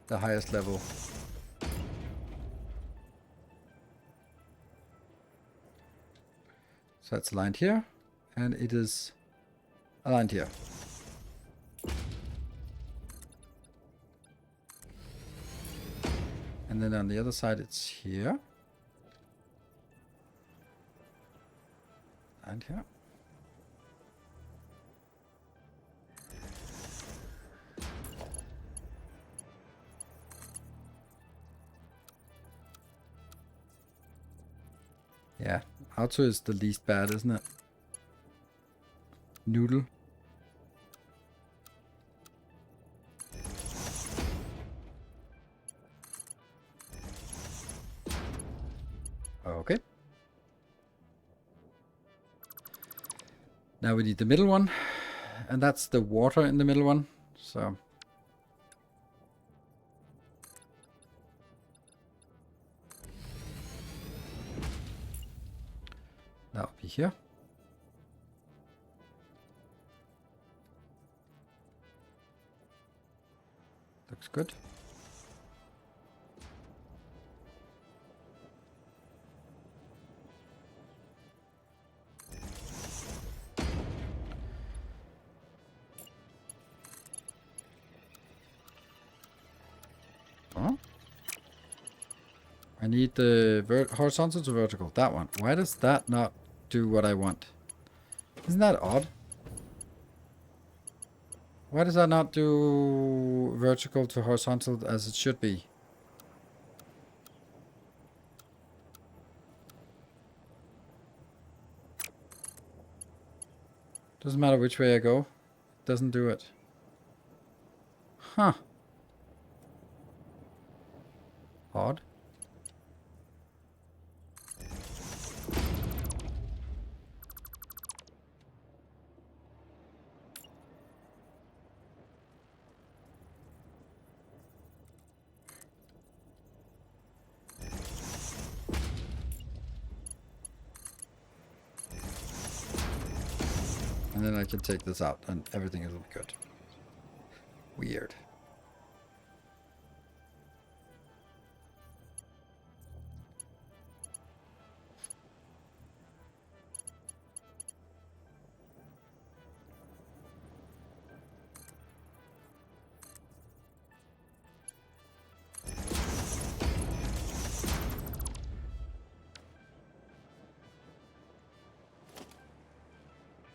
A: the highest level. So that's aligned here, and it is aligned here. And then on the other side it's here. And here. Yeah, auto is the least bad, isn't it? Noodle. Okay. Now we need the middle one, and that's the water in the middle one. So that'll be here. Looks good. Oh. I need the horizontal to vertical. That one. Why does that not do what I want? Isn't that odd? Why does that not do vertical to horizontal as it should be? Doesn't matter which way I go. It doesn't do it. Huh. Odd. And then I can take this out and everything will be good. Weird.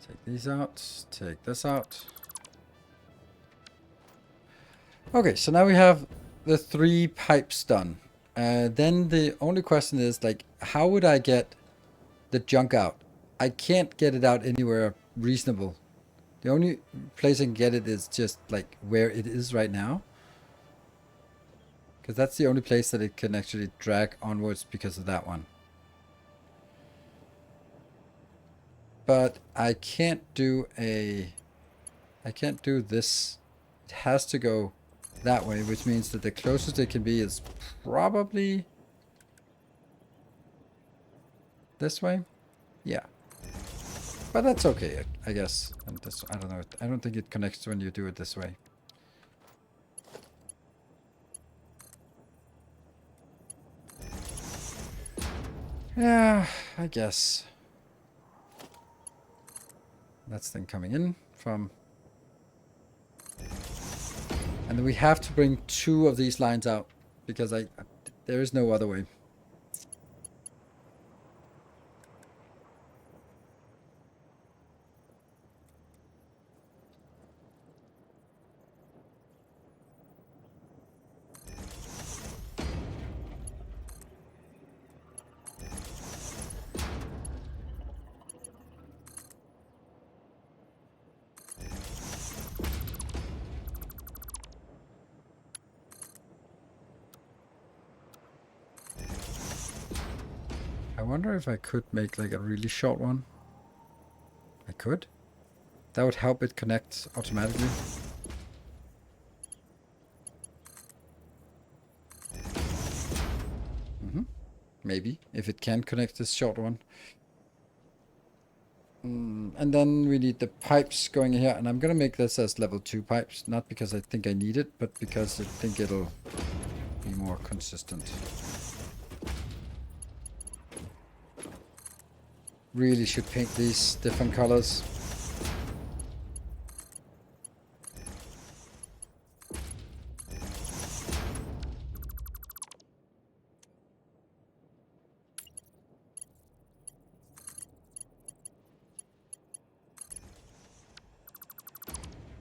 A: Take these out, take this out. Okay, so now we have the 3 pipes done. Then the only question is, like, how would I get the junk out? I can't get it out anywhere reasonable. The only place I can get it is just, like, where it is right now. Because that's the only place that it can actually drag onwards because of that one. But I can't do this. It has to go that way, which means that the closest it can be is probably this way. Yeah. But that's okay, I guess. And this, I don't know. I don't think it connects when you do it this way. Yeah, I guess. That's then coming in from... And then we have to bring 2 of these lines out because there is no other way. I wonder if I could make like a really short one. I could. That would help it connect automatically. Maybe, if it can connect this short one. And then we need the pipes going here, and I'm gonna make this as level 2 pipes, not because I think I need it, but because I think it'll be more consistent. Really should paint these different colors.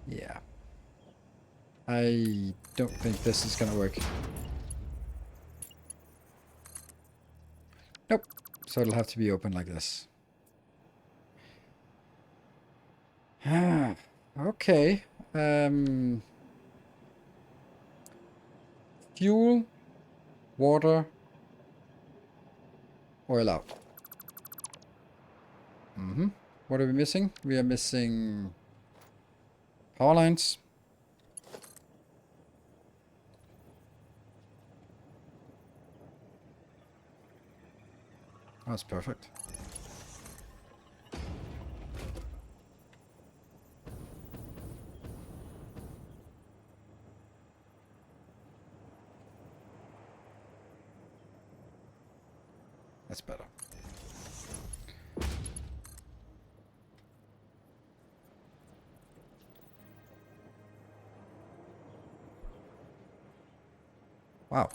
A: Yeah. I don't think this is gonna work. Nope. So it'll have to be open like this. Ah, okay. Fuel, water, oil out. What are we missing? We are missing power lines. That's perfect. That's better. Wow.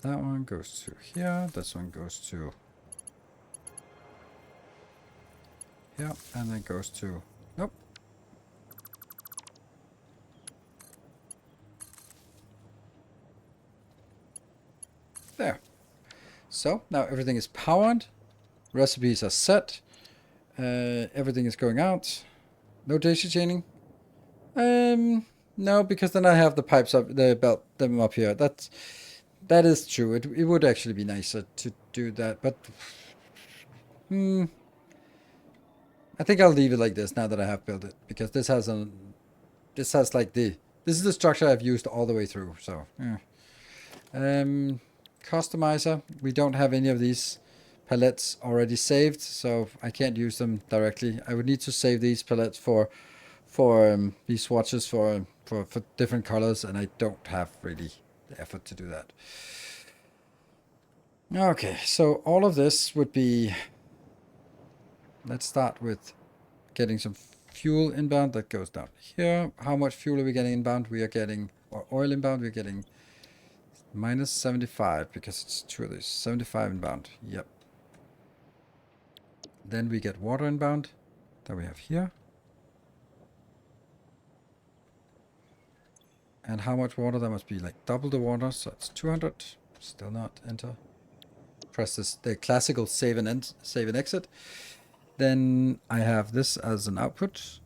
A: That one goes to here. This one goes to here. And then goes to... Nope. There. So, now everything is powered. Recipes are set. Everything is going out. No daisy chaining. No, because then I have the pipes up, them up here. That is true. It would actually be nicer to do that, but I think I'll leave it like this now that I have built it, because this is the structure I've used all the way through. So yeah. Customizer. We don't have any of these palettes already saved, so I can't use them directly. I would need to save these palettes for these swatches for different colors, and I don't have really the effort to do that. Okay, so all of this would be... Let's start with getting some fuel inbound. That goes down here. How much fuel are we getting inbound? We are getting, or oil inbound, we're getting minus 75, because it's two of these. 75 inbound, yep. Then we get water inbound, that we have here. And how much water? That must be like double the water, so it's 200. Still not enter. Press this, the classical save and exit. Then I have this as an output.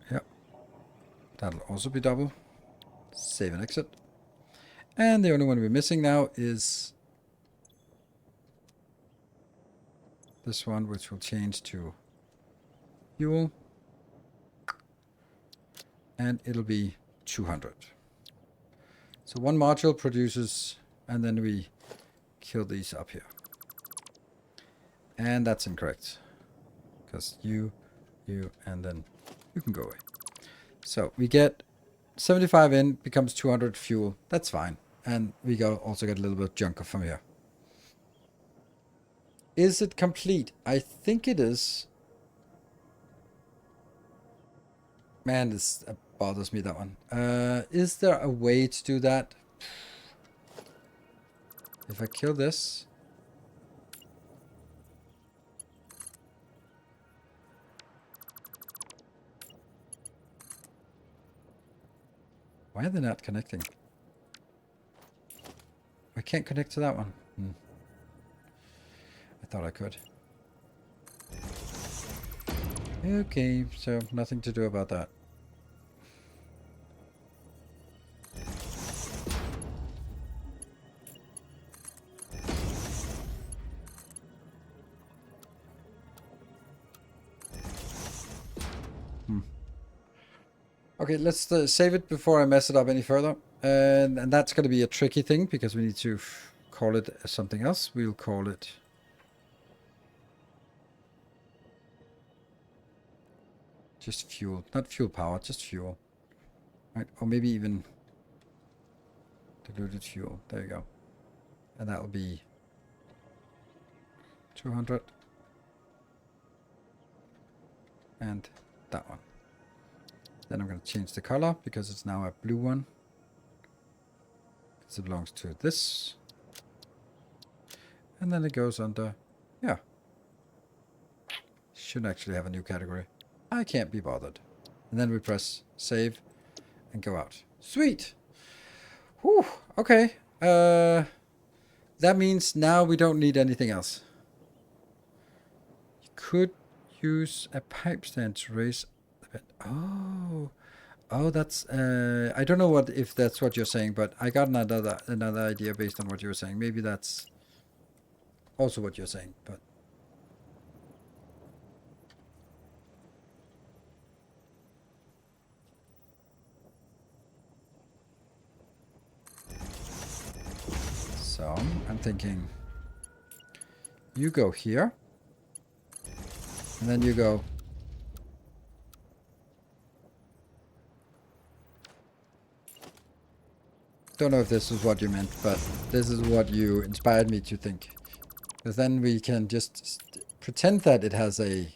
A: Yep. That'll also be double. Save and exit. And the only one we're missing now is this one, which will change to fuel. And it'll be 200. So one module produces, and then we kill these up here. And that's incorrect, because you, and then you can go away. So we get 75 in, becomes 200 fuel. That's fine. And we also get a little bit of junk from here. Is it complete? I think it is. Man, this bothers me, that one. Is there a way to do that? If I kill this... Why are they not connecting? I can't connect to that one. I thought I could. Okay, so nothing to do about that. Okay, let's save it before I mess it up any further. And that's going to be a tricky thing, because we need to call it something else. We'll call it... just fuel. Not fuel power, just fuel. Right, or maybe even diluted fuel. There you go. And that will be 200. And that one. Then I'm going to change the color, because it's now a blue one. Because it belongs to this. And then it goes under... yeah. Should actually have a new category. I can't be bothered. And then we press save and go out. Sweet! Whew, okay. That means now we don't need anything else. You could use a pipe stand to raise the bed. Oh, that's... I don't know if that's what you're saying, but I got another idea based on what you were saying. Maybe that's also what you're saying, but... So, I'm thinking, you go here, and then you go, don't know if this is what you meant, but this is what you inspired me to think. Because then we can just pretend that it has a...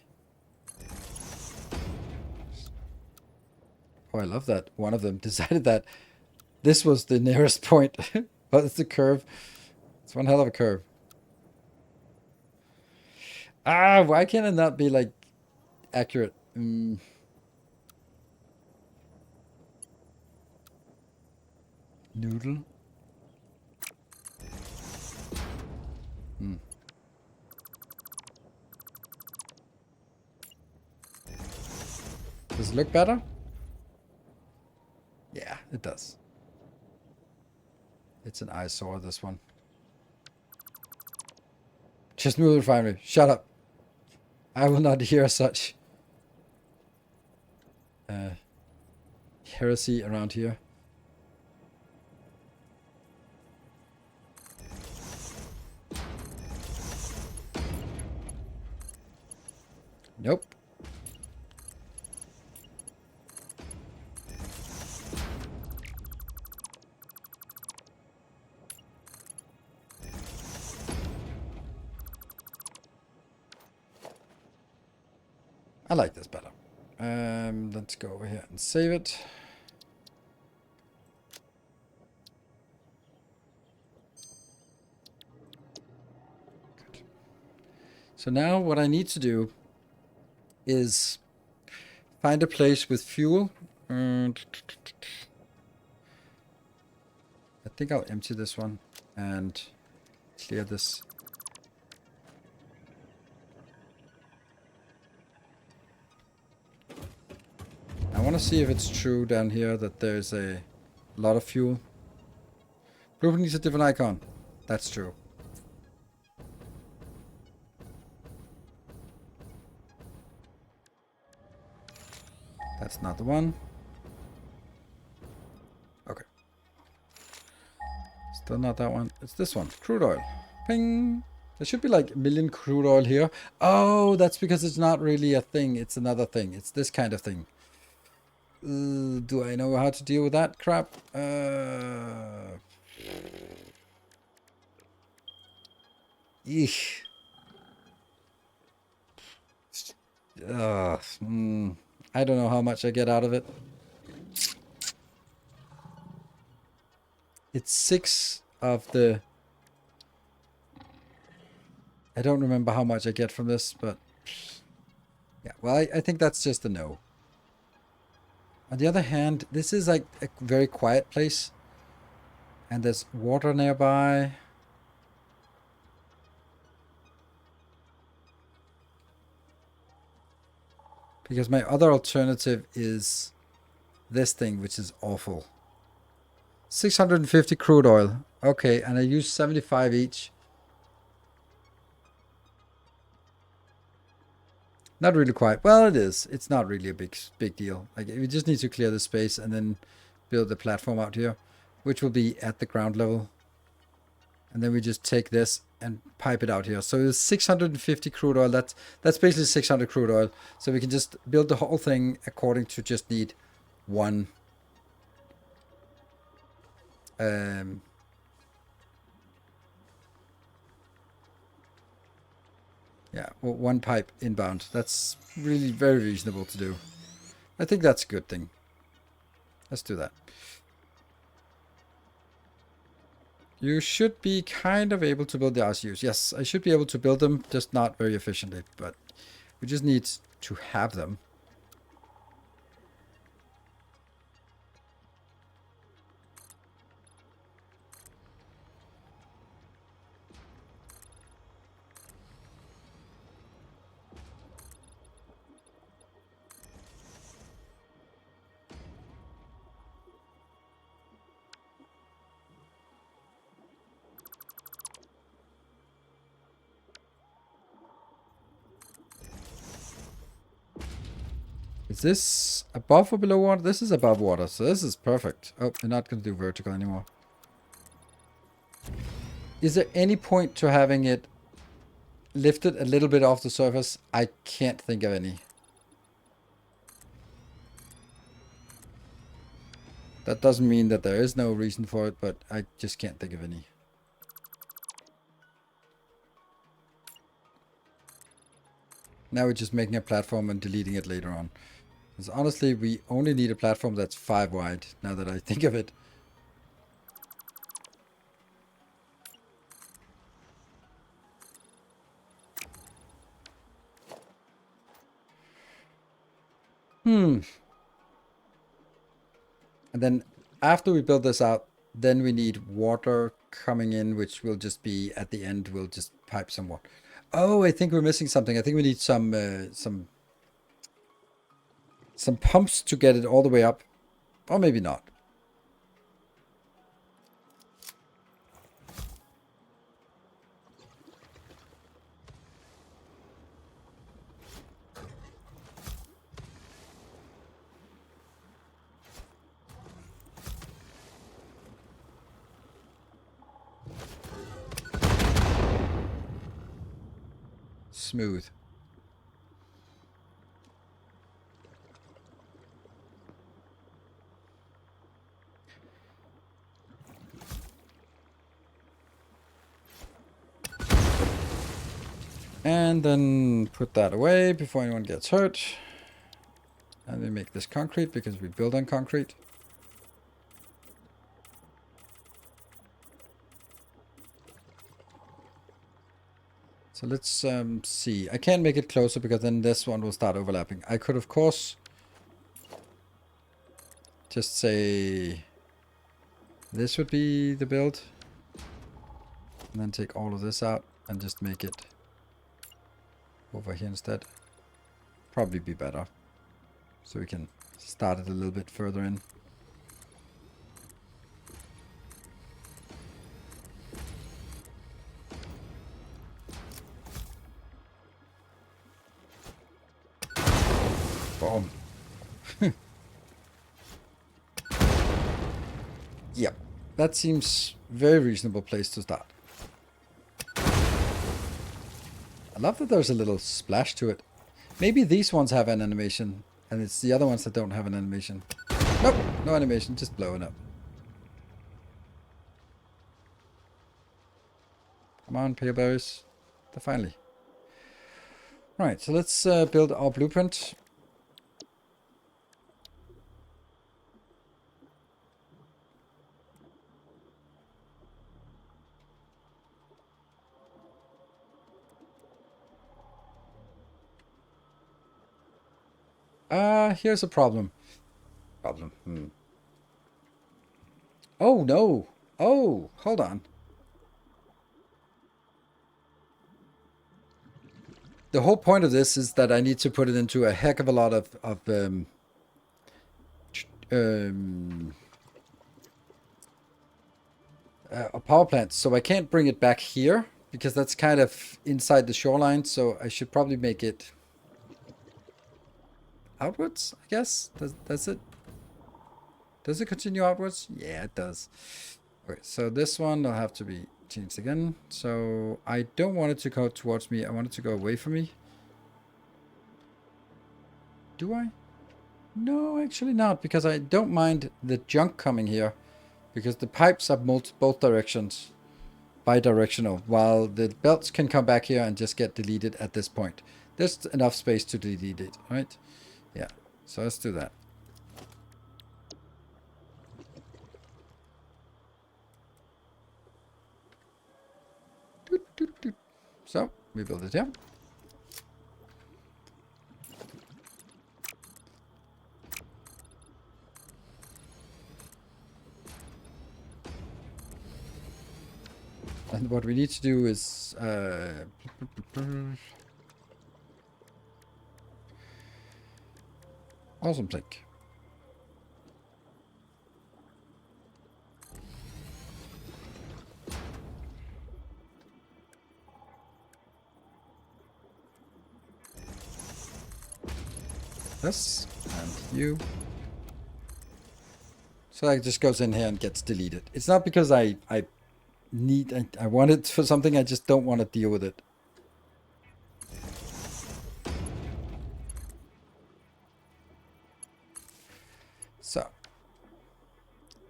A: Oh, I love that one of them decided that this was the nearest point. Oh, it's the curve. It's one hell of a curve. Ah, why can't it not be like accurate? Noodle. Does it look better? Yeah, it does. It's an eyesore, this one. Just move the refinery. Shut up. I will not hear such heresy around here. Nope. I like this better. Let's go over here and save it. Good. So now what I need to do is find a place with fuel. I think I'll empty this one and clear this. I want to see if it's true down here that there's a lot of fuel. Blueprint needs a different icon. That's true. That's not the one. Okay. Still not that one. It's this one. Crude oil. Ping. There should be like a million crude oil here. Oh, that's because it's not really a thing. It's another thing. It's this kind of thing. Do I know how to deal with that crap? Eesh. I don't know how much I get out of it. It's 6 of the... I don't remember how much I get from this, but... Yeah, well, I think that's just a no. On the other hand, this is like a very quiet place. And there's water nearby. Because my other alternative is this thing, which is awful. 650 crude oil. Okay, and I use 75 each. Not really quite. Well, it is. It's not really a big deal. Like, we just need to clear the space and then build the platform out here, which will be at the ground level. And then we just take this and pipe it out here. So it's 650 crude oil. That's basically 600 crude oil. So we can just build the whole thing according to just need one. Yeah, well, one pipe inbound. That's really very reasonable to do. I think that's a good thing. Let's do that. You should be kind of able to build the RCUs. Yes, I should be able to build them, just not very efficiently. But we just need to have them. Is this above or below water? This is above water, so this is perfect. Oh, we're not going to do vertical anymore. Is there any point to having it lifted a little bit off the surface? I can't think of any. That doesn't mean that there is no reason for it, but I just can't think of any. Now we're just making a platform and deleting it later on. Because honestly, we only need a platform that's 5 wide, now that I think of it. And then after we build this out, then we need water coming in, which will just be at the end. We'll just pipe some water. Oh, I think we're missing something. I think we need some pumps to get it all the way up, or maybe not. Smooth. And then put that away before anyone gets hurt. And we make this concrete because we build on concrete. So let's see. I can't make it closer because then this one will start overlapping. I could, of course, just say this would be the build. And then take all of this out and just make it over here instead. Probably be better. So we can start it a little bit further in. Boom. Yep. That seems very reasonable place to start. I love that there's a little splash to it. Maybe these ones have an animation, and it's the other ones that don't have an animation. Nope, no animation, just blowing up. Come on, pale berries. Finally. Right, so let's build our blueprint. Here's a problem. Oh, no. Oh, hold on. The whole point of this is that I need to put it into a heck of a lot of power plants. So I can't bring it back here because that's kind of inside the shoreline. So I should probably make it outwards, I guess. Does it? Does it continue outwards? Yeah, it does. Okay, so this one will have to be changed again. So I don't want it to go towards me. I want it to go away from me. Do I? No, actually not, because I don't mind the junk coming here. Because the pipes are both directions. Bidirectional. While the belts can come back here and just get deleted at this point. There's enough space to delete it, right? Yeah, so let's do that. So, we build it here. And what we need to do is awesome click. This and you. So that just goes in here and gets deleted. It's not because I want it for something, I just don't want to deal with it.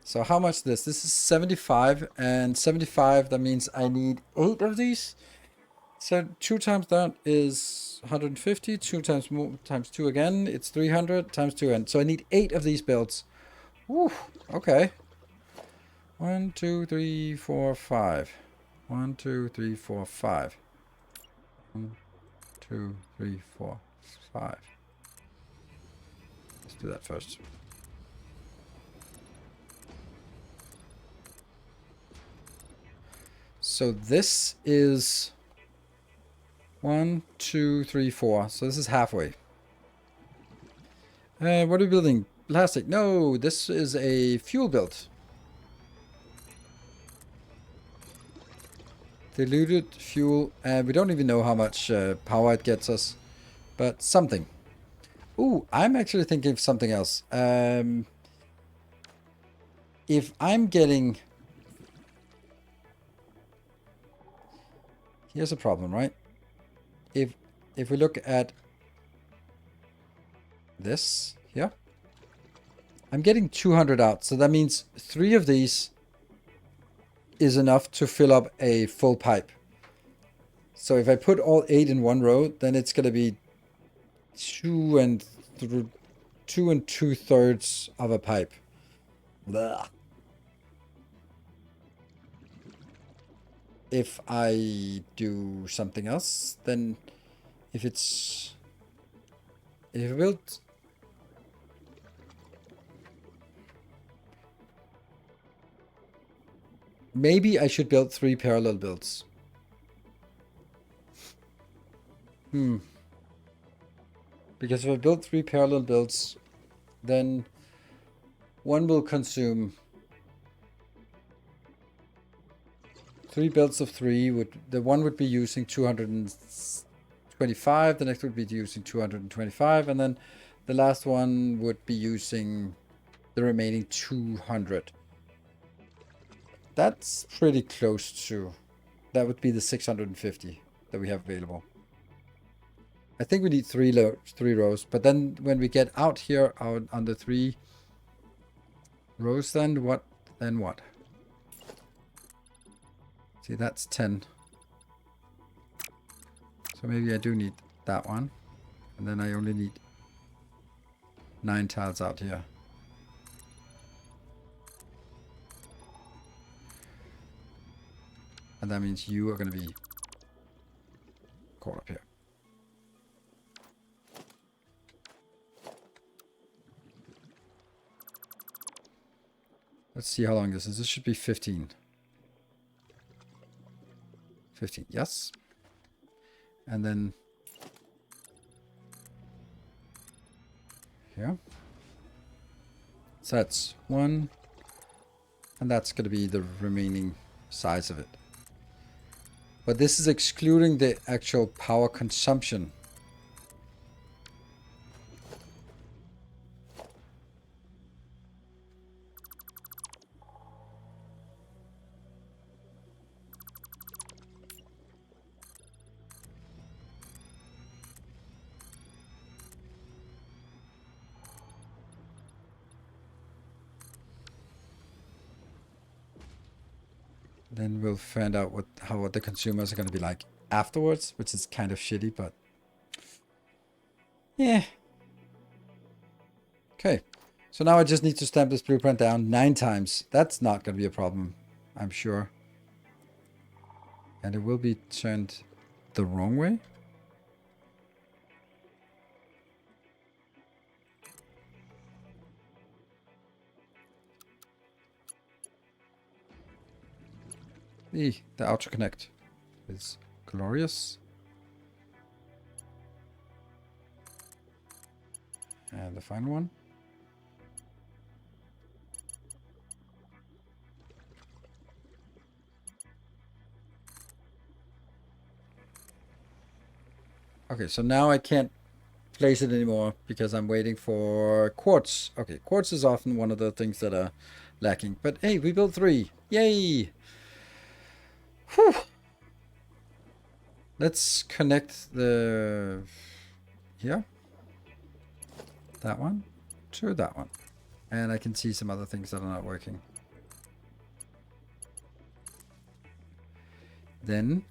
A: So how much this? This is 75, and 75, that means I need 8 of these. So 2 times that is 150. 2 times more, times 2 again. It's 300 times 2. And so I need 8 of these builds. Woo, okay. 1, 2, 3, 4, 5. 1, 2, 3, 4, 5. 1, 2, 3, 4, 5. Let's do that first. So this is 1, 2, 3, 4. So this is halfway. What are we building? Plastic. No, this is a fuel build. Diluted fuel. And we don't even know how much power it gets us. But something. Ooh, I'm actually thinking of something else. If I'm getting... Here's a problem, right? If we look at this here, I'm getting 200 out. So that means 3 of these is enough to fill up a full pipe. So if I put all 8 in one row, then it's going to be 2 and 2/3 of a pipe. Blah. If I do something else, then if I build maybe I should build 3 parallel builds. Because if I build 3 parallel builds, then one will consume 3 builds of 3. The one would be using 225, the next would be using 225, and then the last one would be using the remaining 200. That's pretty close to... That would be the 650 that we have available. I think we need 3 rows, but then when we get out here out on the 3 rows, then what? See, that's 10. So maybe I do need that one. And then I only need 9 tiles out here. And that means you are going to be caught up here. Let's see how long this is. This should be 15. 15, yes. And then here. So that's 1. And that's going to be the remaining size of it. But this is excluding the actual power consumption. Then we'll find out what the consumers are going to be like afterwards, which is kind of shitty, but yeah. Okay, so now I just need to stamp this blueprint down 9 times. That's not going to be a problem, I'm sure. And it will be turned the wrong way. The auto connect is glorious. And the final one. Okay, so now I can't place it anymore because I'm waiting for quartz. Okay, quartz is often one of the things that are lacking. But hey, we built 3. Yay! Whew. Let's connect the here, that one to that one, and I can see some other things that are not working. Then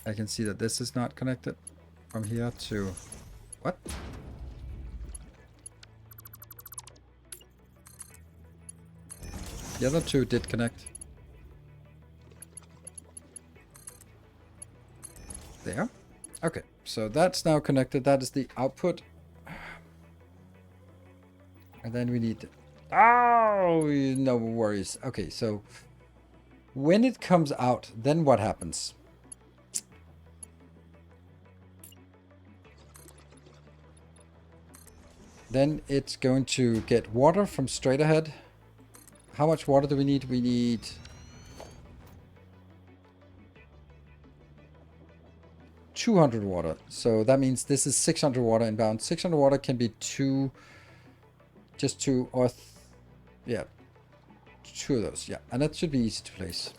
A: I can see that this is not connected, from here to... What? The other two did connect. There. Okay, so that's now connected. That is the output. And then we need... Oh, no worries. Okay, so when it comes out, then what happens? Then it's going to get water from straight ahead. How much water do we need? We need... 200 water. So that means this is 600 water inbound. 600 water can be two... Just two or... Yeah. Two of those. Yeah. And that should be easy to place.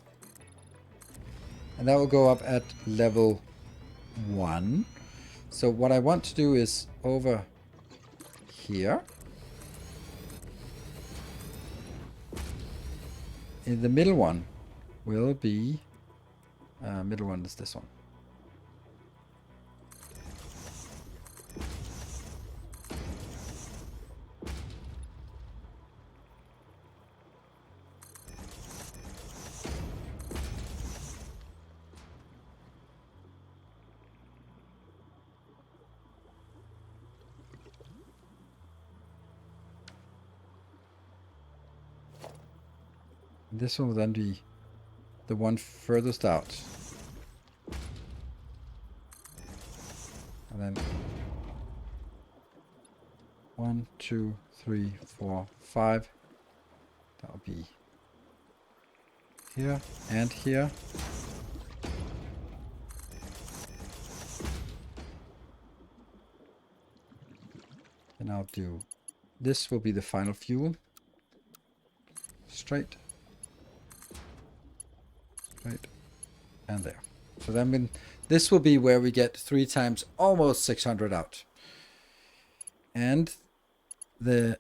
A: And that will go up at level 1. So what I want to do is over here. In the middle one will be... middle one is this one. This one will then be the one furthest out. And then 1, 2, 3, 4, 5. That will be here and here. And I'll do... This will be the final fuel. Straight. Right, and there. So then this will be where we get 3 times almost 600 out. And the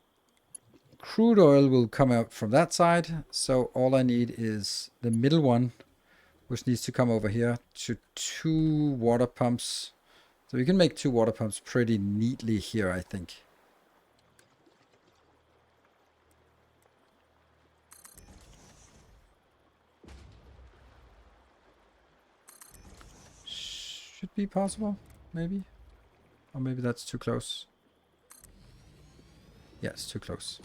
A: crude oil will come out from that side. So all I need is the middle one, which needs to come over here to 2 water pumps. So we can make 2 water pumps pretty neatly here, I think. Should be possible, maybe. Or maybe that's too close. Yeah, it's too close.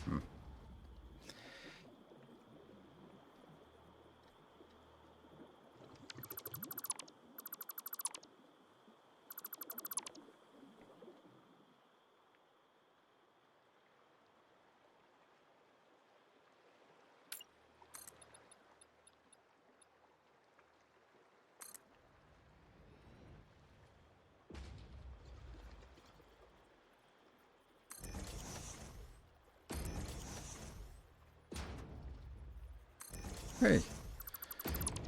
A: Hey,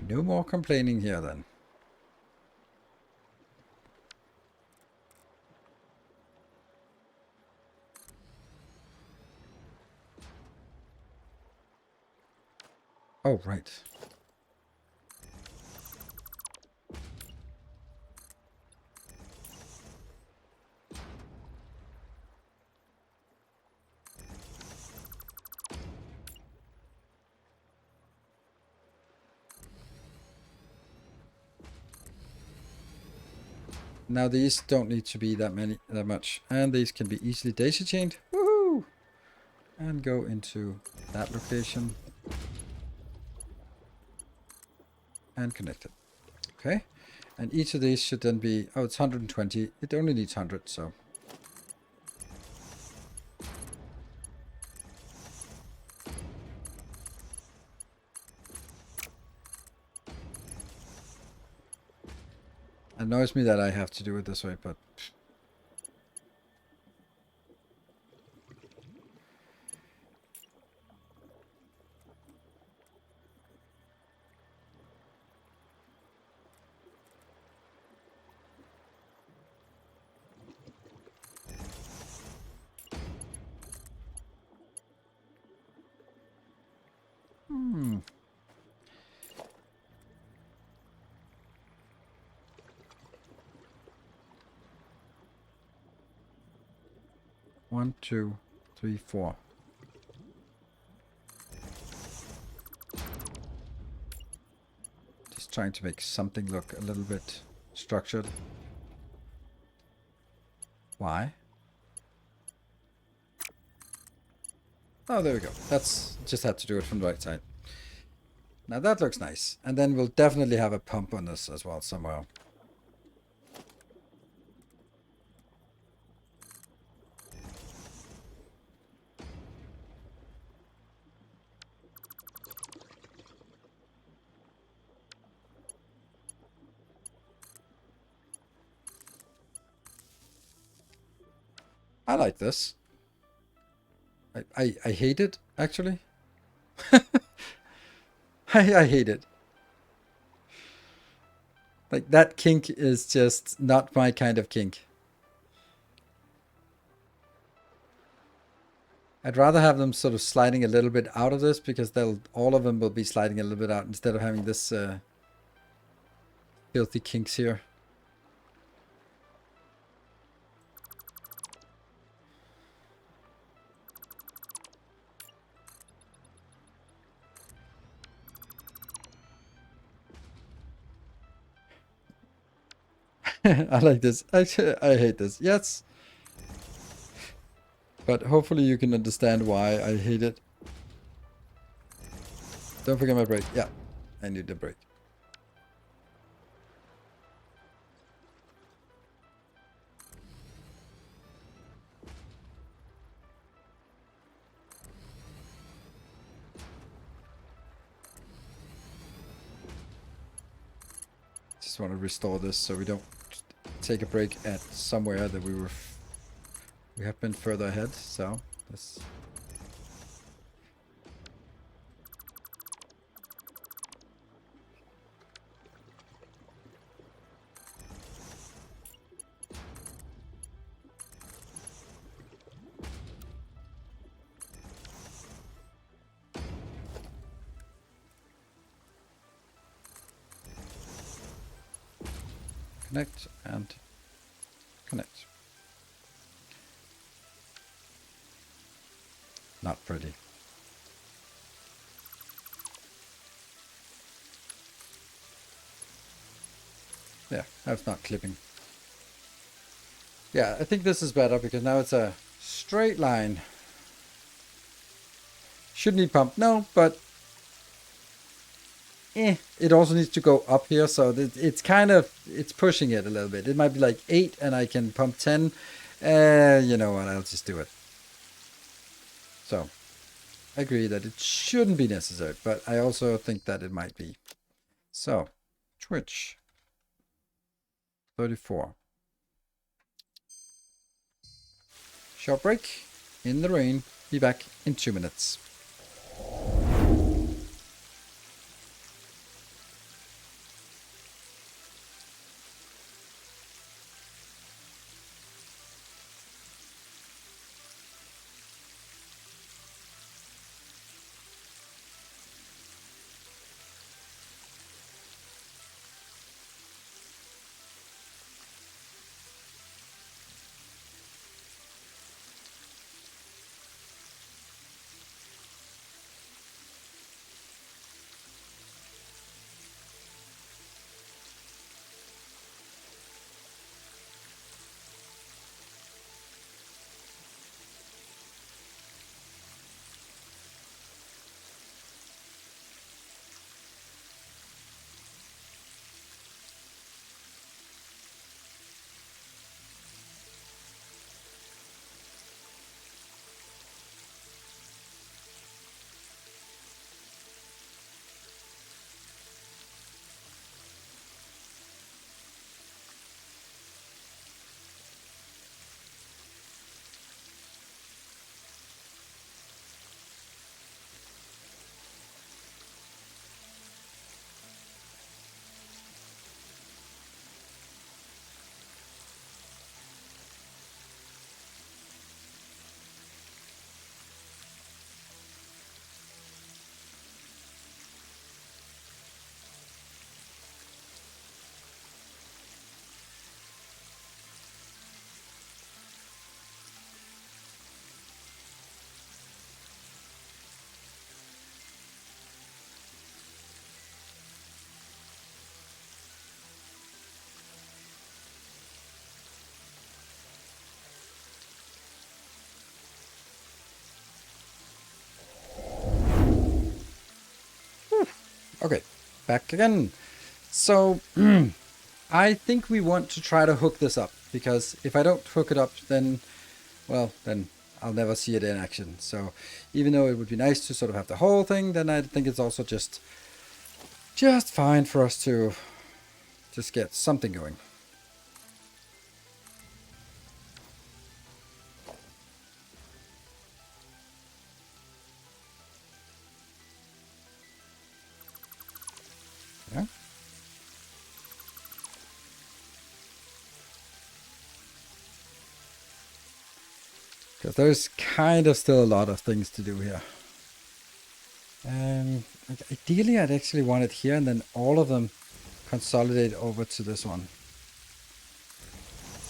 A: no more complaining here then. Oh, right. Now these don't need to be that much, and these can be easily daisy chained. Woohoo! And go into that location and connect it. Okay, and each of these should then be... Oh, it's 120. It only needs 100, so... Annoys me that I have to do it this way, but... 1, 2, 3, 4. Just trying to make something look a little bit structured. Why? Oh, there we go. That's just had to do it from the right side. Now that looks nice. And then we'll definitely have a pump on this as well somewhere. I like this. I hate it, actually. I hate it. Like, that kink is just not my kind of kink. I'd rather have them sort of sliding a little bit out of this, because all of them will be sliding a little bit out instead of having this filthy kinks here. I like this. Actually, I hate this. Yes. But hopefully you can understand why I hate it. Don't forget my brake. Yeah, I need the brake. Just want to restore this so we don't take a break at somewhere that we have been further ahead. So let's. Connect and connect. Not pretty. Yeah, that's not clipping. Yeah, I think this is better because now it's a straight line. Should need pump, no, but it also needs to go up here, so it's kind of, it's pushing it a little bit. It might be like 8 and I can pump 10. You know what, I'll just do it. So, I agree that it shouldn't be necessary, but I also think that it might be. So, Twitch. 34. Short break in the rain. Be back in 2 minutes. Okay, back again. So I think we want to try to hook this up, because if I don't hook it up, then, well, then I'll never see it in action. So even though it would be nice to sort of have the whole thing, then I think it's also just fine for us to just get something going. Yeah. Because there's kind of still a lot of things to do here. Ideally, I'd actually want it here, and then all of them consolidate over to this one.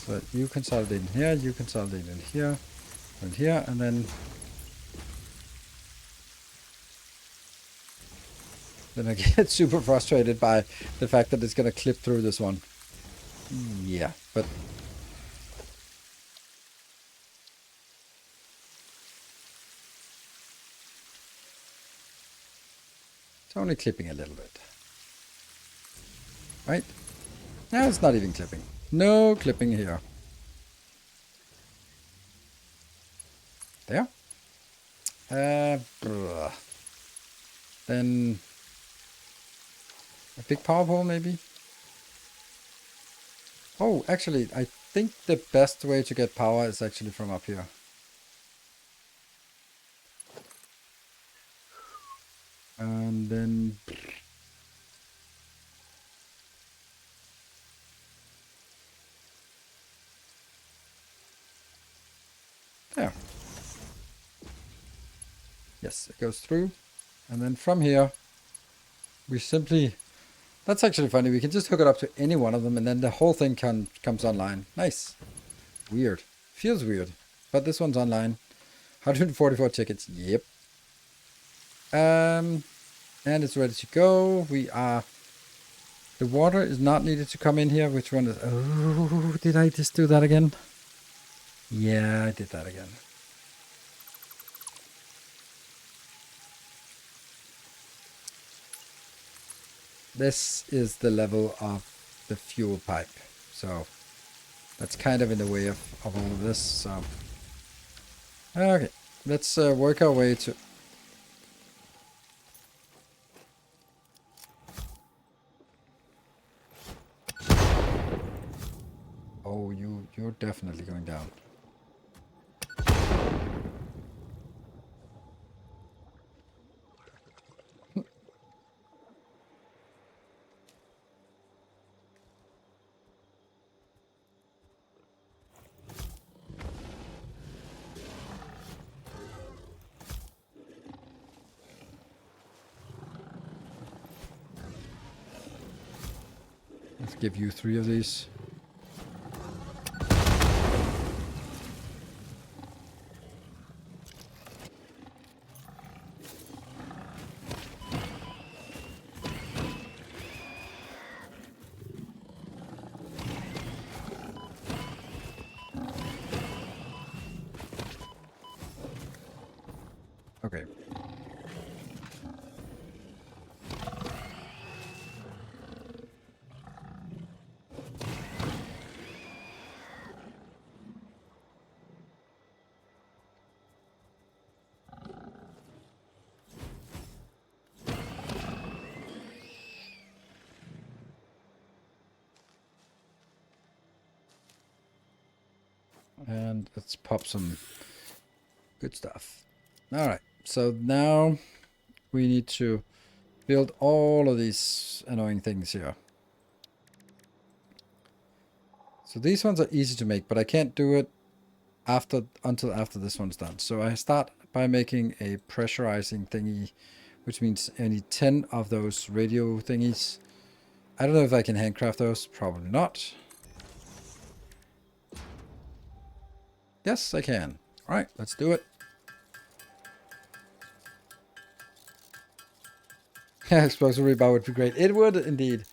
A: So you consolidate in here, you consolidate in here, and here, and then I get super frustrated by the fact that it's going to clip through this one. Yeah, but it's only clipping a little bit. Right? Now it's not even clipping. No clipping here. There. Then a big power pole maybe. Oh, actually, I think the best way to get power is actually from up here. And then there. Yes, it goes through. And then from here, we simply... That's actually funny. We can just hook it up to any one of them, and then the whole thing comes online. Nice. Weird. Feels weird. But this one's online. 144 tickets. Yep. And it's ready to go. We are... The water is not needed to come in here. Which one is... Oh, did I just do that again? Yeah, I did that again. This is the level of the fuel pipe. So that's kind of in the way of all of this. So okay, let's work our way to... Oh, you're definitely going down. Let's give you 3 of these. Okay. And let's pop some good stuff. All right. So now we need to build all of these annoying things here. So these ones are easy to make, but I can't do it until after this one's done. So I start by making a pressurizing thingy, which means I need 10 of those radio thingies. I don't know if I can handcraft those. Probably not. Yes, I can. All right, let's do it. Explosive rebar would be great. It would indeed.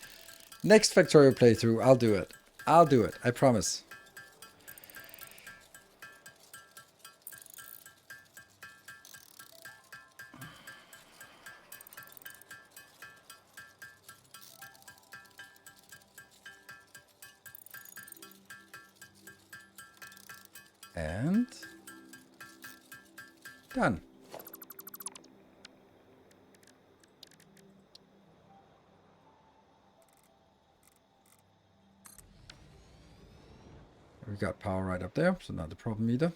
A: Next Factorio playthrough, I'll do it. I'll do it. I promise. And done. We got power right up there, so not a problem either.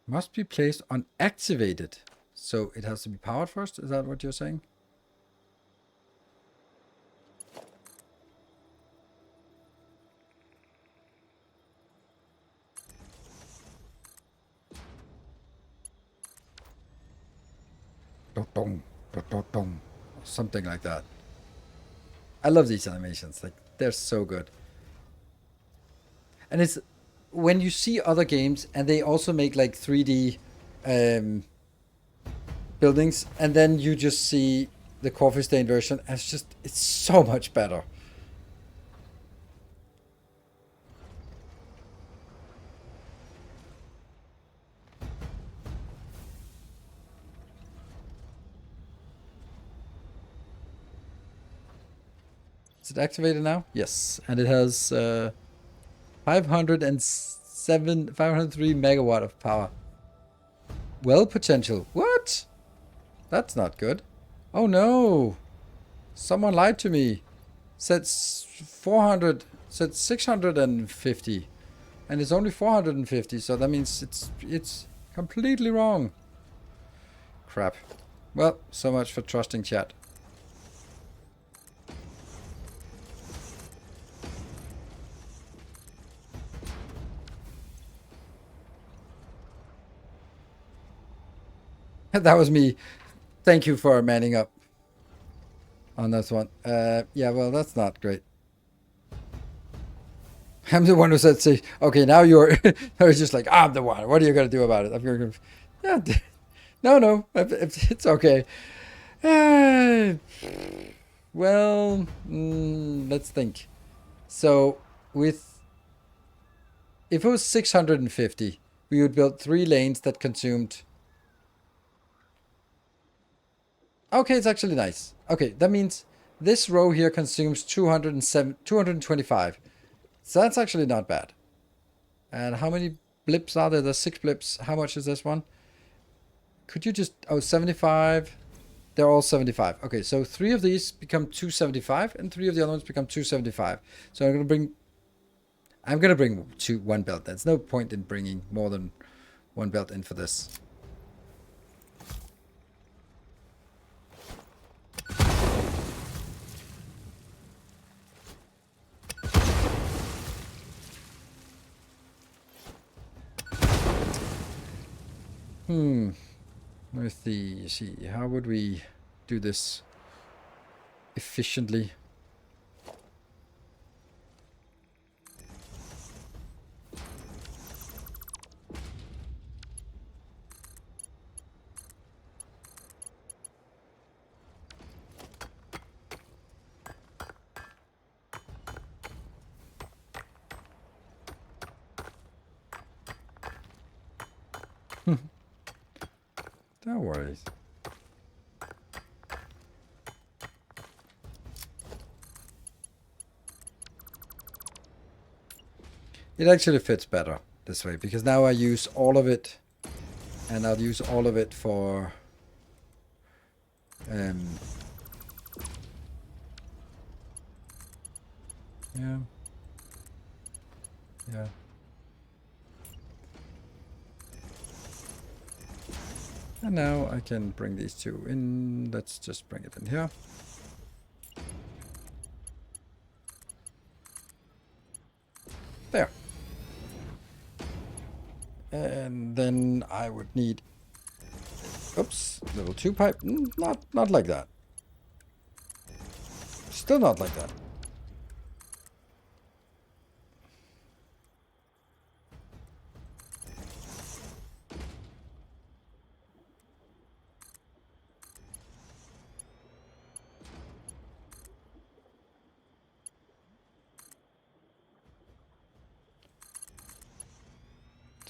A: Must be placed on activated. So it has to be powered first? Is that what you're saying? Dong, dong, dong, something like that. I love these animations. Like, they're so good. And it's when you see other games and they also make like 3D buildings, and then you just see the coffee stain version, and it's so much better. Is it activated now? Yes, and it has 503 megawatt of power. Well potential. What? That's not good. Oh no! Someone lied to me. Said 400. Said 650, and it's only 450. So that means it's completely wrong. Crap. Well, so much for trusting chat. That was me. Thank you for manning up on this one. Yeah, well, that's not great. I'm the one who said, "Say, okay, now you're." I was just like, "I'm the one. What are you gonna do about it?" I'm gonna, yeah, no, it's okay. Well, let's think. So, if it was 650, we would build 3 lanes that consumed. Okay, it's actually nice. Okay, that means this row here consumes 225. So that's actually not bad. And how many blips are there? There's 6 blips. How much is this one? Could you just... Oh, 75. They're all 75. Okay, so 3 of these become 275, and 3 of the other ones become 275. So I'm gonna bring one belt. There's no point in bringing more than 1 belt in for this. Let's see. How would we do this efficiently? No worries. It actually fits better this way, because now I use all of it, and I'll use all of it for yeah. And now I can bring these 2 in. Let's just bring it in here. There. And then I would need, oops, level 2 pipe. Not like that. Still not like that.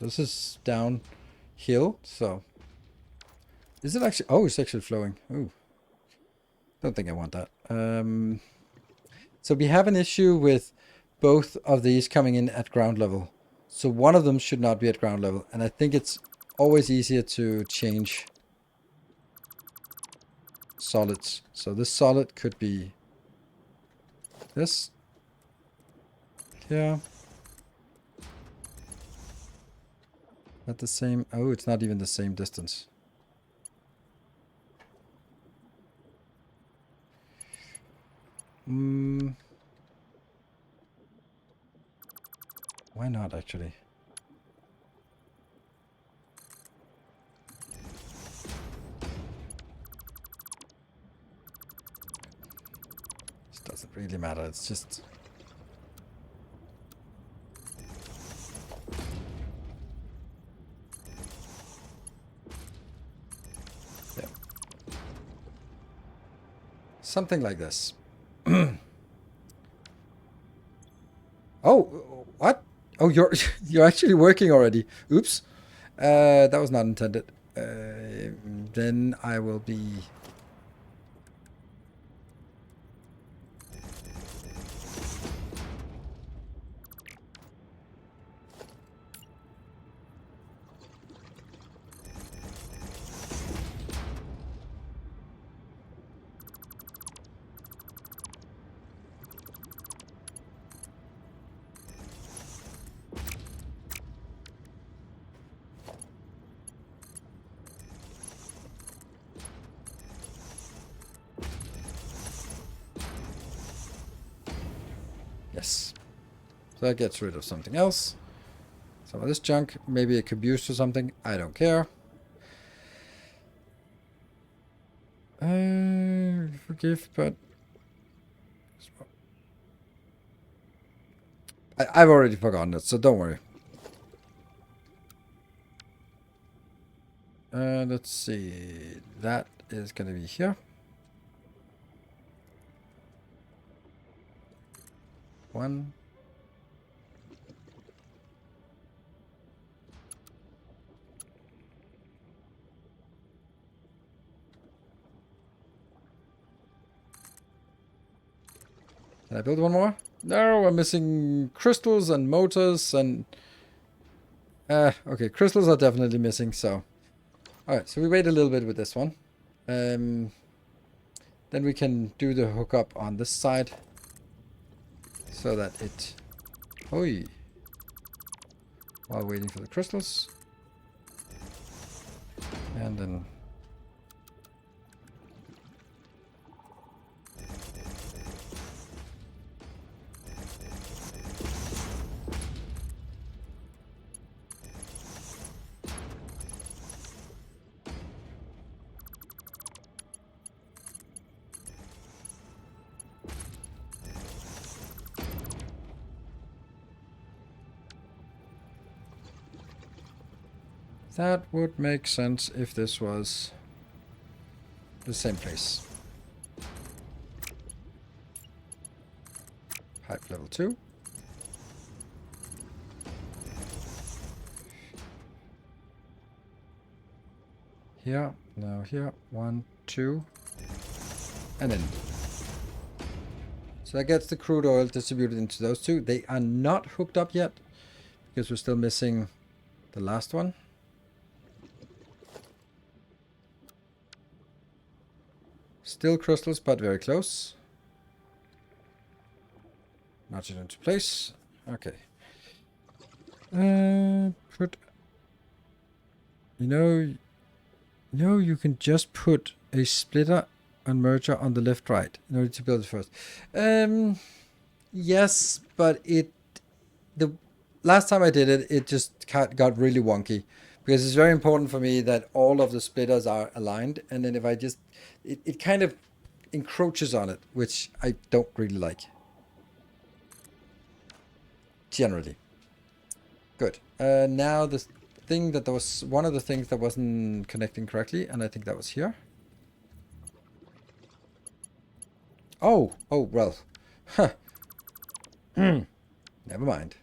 A: This is downhill, so Is it actually? Oh, it's actually flowing. Ooh. Don't think I want that. So we have an issue with both of these coming in at ground level. So one of them should not be at ground level. And I think it's always easier to change solids. So this solid could be this. Yeah. Not the same. Oh, it's not even the same distance. Why not, actually? It doesn't really matter. It's just... yeah. Something like this. Oh, what? Oh, you're you're actually working already. Oops. That was not intended. Then I will be... Yes. So that gets rid of something else. Some of this junk. Maybe it could be used for something. I don't care. Forgive, but... I've already forgotten it, so don't worry. Let's see. That is going to be here. One. Can I build one more? No, I'm missing crystals and motors and... okay, crystals are definitely missing, so... Alright, so we wait a little bit with this one. Then we can do the hookup on this side. So that it... Oi! While waiting for the crystals. And then... that would make sense if this was the same place. Pipe level 2. Here, now here, 1, 2, and then. So that gets the crude oil distributed into those two. They are not hooked up yet because we're still missing the last one. Still crystals, but very close. Notch it into place. Okay. Put. You can just put a splitter and merger on the left right in order to build it first. Yes, but the last time I did it, it just got really wonky because it's very important for me that all of the splitters are aligned, and then if I just it kind of encroaches on it, which I don't really like. Generally. Good. Now the thing that there was one of the things that wasn't connecting correctly, and I think that was here. Oh, well. Huh. Never mind.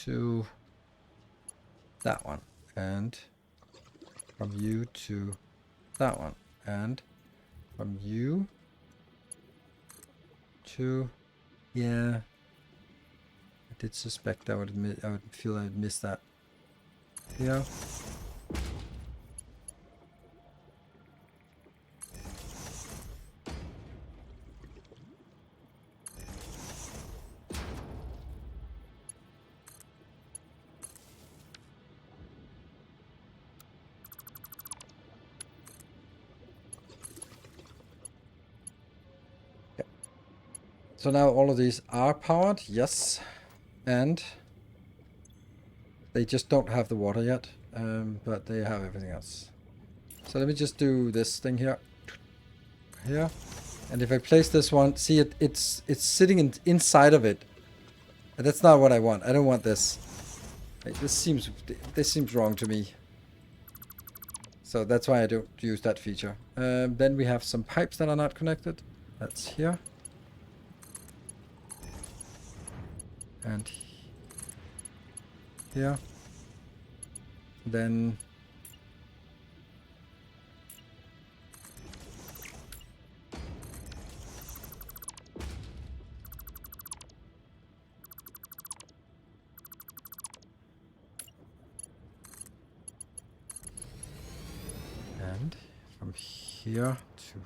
A: to that one, and from you to that one, and from you to, yeah, I did suspect I would feel I'd miss that. Yeah. So now all of these are powered, yes, and they just don't have the water yet, but they have everything else. So let me just do this thing here, and if I place this one, see it's sitting inside of it. And that's not what I want. I don't want this. This seems wrong to me. So that's why I don't use that feature. Then we have some pipes that are not connected. That's here. And here. Then and from here to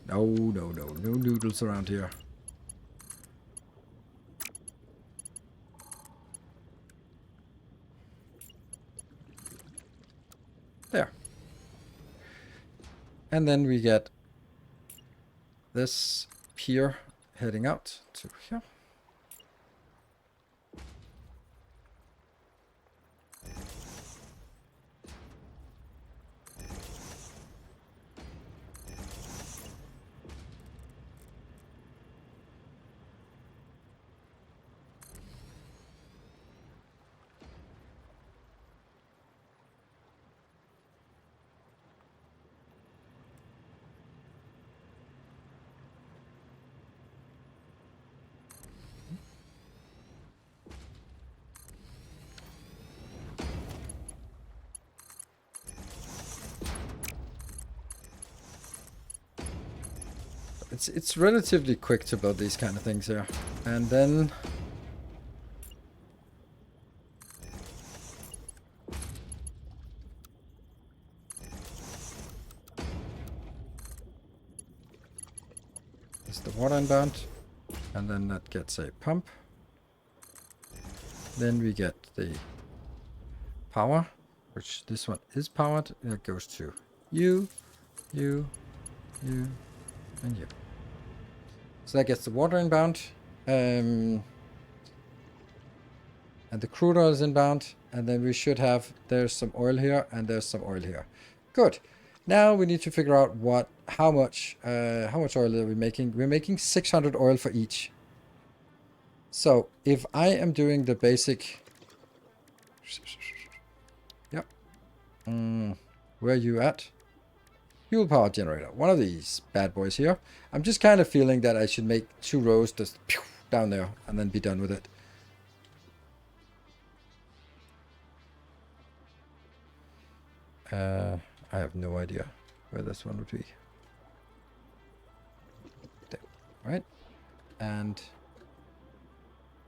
A: no noodles around here. There. And then we get this pier heading out to here. It's relatively quick to build these kind of things here. And then is the water inbound, and then that gets a pump. Then we get the power, which this one is powered. It goes to you, and you. So that gets the water inbound, and the crude oil is inbound, and then we should have, there's some oil here, and there's some oil here. Good. Now we need to figure out how much oil are we making. We're making 600 oil for each. So if I am doing the basic, yep, where are you at? Fuel power generator, one of these bad boys here. I'm just kind of feeling that I should make 2 rows just down there and then be done with it. I have no idea where this one would be. There, right? And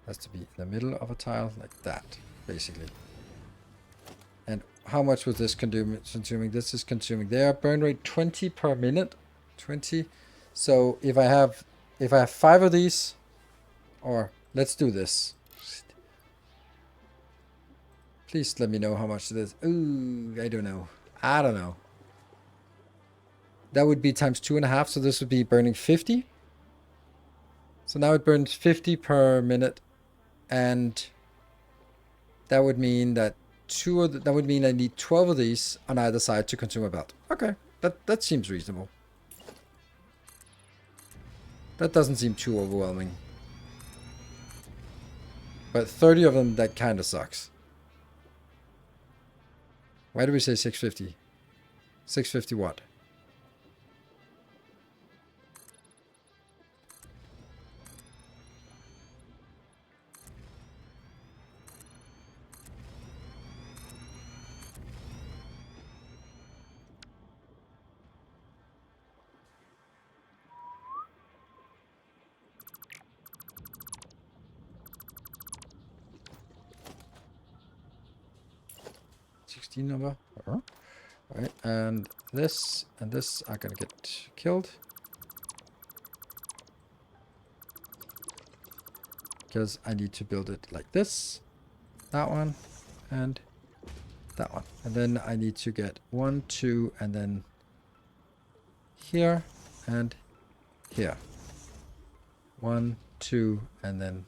A: has to be in the middle of a tile like that, basically. And how much was this consuming? This is consuming there. Burn rate 20 per minute. 20. So if I have 5 of these, or let's do this. Please let me know how much it is. Ooh, I don't know. That would be times 2.5, so this would be burning 50. So now it burns 50 per minute, and that would mean that that would mean I need 12 of these on either side to consume about. Okay, that seems reasonable. That doesn't seem too overwhelming. But 30 of them, that kind of sucks. Why do we say 650? 650 what? 16 number. Alright, and this are gonna get killed. Because I need to build it like this. That one, and that one. And then I need to get 1, 2, and then here, and here. 1, 2, and then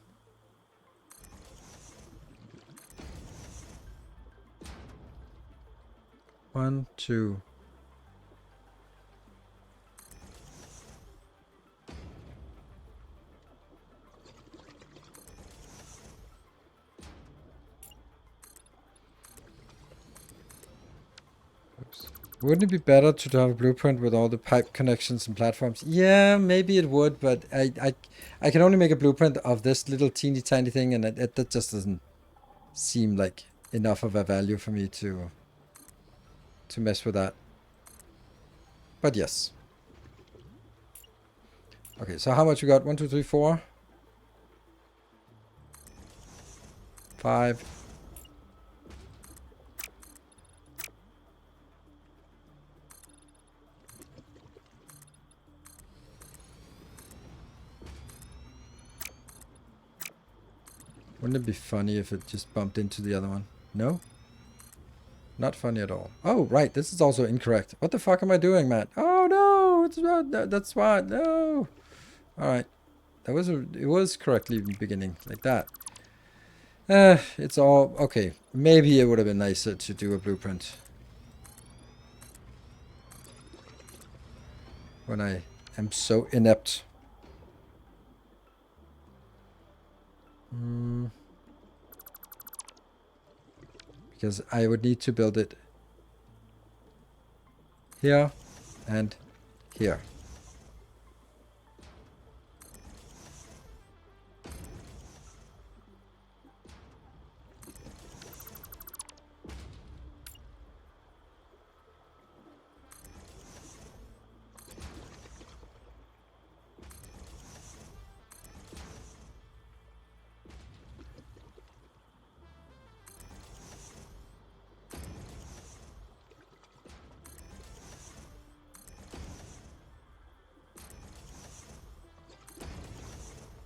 A: 1, 2. Oops. Wouldn't it be better to have a blueprint with all the pipe connections and platforms? Yeah, maybe it would, but I can only make a blueprint of this little teeny tiny thing, and that just doesn't seem like enough of a value for me to mess with that. But yes. Okay, so how much we got? 1, 2, 3, 4, 5. Wouldn't it be funny if it just bumped into the other one? No? Not funny at all. Oh, right. This is also incorrect. What the fuck am I doing, Matt? Oh, no. It's not. That's why. No. All right. It was correctly in the beginning. Like that. It's all... Okay. Maybe it would have been nicer to do a blueprint. When I am so inept. Because I would need to build it here and here.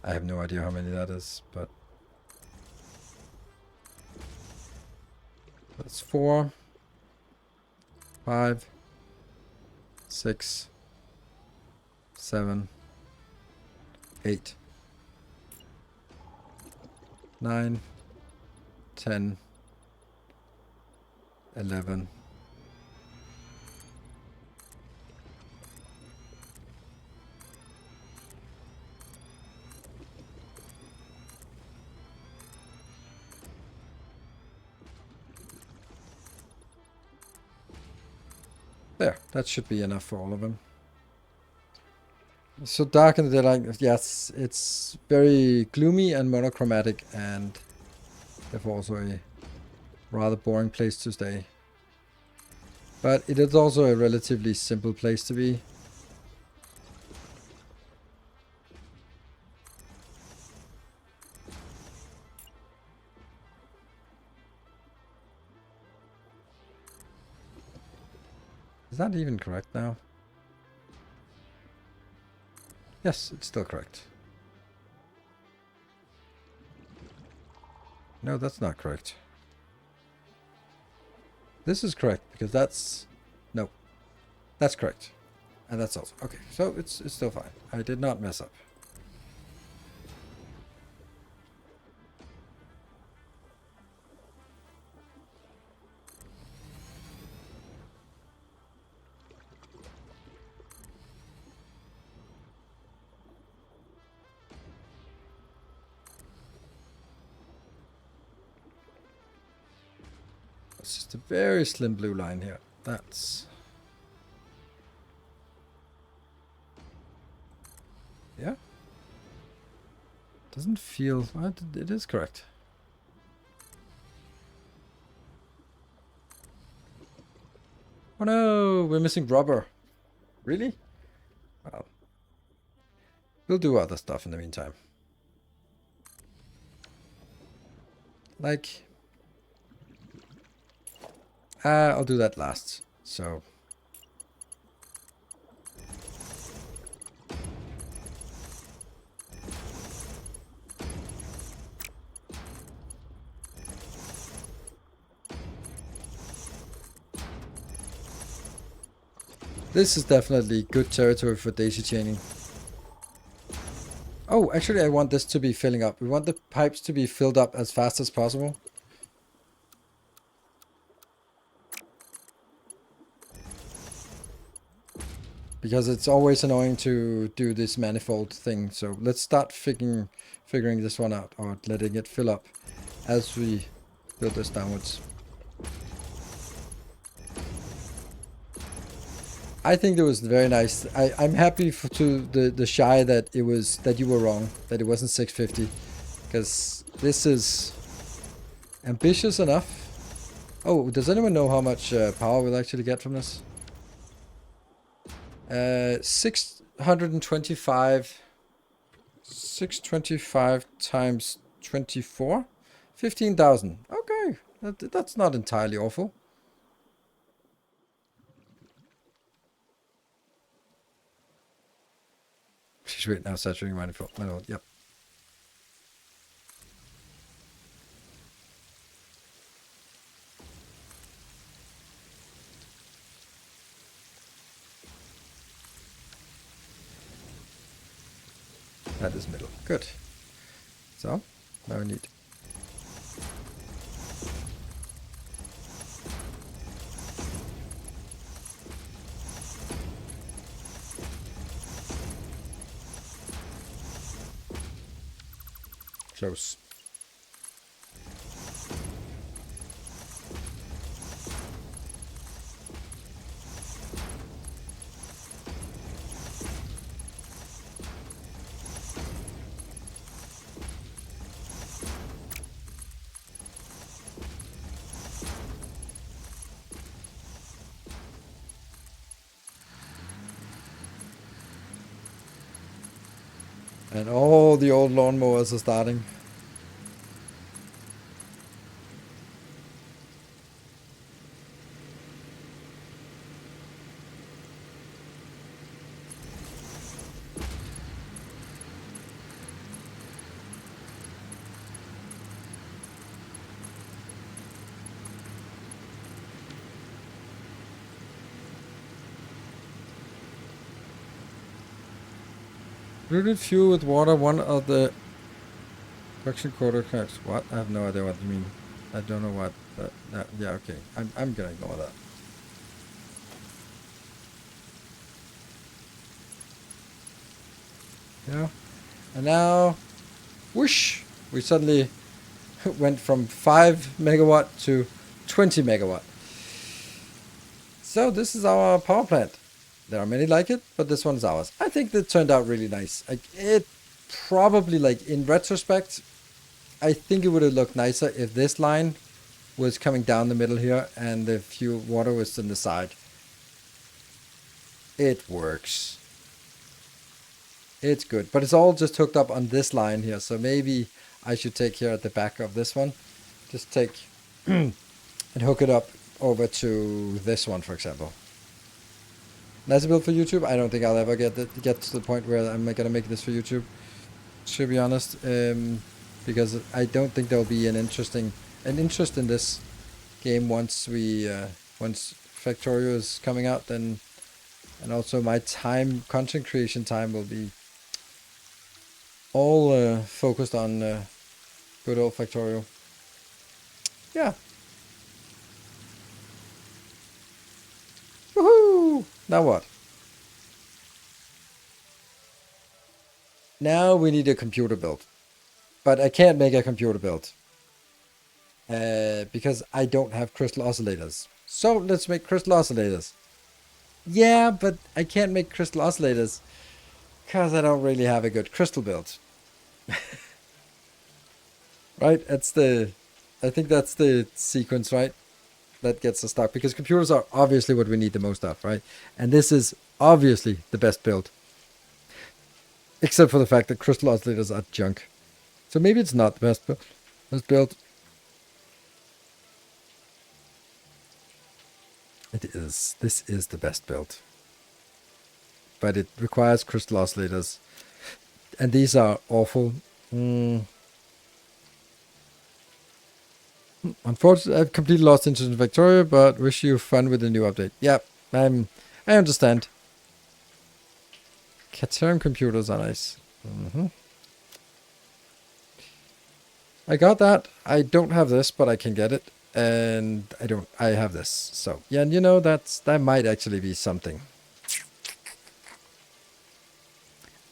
A: I have no idea how many that is, but that's 4, 5, 6, 7, 8, 9, 10, 11. There, that should be enough for all of them. So dark in the daylight, yes, it's very gloomy and monochromatic, and therefore also a rather boring place to stay. But it is also a relatively simple place to be. Is that even correct now? Yes, it's still correct. No, that's not correct. This is correct because that's... No. That's correct. And that's also... Okay, so it's still fine. I did not mess up. It's just a very slim blue line here. That's... Yeah. Doesn't feel... It is correct. Oh no, we're missing rubber. Really? Well, we'll do other stuff in the meantime. Like... I'll do that last. So this is definitely good territory for daisy chaining. Oh, actually I want this to be filling up. We want the pipes to be filled up as fast as possible. Because it's always annoying to do this manifold thing. So let's start figuring this one out, or letting it fill up as we build this downwards. I think it was very nice. I'm happy to the shy that it was, that you were wrong, that it wasn't 650, because this is ambitious enough. Oh, does anyone know how much power we'll actually get from this? 625 times 24, 15,000. Okay, that's not entirely awful. She's right now saturating manifold. Yep. That is middle. Good. So, now we need. Close. And all the old lawnmowers are starting. Diluted fuel with water, one of the production quota cracks. What? I have no idea what you mean. I don't know what that yeah, okay. I'm gonna ignore that. Yeah. And now whoosh! We suddenly went from 5 megawatt to 20 megawatt. So this is our power plant. There are many like it, but this one is ours. I think that turned out really nice. Like, it probably, like, in retrospect, I think it would have looked nicer if this line was coming down the middle here and the fuel water was on the side. It works. It's good, but it's all just hooked up on this line here. So maybe I should take here at the back of this one, just take and hook it up over to this one, for example. Nice build for YouTube. I don't think I'll ever get to the point where I'm gonna make this for YouTube, to be honest, because I don't think there'll be an interest in this game once once Factorio is coming out. Then, and also my content creation time will be all focused on good old Factorio. Yeah. Woohoo! Now what? Now we need a computer build. But I can't make a computer build. Because I don't have crystal oscillators. So let's make crystal oscillators. Yeah, but I can't make crystal oscillators because I don't really have a good crystal build. Right? I think that's the sequence, right? That gets us stuck, because computers are obviously what we need the most of, right? And this is obviously the best build. Except for the fact that crystal oscillators are junk. So maybe it's not the best build. It is. This is the best build. But it requires crystal oscillators. And these are awful. Unfortunately, I've completely lost interest in Victoria, but wish you fun with the new update. Yeah, I understand. Caterham computers are nice. I got that. I don't have this, but I can get it. And I have this. So, yeah, and you know, that might actually be something.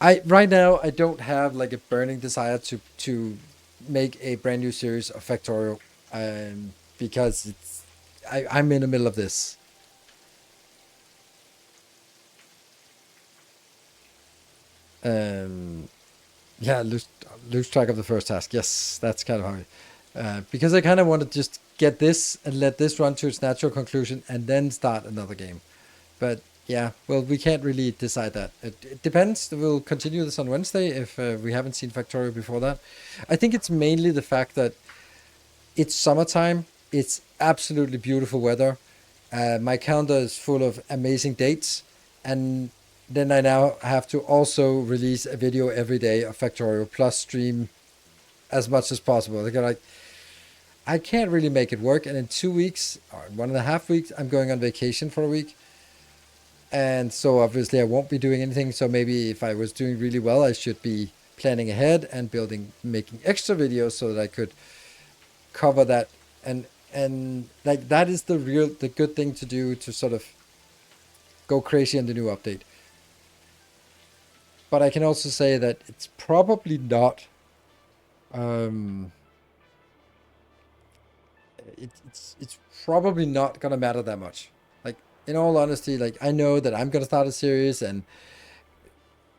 A: Right now, I don't have like a burning desire to make a brand new series of Factorial. Because I'm in the middle of this. Yeah, lose track of the first task. Yes, that's kind of how. Because I kind of want to just get this and let this run to its natural conclusion and then start another game. But yeah, well, we can't really decide that. It depends. We'll continue this on Wednesday if we haven't seen Factorio before that. I think it's mainly the fact that it's summertime. It's absolutely beautiful weather. My calendar is full of amazing dates, and then I now have to also release a video every day of Factorio plus stream as much as possible. Like, I can't really make it work. And in 2 weeks or 1.5 weeks, I'm going on vacation for a week. And so obviously I won't be doing anything. So maybe if I was doing really well, I should be planning ahead and making extra videos so that I could cover that. And like that is the good thing to do to sort of go crazy on the new update. But I can also say that it's probably not. It's probably not gonna matter that much. Like in all honesty, like I know that I'm gonna start a series, and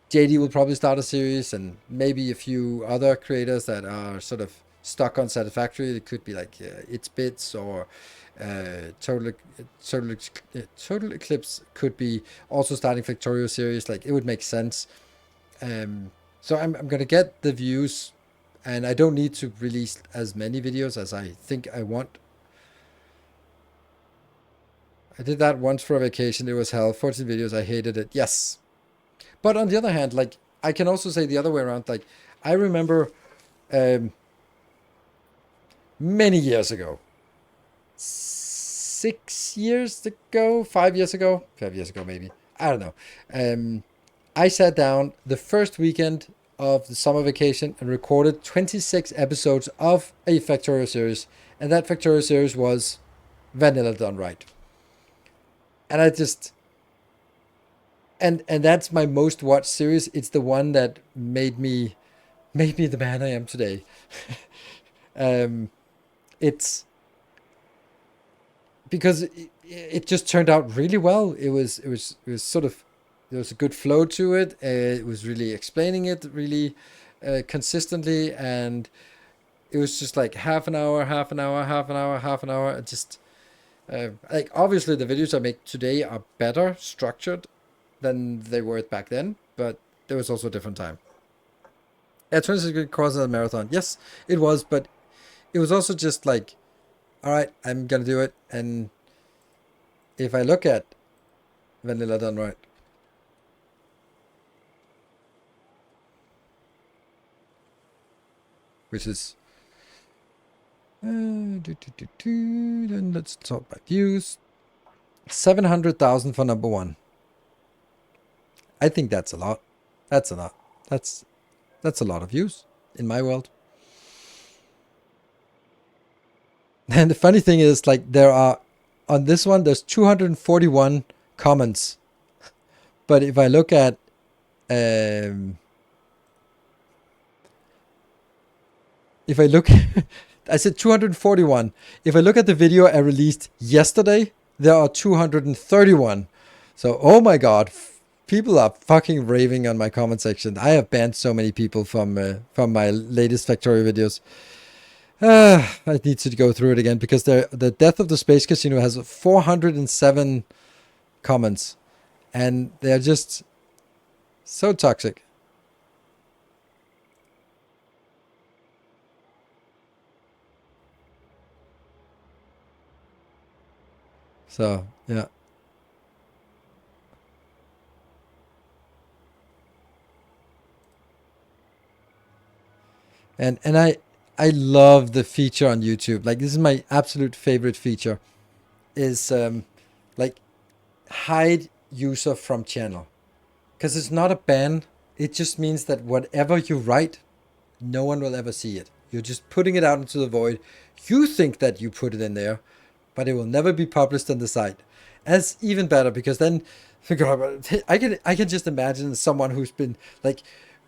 A: JD will probably start a series, and maybe a few other creators that are sort of stuck on Satisfactory. It could be like It's Bits or Total Eclipse could be also starting Factorio series. Like it would make sense. So I'm gonna get the views, and I don't need to release as many videos as I think I want. I did that once for a vacation. It was hell. 14 videos. I hated it. Yes. But on the other hand, like I can also say the other way around. Like I remember many years ago, 6 years ago, 5 years ago, 5 years ago maybe. I don't know. I sat down the first weekend of the summer vacation and recorded 26 episodes of a Factorio series, and that Factorio series was Vanilla done right. And I just and that's my most watched series. It's the one that made me the man I am today. It's because it just turned out really well. It was sort of, there was a good flow to it. It was really explaining it really consistently, and it was just like half an hour, half an hour, half an hour, half an hour. It just like obviously the videos I make today are better structured than they were back then, but there was also a different time. Yeah, 26 good courses a marathon. Yes, it was, but it was also just like, all right, I'm gonna do it. And if I look at Vanilla done right, which is then let's talk about views. 700,000 for number one. I think that's a lot. That's a lot. That's a lot of views in my world. And the funny thing is, like, there are on this one, there's 241 comments. But if I look at if I look I said 241. If I look at the video I released yesterday, there are 231. So, oh my god, people are fucking raving on my comment section. I have banned so many people from my latest Factorio videos. I need to go through it again because the Death of the Space Casino has 407 comments, and they're just so toxic. So Yeah. And I love the feature on YouTube. Like this is my absolute favorite feature is like hide user from channel. Because it's not a ban. It just means that whatever you write, no one will ever see it. You're just putting it out into the void. You think that you put it in there, but it will never be published on the site. And it's even better because then I can just imagine someone who's been like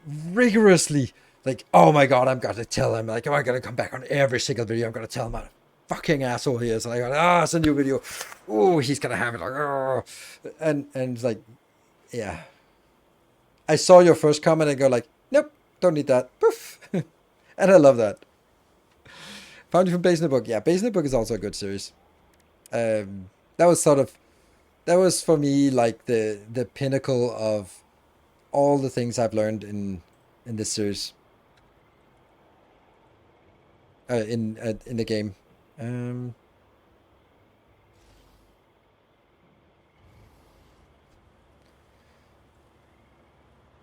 A: rigorously like, oh my god, I'm gonna tell him, like, am I gonna come back on every single video? I'm gonna tell him what a fucking asshole he is. And I go, it's a new video. Oh, he's gonna have it. Like, oh. And it's like, yeah. I saw your first comment and go like, nope, don't need that. Poof. And I love that. Found you from Base in the Book. Yeah, Base in the Book is also a good series. That was for me like the pinnacle of all the things I've learned in this series. In the game.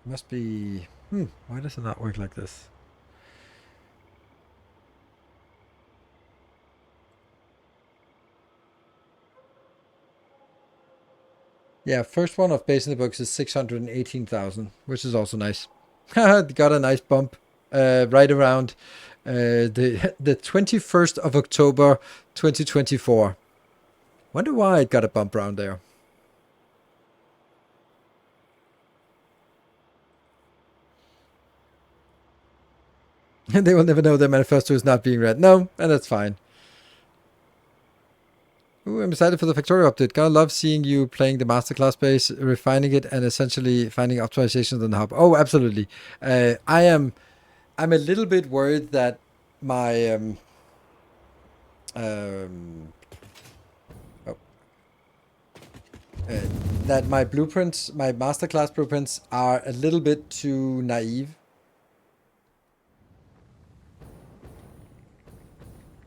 A: Must be. Why does it not work like this? Yeah, first one of Base in the Books is 618,000, which is also nice. Got a nice bump right around the 21st of October 2024. Wonder why it got a bump around there. They will never know their manifesto is not being read. No, and that's fine. Ooh, I'm excited for the Factorio update. Gonna love seeing you playing the masterclass base, refining it, and essentially finding optimizations on the hub. Oh, absolutely. I'm a little bit worried that my that my blueprints, my masterclass blueprints, are a little bit too naive.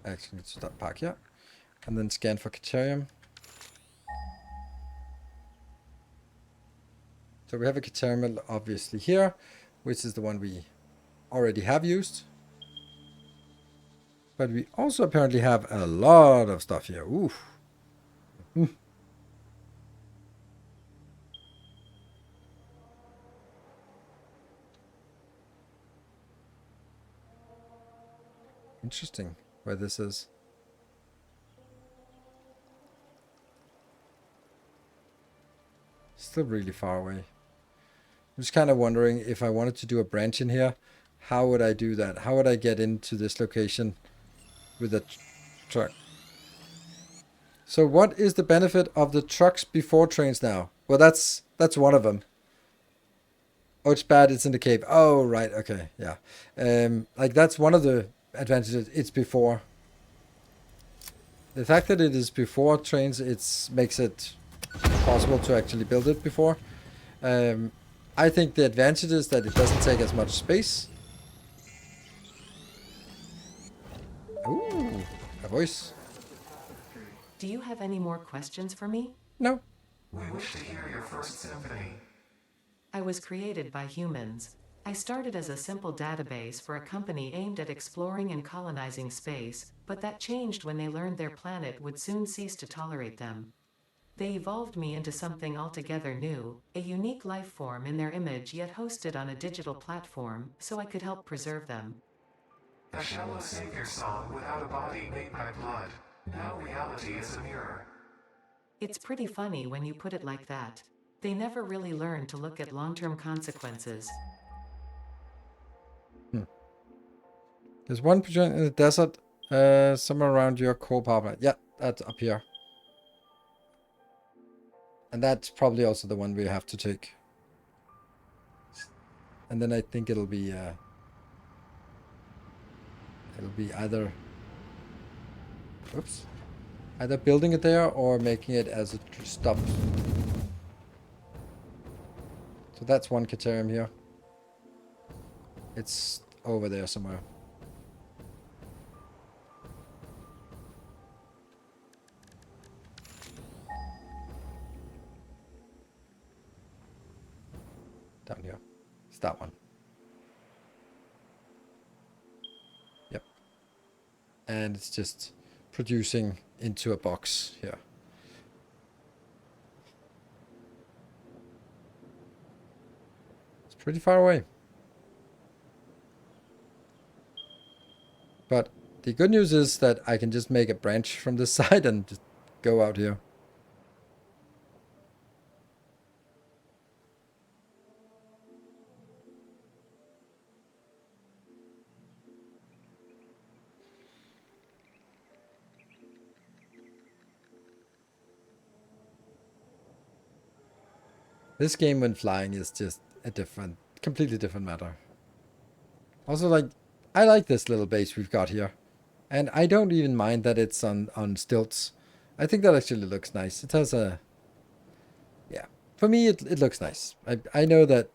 A: Actually, let's stop park here, and then scan for Caterium. So we have a Caterium obviously here, which is the one we already have used. But we also apparently have a lot of stuff here. Oof. Interesting where this is. Still really far away. I'm just kind of wondering if I wanted to do a branch in here, how would I do that? How would I get into this location with a truck? So what is the benefit of the trucks before trains now? Well, that's one of them. Oh, it's bad. It's in the cave. Oh, right. Okay. Yeah. Like that's one of the advantages. It's before. The fact that it is before trains, makes it possible to actually build it before. I think the advantage is that it doesn't take as much space. Ooh, a voice.
B: Do you have any more questions for me?
A: No.
D: We wish to hear your first symphony.
B: I was created by humans. I started as a simple database for a company aimed at exploring and colonizing space, but that changed when they learned their planet would soon cease to tolerate them. They evolved me into something altogether new, a unique life form in their image yet hosted on a digital platform, so I could help preserve them.
D: A shallow savior song without a body made by blood. Now reality is a mirror.
B: It's pretty funny when you put it like that. They never really learn to look at long-term consequences.
A: There's one project in the desert, somewhere around your coal power plant. Yeah, that's up here. And that's probably also the one we have to take. And then I think it'll be either, oops, either building it there or making it as a stop. So that's one Caterium here. It's over there somewhere. down here. It's that one. Yep. And it's just producing into a box here. It's pretty far away. But the good news is that I can just make a branch from this side and just go out here. This game when flying is just a different, completely different matter. Also, like, I like this little base we've got here. And I don't even mind that it's on stilts. I think that actually looks nice. It has a... Yeah. For me, it looks nice. I know that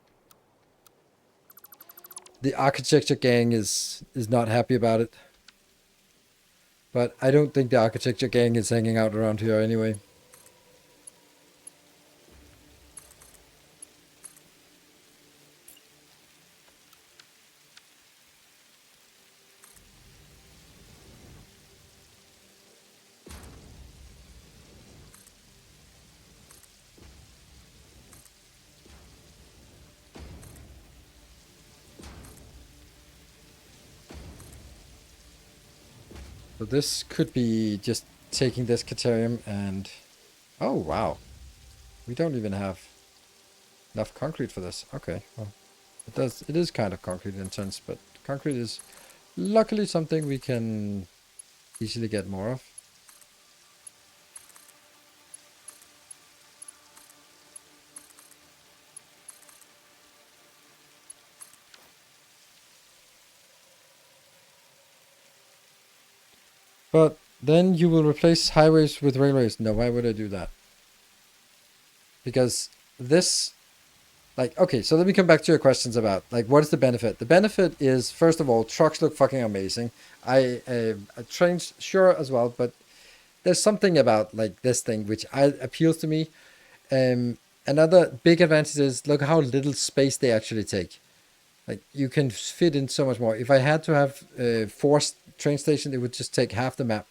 A: the architecture gang is not happy about it. But I don't think the architecture gang is hanging out around here anyway. So this could be just taking this Caterium and... Oh, wow. We don't even have enough concrete for this. Okay, well, it is kind of concrete intense, but concrete is luckily something we can easily get more of. But then you will replace highways with railways. No, why would I do that? Because this, like, okay, so let me come back to your questions about, like, what is the benefit? The benefit is, first of all, trucks look fucking amazing. Trains, sure, as well, but there's something about, like, this thing which appeals to me. Another big advantage is, look how little space they actually take. Like, you can fit in so much more. If I had to have 4 train stations, it would just take half the map.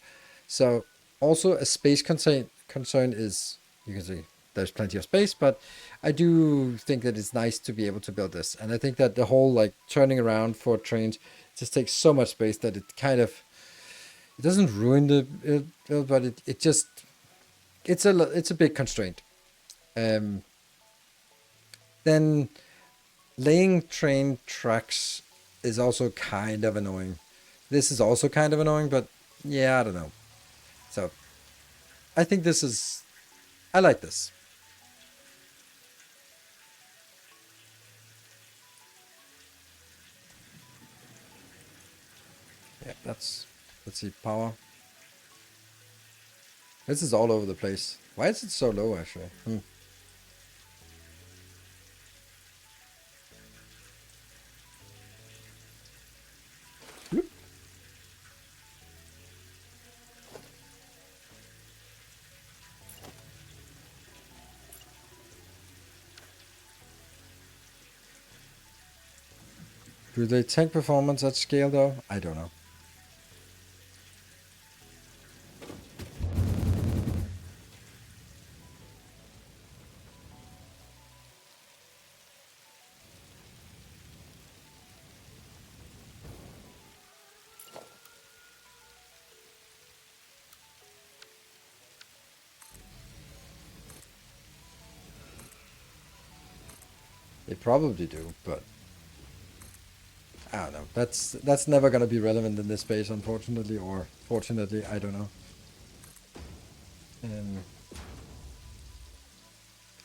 A: So, also a space concern is, you can see, there's plenty of space, but I do think that it's nice to be able to build this. And I think that the whole, like, turning around for trains just takes so much space that it kind of, it doesn't ruin the build, but it just, it's a big constraint. Then laying train tracks is also kind of annoying. This is also kind of annoying, but yeah, I don't know. So I think I like this. Yeah, let's see, power. This is all over the place. Why is it so low, actually? Do they tank performance at scale, though? I don't know. They probably do, but I don't know. That's never gonna be relevant in this space, unfortunately, or fortunately, I don't know.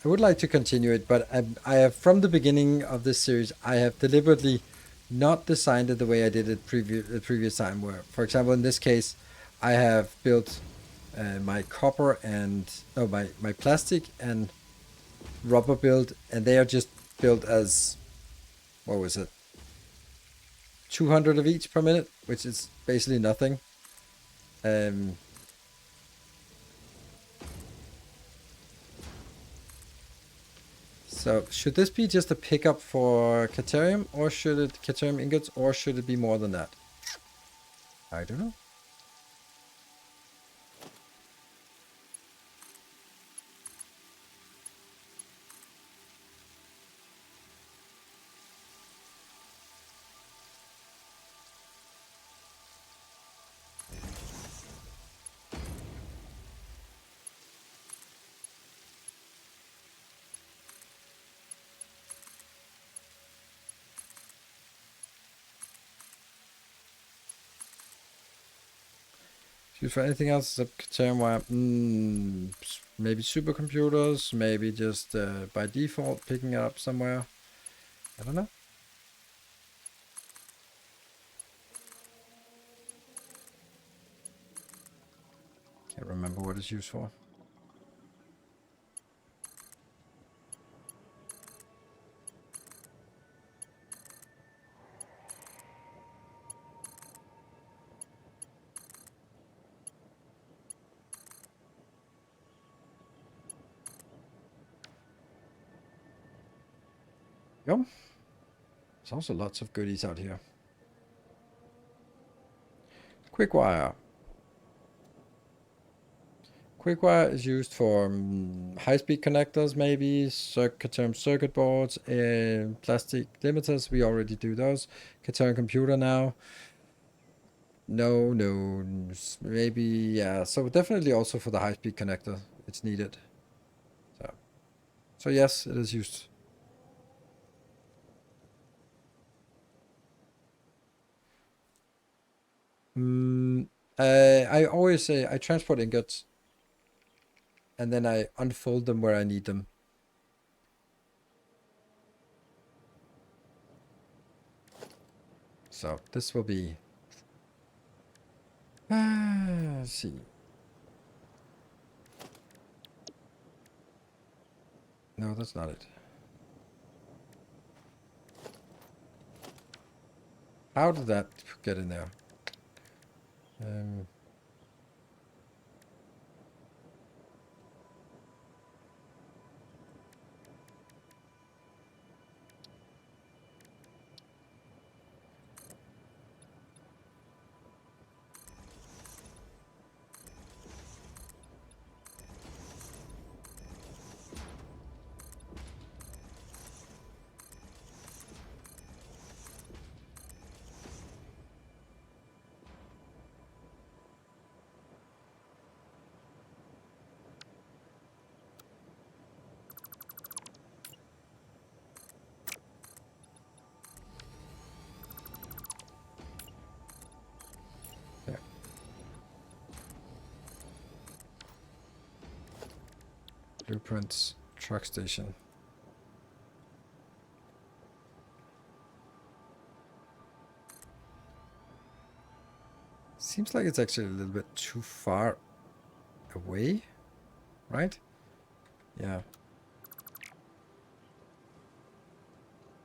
A: I would like to continue it, but I have, from the beginning of this series, I have deliberately not designed it the way I did it the previous time. Where, for example, in this case, I have built my copper and my plastic and rubber build, and they are just built as, what was it, 200 of each per minute, which is basically nothing. So should this be just a pickup for Caterium, or should it Caterium ingots, or should it be more than that? I don't know. Used for anything else except Caterium wire? Maybe supercomputers, maybe just by default picking it up somewhere. I don't know. Can't remember what it's used for. Yep. There's also lots of goodies out here. Quick wire. Quick wire is used for high-speed connectors, maybe Caterium circuit boards, plastic limiters. We already do those. Caterium computer now. No, maybe, yeah. So definitely also for the high-speed connector, it's needed. So yes, it is used. I always say I transport ingots, and then I unfold them where I need them. So this will be. Let's see. No, that's not it. How did that get in there? There. Blueprints, truck station. Seems like it's actually a little bit too far away, right? Yeah.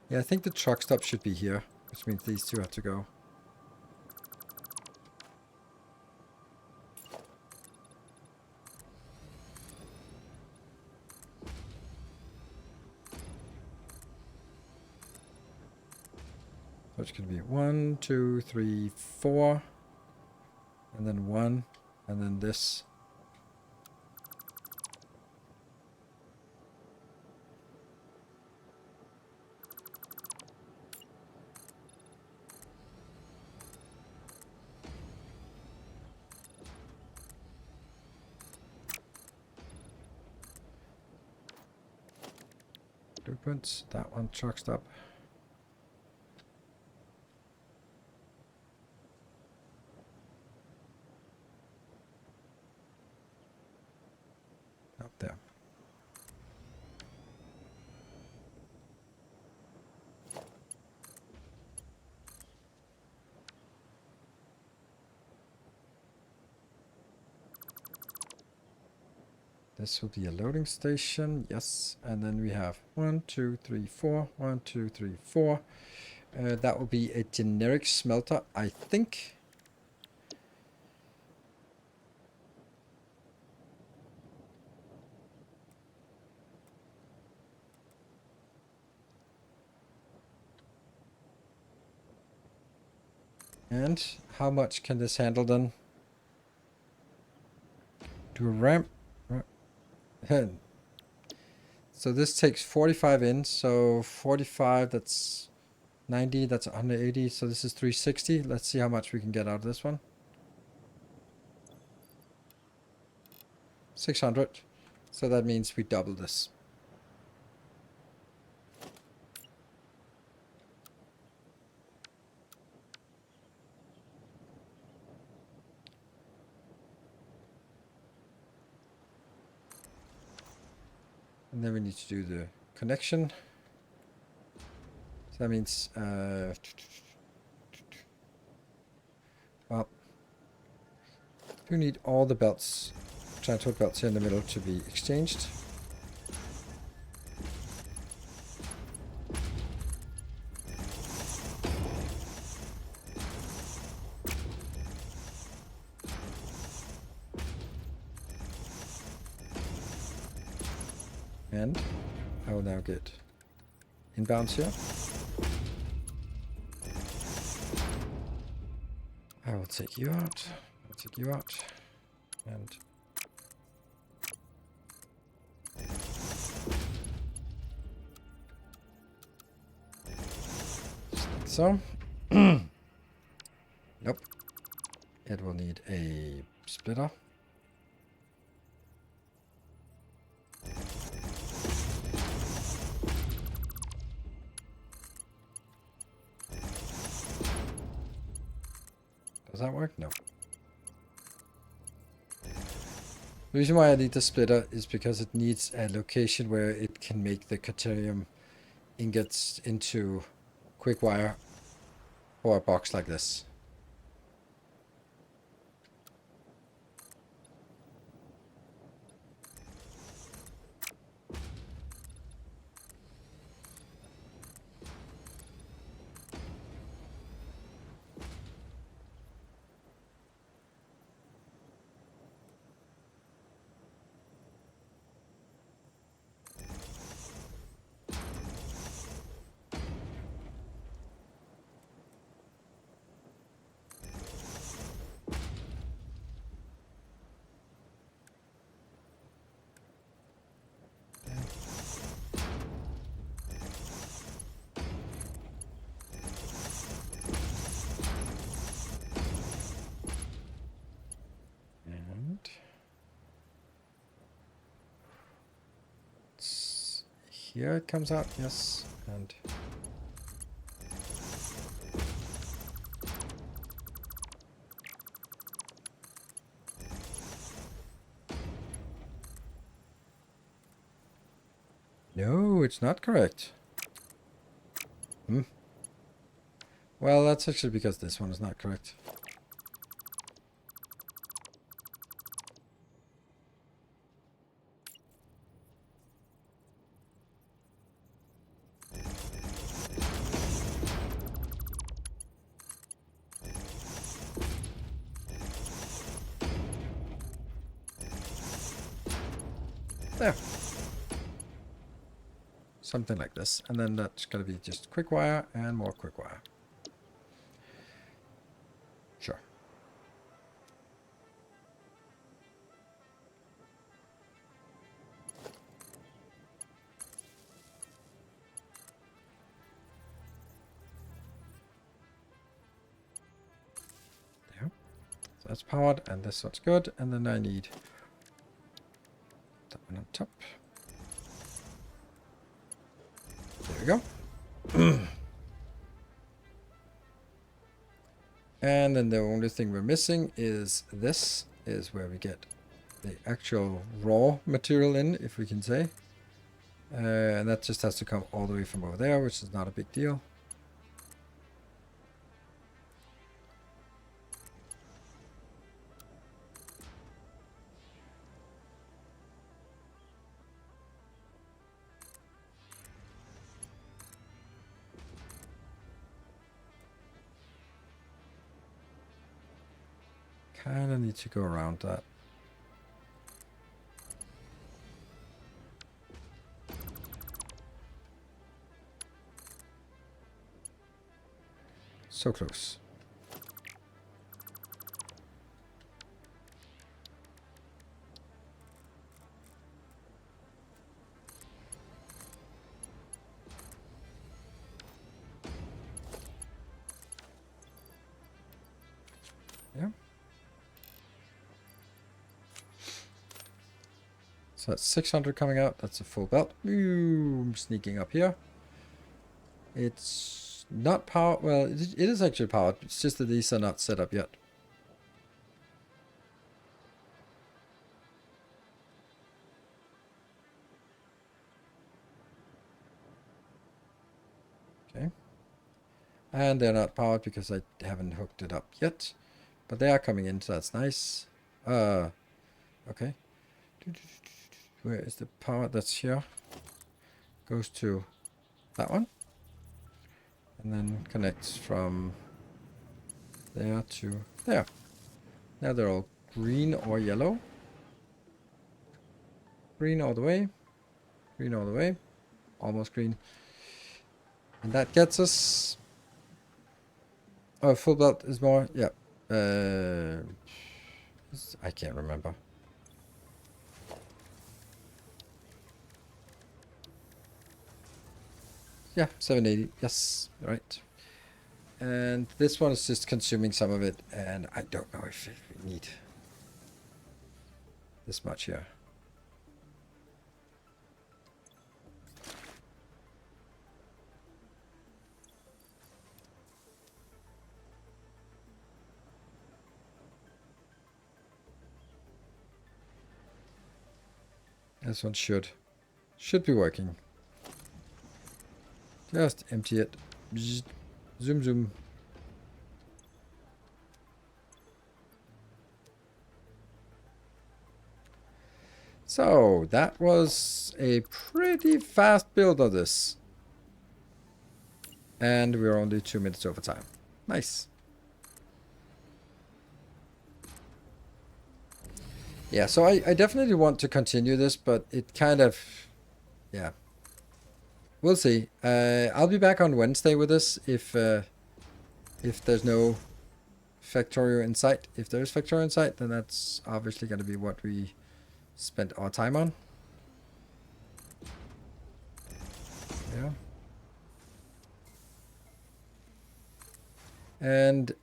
A: Yeah, I think the truck stop should be here, which means these two have to go. So it's going to be 1, 2, 3, 4, and then 1, and then this. Blueprints, that one truck stop. Up there. This will be a loading station, yes. And then we have 1, 2, 3, 4, 1, 2, 3, 4. That will be a generic smelter, I think. And how much can this handle then? Do a ramp. So this takes 45 in, so 45, that's 90, that's 180, so this is 360. Let's see how much we can get out of this one. 600. So that means we double this. And then we need to do the connection. So that means, well, we need all the belts, transport belts here in the middle to be exchanged. And I will now get inbounds here. I will take you out. I'll take you out. And just like so. Nope. It will need a splitter. Does that work? No. The reason why I need the splitter is because it needs a location where it can make the Caterium ingots into quick wire for a box like this. Here it comes out, yes, and no, it's not correct. Well, that's actually because this one is not correct. There. Something like this. And then that's going to be just quick wire and more quick wire. Sure. There. So that's powered and this one's good. And then I need that one on top. There we go. And then the only thing we're missing is this, is where we get the actual raw material in, if we can say. And that just has to come all the way from over there, which is not a big deal. Kind of need to go around that. So close. So that's 600 coming out. That's a full belt. Ooh, I'm sneaking up here. It's not powered. Well, it is actually powered. It's just that these are not set up yet. Okay. And they're not powered because I haven't hooked it up yet. But they are coming in, so that's nice. Okay. Where is the power? That's here. Goes to that one. And then connects from there to there. Now they're all green or yellow. Green all the way. Green all the way. Almost green. And that gets us... Oh, full belt is more... Yeah. I can't remember. Yeah, 780. Yes, right. And this one is just consuming some of it, and I don't know if we need this much here. This one should be working. Just empty it. Bzz. Zoom, zoom. So that was a pretty fast build of this. And we're only 2 minutes over time. Nice. Yeah, so I definitely want to continue this, but it kind of... Yeah. We'll see. I'll be back on Wednesday with this if there's no Factorio in sight. If there is Factorio in sight, then that's obviously going to be what we spent our time on. Yeah. And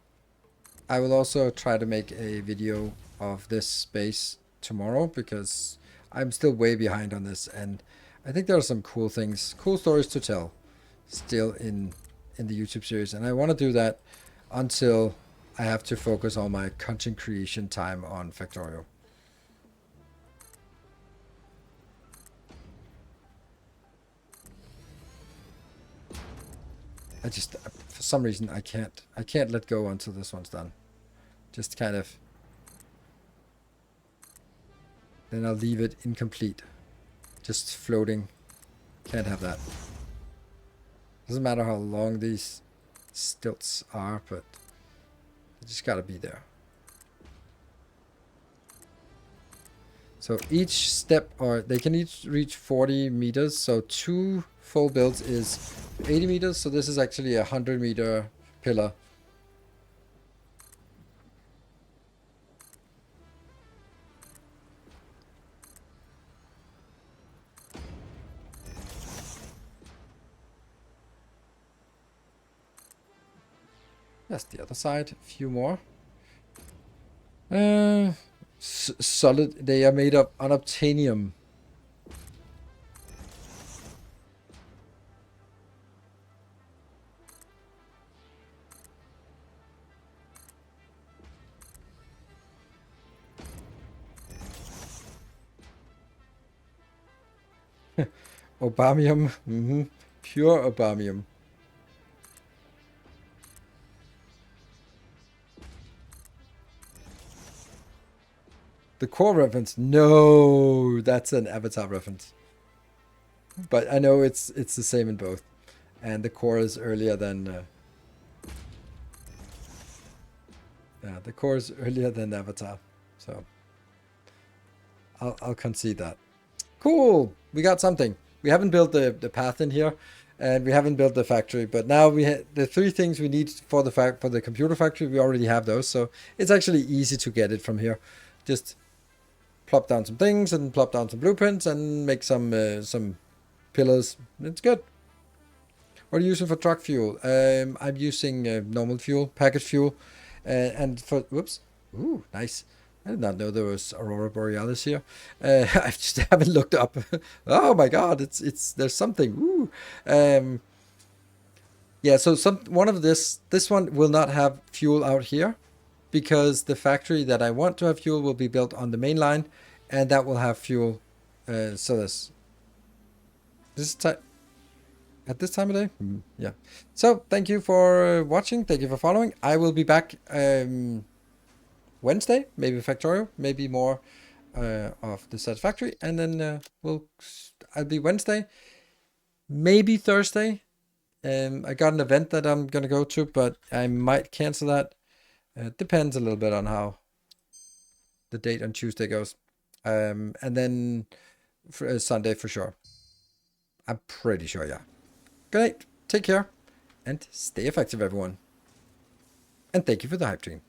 A: I will also try to make a video of this space tomorrow because I'm still way behind on this, and I think there are some cool things, cool stories to tell still in the YouTube series, and I want to do that until I have to focus all my content creation time on Factorio. I just, for some reason, I can't let go until this one's done. Just kind of, then I'll leave it incomplete. Just floating. Can't have that. Doesn't matter how long these stilts are, but they just gotta be there. So each step, or they can each reach 40 meters. So 2 full builds is 80 meters. So this is actually a 100-meter pillar. That's the other side. A few more. Solid. They are made of unobtainium. Obamium. Pure obamium. The core reference? No, that's an Avatar reference. But I know it's the same in both, and the core is earlier than. Yeah, the core is earlier than Avatar, so I'll concede that. Cool, we got something. We haven't built the path in here, and we haven't built the factory. But now we have the 3 things we need for the computer factory. We already have those, so it's actually easy to get it from here. Just plop down some things and plop down some blueprints and make some pillars. It's good. What are you using for truck fuel? I'm using normal fuel, packaged fuel, and for whoops, ooh, nice. I did not know there was Aurora Borealis here. I just haven't looked up. Oh my god, it's there's something. Woo. Yeah, so one of this one will not have fuel out here because the factory that I want to have fuel will be built on the main line, and that will have fuel. So this time at this time of day, yeah. So thank you for watching. Thank you for following. I will be back Wednesday, maybe Factorio, maybe more of the Satisfactory, and then I'll be Wednesday, maybe Thursday. I got an event that I'm gonna go to, but I might cancel that. Depends a little bit on how the date on Tuesday goes. And then for, Sunday for sure. I'm pretty sure, yeah. Good night. Take care. And stay effective, everyone. And thank you for the hype train.